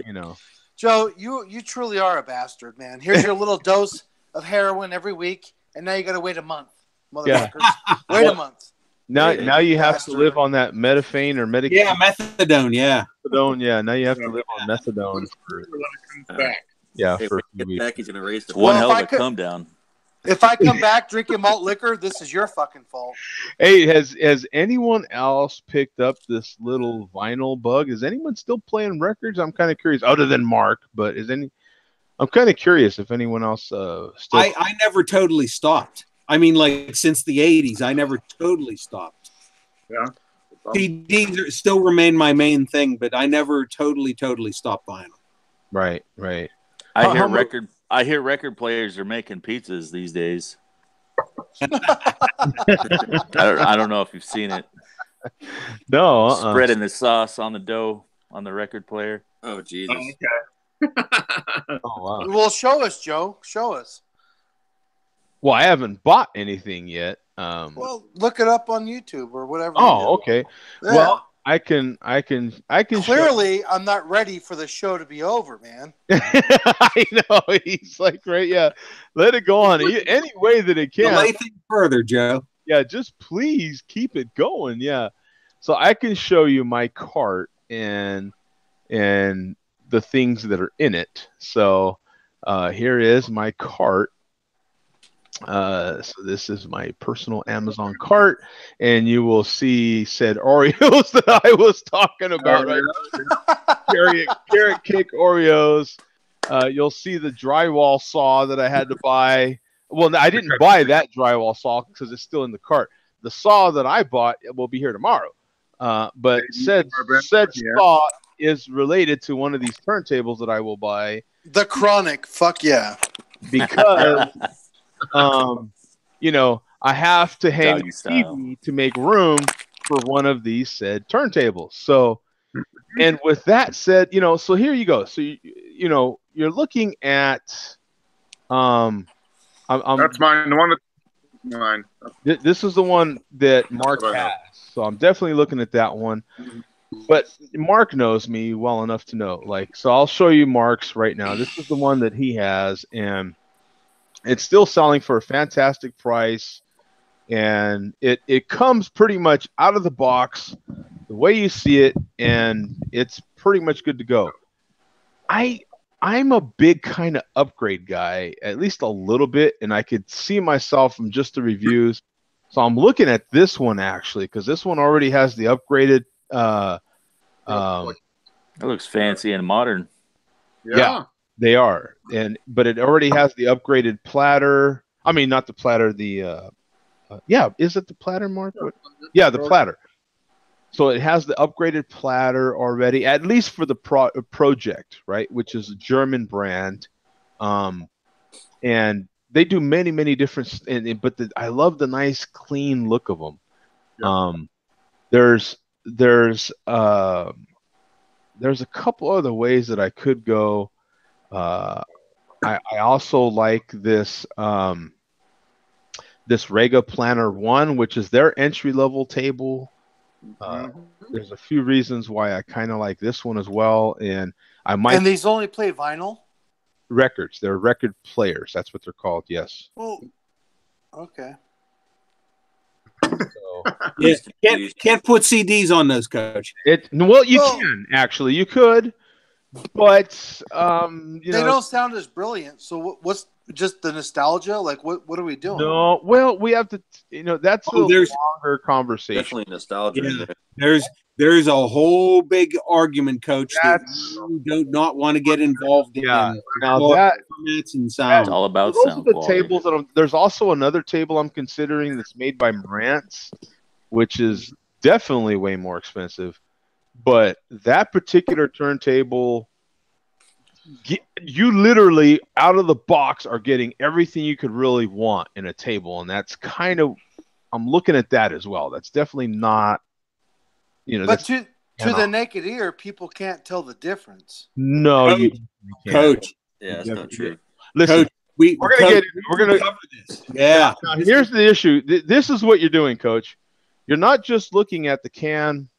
know. Joe, you truly are a bastard, man. Here's your little dose of heroin every week, and now you got to wait a month, motherfuckers. Wait a month. Now you have to live on that methadone or medication. Yeah, methadone. Yeah. Methadone. Yeah. Now you have to live on methadone for a few weeks. Back, he's gonna raise the one hell of a come down. If I come back drinking malt liquor, this is your fucking fault. Hey, has anyone else picked up this little vinyl bug? Is anyone still playing records? I'm kind of curious. Other than Mark, but I'm kind of curious if anyone else still. I never totally stopped. I mean, like since the '80s, I never totally stopped. Yeah. CDs still remain my main thing, but I never totally stopped buying them. Right. I hear record players are making pizzas these days. I don't know if you've seen it. No. Spreading the sauce on the dough on the record player. Oh, Jesus. Oh, okay. Oh, wow. Well, show us, Joe. Show us. Well, I haven't bought anything yet. Well, look it up on YouTube or whatever. Oh, okay. Yeah. Well, I can. Clearly, I'm not ready for the show to be over, man. I know. He's like, right, yeah. Let it go on any way that it can. Delay things further, Joe. Yeah, just please keep it going. Yeah. So I can show you my cart and the things that are in it. So here is my cart. So this is my personal Amazon cart, and you will see said Oreos that I was talking about, right? Carrot cake Oreos. You'll see the drywall saw that I had to buy. Well, I didn't buy that drywall saw because it's still in the cart. The saw that I bought will be here tomorrow. But said saw is related to one of these turntables that I will buy. The Chronic, fuck yeah. Because I have to hang Doggy the style. TV to make room for one of these said turntables. So, and with that said, so here you go. So you're looking at That's mine. The one that's mine. This is the one that Mark has. So I'm definitely looking at that one. But Mark knows me well enough to know. So I'll show you Mark's right now. This is the one that he has, and it's still selling for a fantastic price. And it comes pretty much out of the box the way you see it, and it's pretty much good to go. I'm a big kind of upgrade guy, at least a little bit, and I could see myself from just the reviews. So I'm looking at this one actually, because this one already has the upgraded. It looks fancy and modern. Yeah, they are, but it already has the upgraded platter. I mean, not the platter. Is it the platter, Mark? Yeah, the platter. So it has the upgraded platter already, at least for the project, right? Which is a German brand, and they do many, many different. But I love the nice, clean look of them. Yeah. There's a couple other ways that I could go. I also like this this Rega Planner 1, which is their entry level table. There's a few reasons why I kind of like this one as well, and I might. And these only play vinyl records. They're record players. That's what they're called. Yes. Oh, okay. So, can't put CDs on those, Coach. You can actually. You could, but they don't sound as brilliant. So what's just the nostalgia? Like what are we doing? No, well, we have to. That's a longer conversation. Definitely nostalgia. Yeah. There's a whole big argument, Coach, that you do not want to get involved in. Now formats and sound. It's all about those sound are the quality. tables that there's also another table I'm considering that's made by Marantz, which is definitely way more expensive. But that particular turntable, you literally out of the box are getting everything you could really want in a table, and that's kind of, I'm looking at that as well. That's definitely not, but to the naked ear, people can't tell the difference. No, Coach, you can't. Coach. Yeah, that's not true. Listen, Coach, we're gonna cover this. Yeah. Now, here's the issue. This is what you're doing, Coach. You're not just looking at the can.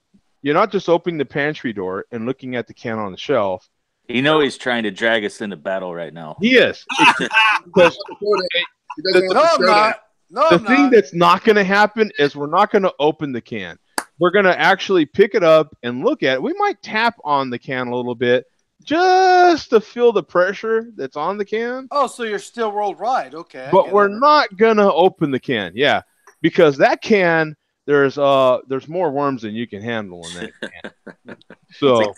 You're not just opening the pantry door and looking at the can on the shelf. He's trying to drag us into battle right now. He is. The thing that's not going to happen is we're not going to open the can. We're going to actually pick it up and look at it. We might tap on the can a little bit just to feel the pressure that's on the can. Oh, so you're still worldwide. Okay. But we're not going to open the can. Yeah. Because that can, there's more worms than you can handle in that can. So,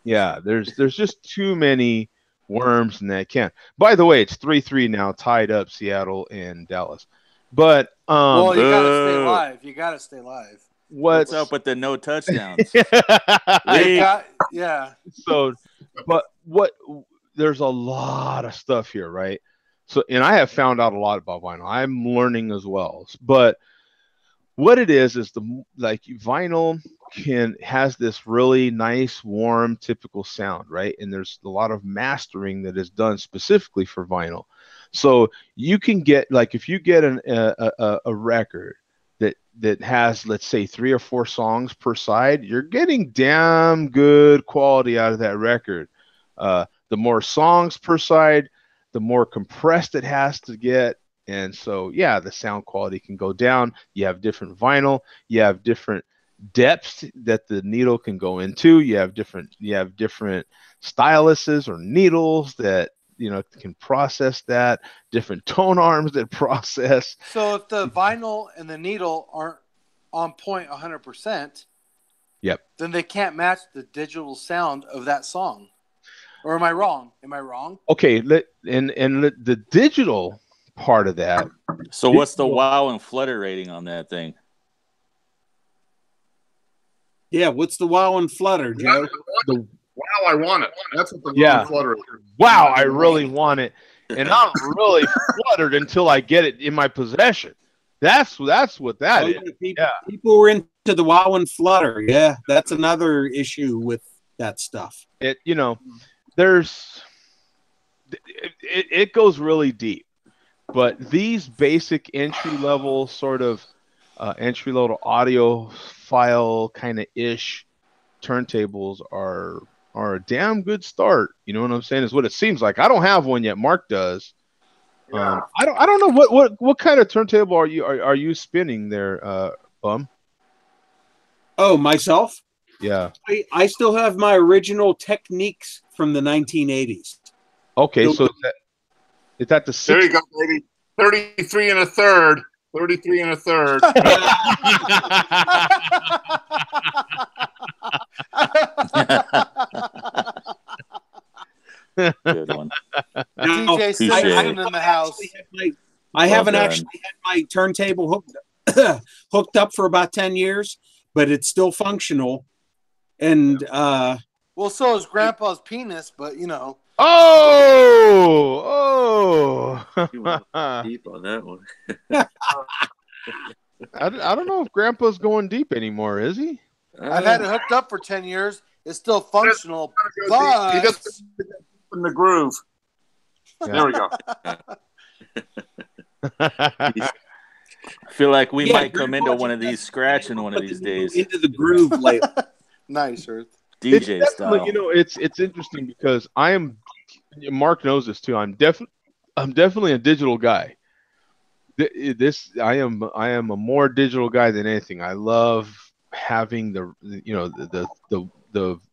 yeah, there's just too many worms in that can. By the way, it's 3-3 now, tied up Seattle and Dallas. But well, you gotta stay live. You gotta stay live. What's up with the no touchdowns? Yeah. So, but there's a lot of stuff here, right? So, and I have found out a lot about vinyl. I'm learning as well. But what it is vinyl has this really nice, warm, typical sound, right? And there's a lot of mastering that is done specifically for vinyl. So you can get, if you get a record that has, let's say, 3 or 4 songs per side, you're getting damn good quality out of that record. The more songs per side, the more compressed it has to get. And so, yeah, the sound quality can go down. You have different vinyl. You have different depths that the needle can go into. You have different styluses or needles that can process that, different tone arms that process. So if the vinyl and the needle aren't on point 100%, Yep. then they can't match the digital sound of that song. Or am I wrong? Am I wrong? Okay, the digital part of that. So what's the wow and flutter rating on that thing? Yeah, what's the wow and flutter, Joe? Wow, I want it. That's what the wow Yeah. and flutter is. Wow, I really want it, and I'm really fluttered until I get it in my possession. That's what that is. People were into the wow and flutter. Yeah, that's another issue with that stuff. It goes really deep, but these basic entry level sort of entry level audiophile kind of ish turntables are a damn good start. You know what I'm saying? Is what it seems like. I don't have one yet. Mark does. I don't know what kind of turntable are you spinning there, Bum? Oh, myself? Yeah. I still have my original Techniques from the 1980s. Okay, so is that the 60s? There you go, baby. 33 and a third. 33 and a third. Good one. DJ Simpson in the house. I haven't actually had my turntable hooked up for about 10 years, but it's still functional. And well, so is Grandpa's penis, but you know. Oh. You went deep on that one. I don't know if Grandpa's going deep anymore, is he? I've had it hooked up for 10 years. It's still functional, but He just in the groove. Yeah. There we go. I feel like we might come into one of these scratching one of these days. Into the groove lately. Nice, Earth. DJ style. It's interesting because Mark knows this too. I'm definitely a digital guy. I am a more digital guy than anything. I love having the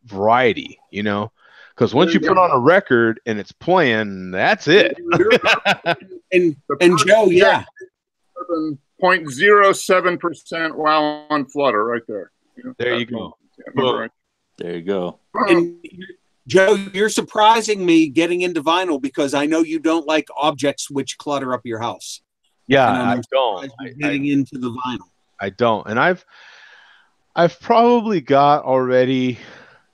variety, because once you put on a record and it's playing, that's it. and Joe, yeah, 0.07% wow on flutter right there. There you go. Right. There you go. And Joe, you're surprising me getting into vinyl because I know you don't like objects which clutter up your house. Yeah, I don't. Getting into the vinyl. I don't, and I've probably got already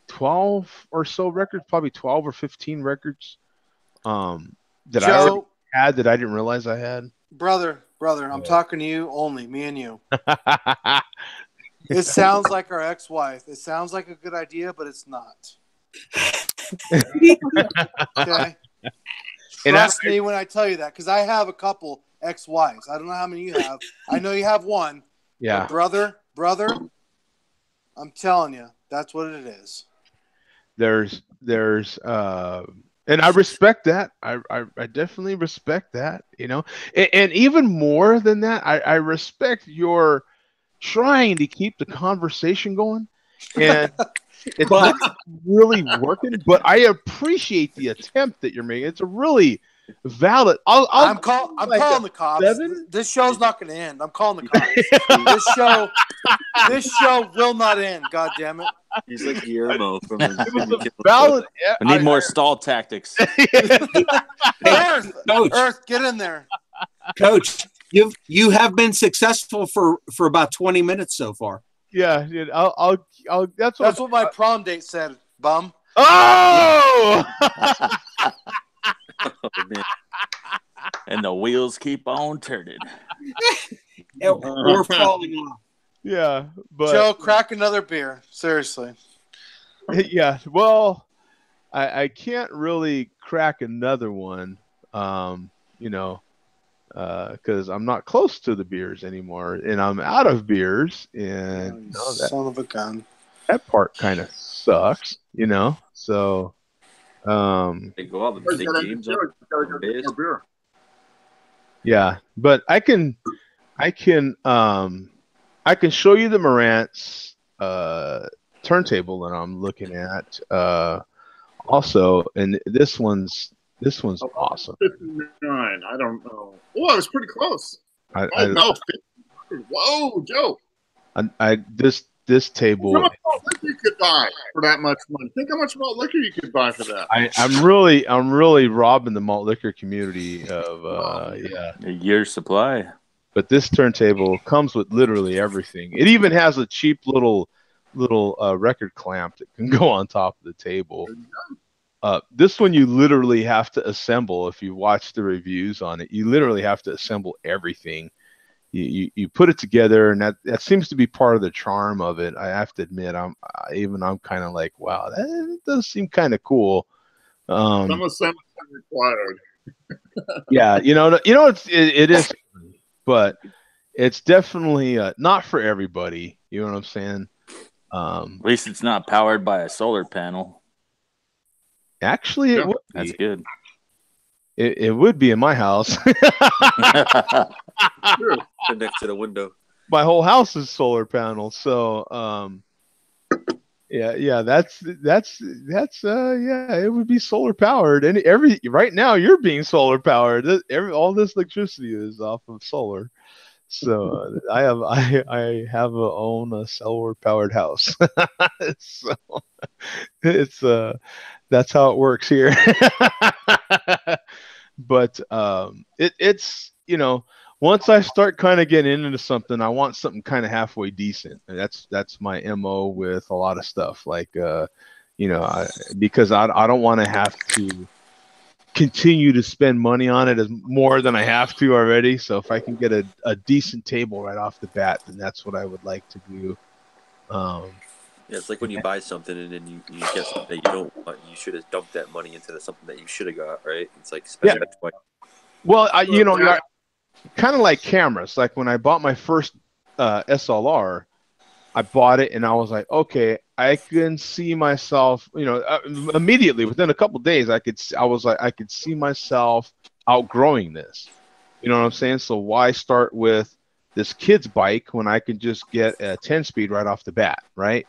12 or so records, probably 12 or 15 records that Joe, I already had that I didn't realize I had. Brother, I'm talking to you only, me and you. It sounds like our ex-wife. It sounds like a good idea, but it's not. Okay? Trust me when I tell you that, because I have a couple ex-wives. I don't know how many you have. I know you have one. Yeah. But brother, I'm telling you, that's what it is. There's and I respect that. I definitely respect that, and even more than that, I respect your trying to keep the conversation going, and it's not really working, but I appreciate the attempt that you're making. It's a really valid. I'm calling the cops. 7? This show's not going to end. I'm calling the cops. This show will not end. God damn it! He's like Guillermo from the valid. I need more stall tactics. Earth, get in there, Coach. You have been successful for about 20 minutes so far. Yeah, dude. I'll that's what my prom date said, bum. Oh! Oh, man. And the wheels keep on turning. We're falling off. Yeah, but Joe, crack another beer. Seriously. Yeah, well, I can't really crack another one, because I'm not close to the beers anymore, and I'm out of beers, and son of a gun. That part kind of sucks, So, they go all the big games up. Yeah, but I can show you the Marantz turntable that I'm looking at also, and this one's This one's awesome. 59. I don't know. Oh, I was pretty close. No. 50. Whoa, Joe. This table. How much malt liquor you could buy for that much money? Think how much malt liquor you could buy for that. I'm really robbing the malt liquor community of a year's supply. But this turntable comes with literally everything. It even has a cheap little record clamp that can go on top of the table. This one you literally have to assemble. If you watch the reviews on it, you literally have to assemble everything. You put it together, and that seems to be part of the charm of it. I have to admit, I'm kind of like, wow, that does seem kind of cool. Some assembly required. Yeah, it is, but it's definitely not for everybody. You know what I'm saying? At least it's not powered by a solar panel. Actually, it would be. That's good. It would be in my house. Next to the window. My whole house is solar panels, so yeah, that's it would be solar powered. And right now you're being solar powered. All this electricity is off of solar. So I have a solar powered house. So it's that's how it works here. But it's once I start kind of getting into something, I want something kind of halfway decent. And that's my MO with a lot of stuff. Like because I don't want to have to continue to spend money on it as more than I have to already. So if I can get a decent table right off the bat, then that's what I would like to do. Yeah, it's like when you buy something and then you get something that you don't want. You should have dumped that money into something that you should have got, right? It's like spending it twice. Well, kind of like cameras. Like when I bought my first SLR, I bought it and I was like, okay, I can see myself. Immediately within a couple of days, I could see myself outgrowing this. You know what I'm saying? So why start with this kid's bike when I can just get a 10-speed right off the bat, right?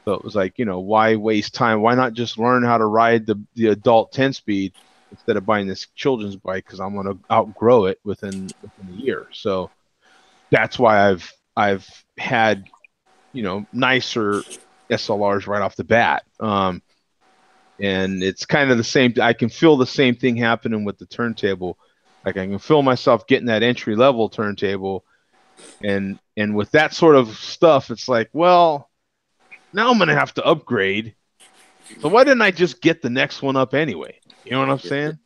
So it was like, why waste time? Why not just learn how to ride the adult 10-speed instead of buying this children's bike? Because I'm going to outgrow it within a year. So that's why I've had, nicer SLRs right off the bat. And it's kind of the same. I can feel the same thing happening with the turntable. Like I can feel myself getting that entry level turntable. And with that sort of stuff, it's like, well, now I'm going to have to upgrade. So why didn't I just get the next one up anyway? You know what I'm saying?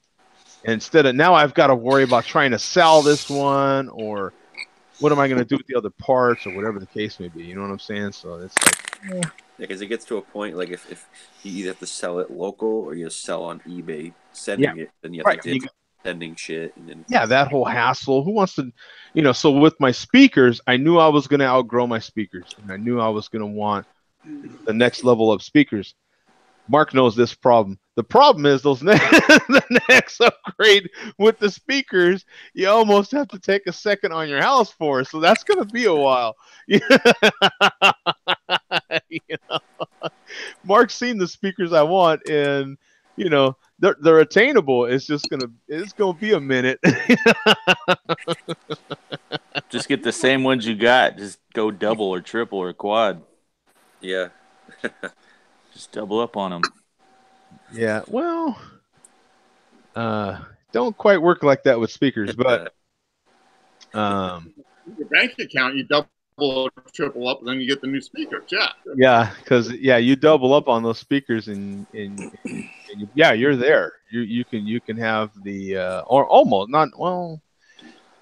Instead of now I've got to worry about trying to sell this one, or what am I going to do with the other parts, or whatever the case may be. You know what I'm saying? So it's like, because it gets to a point like if you either have to sell it local or you sell on eBay sending it, then you have to do sending shit. And then that whole hassle. Who wants to, so with my speakers, I knew I was going to outgrow my speakers, and I knew I was going to want the next level of speakers. Mark knows this problem. The problem is the next upgrade with the speakers, you almost have to take a second on your house for. So that's going to be a while. Mark's seen the speakers I want, and they're attainable. It's going to be a minute. Just get the same ones you got. Just go double or triple or quad. Yeah. Just double up on them. Yeah, well, don't quite work like that with speakers, but your bank account, you double or triple up, and then you get the new speakers. Yeah, because you double up on those speakers, and you're there. You can have the or almost not. Well,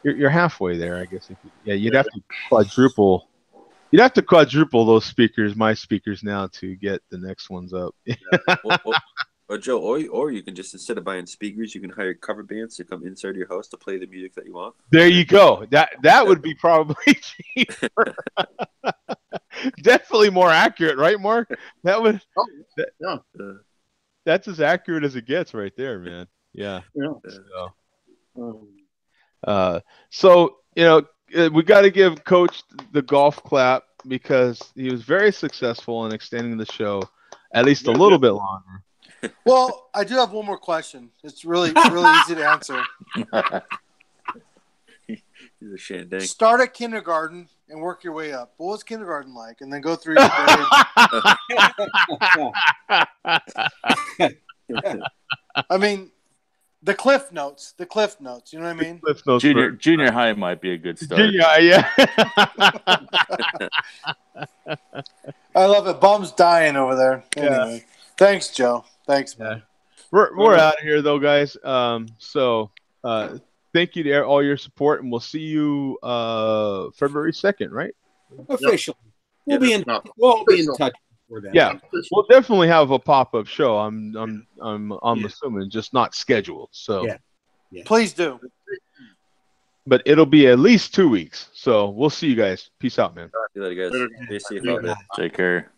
you're halfway there, I guess. You'd have to quadruple. You'd have to quadruple those speakers, my speakers now, to get the next ones up. Or Joe, or you can just, instead of buying speakers, you can hire cover bands to come inside your house to play the music that you want. There you go. That would be probably cheaper. Definitely more accurate, right, Mark? That would. That's as accurate as it gets, right there, man. Yeah. So we got to give Coach the golf clap, because he was very successful in extending the show at least a little bit longer. Well, I do have one more question. It's really easy to answer. He's a shandy. Start at kindergarten and work your way up. What was kindergarten like? And then go through your grades. I mean, the cliff notes. You know what I mean? Cliff notes Junior high might be a good start. Junior high, yeah. I love it. Bum's dying over there. Anyway, thanks, Joe. Thanks, man. We're out of here though, guys. Thank you to all your support, and we'll see you February 2nd, right? Officially. We'll be in touch before that. Yeah, we'll definitely have a pop-up show. I'm assuming, just not scheduled. So yeah. Please do. But it'll be at least 2 weeks. So we'll see you guys. Peace out, man. See you later, guys. Stay safe out there. Take care.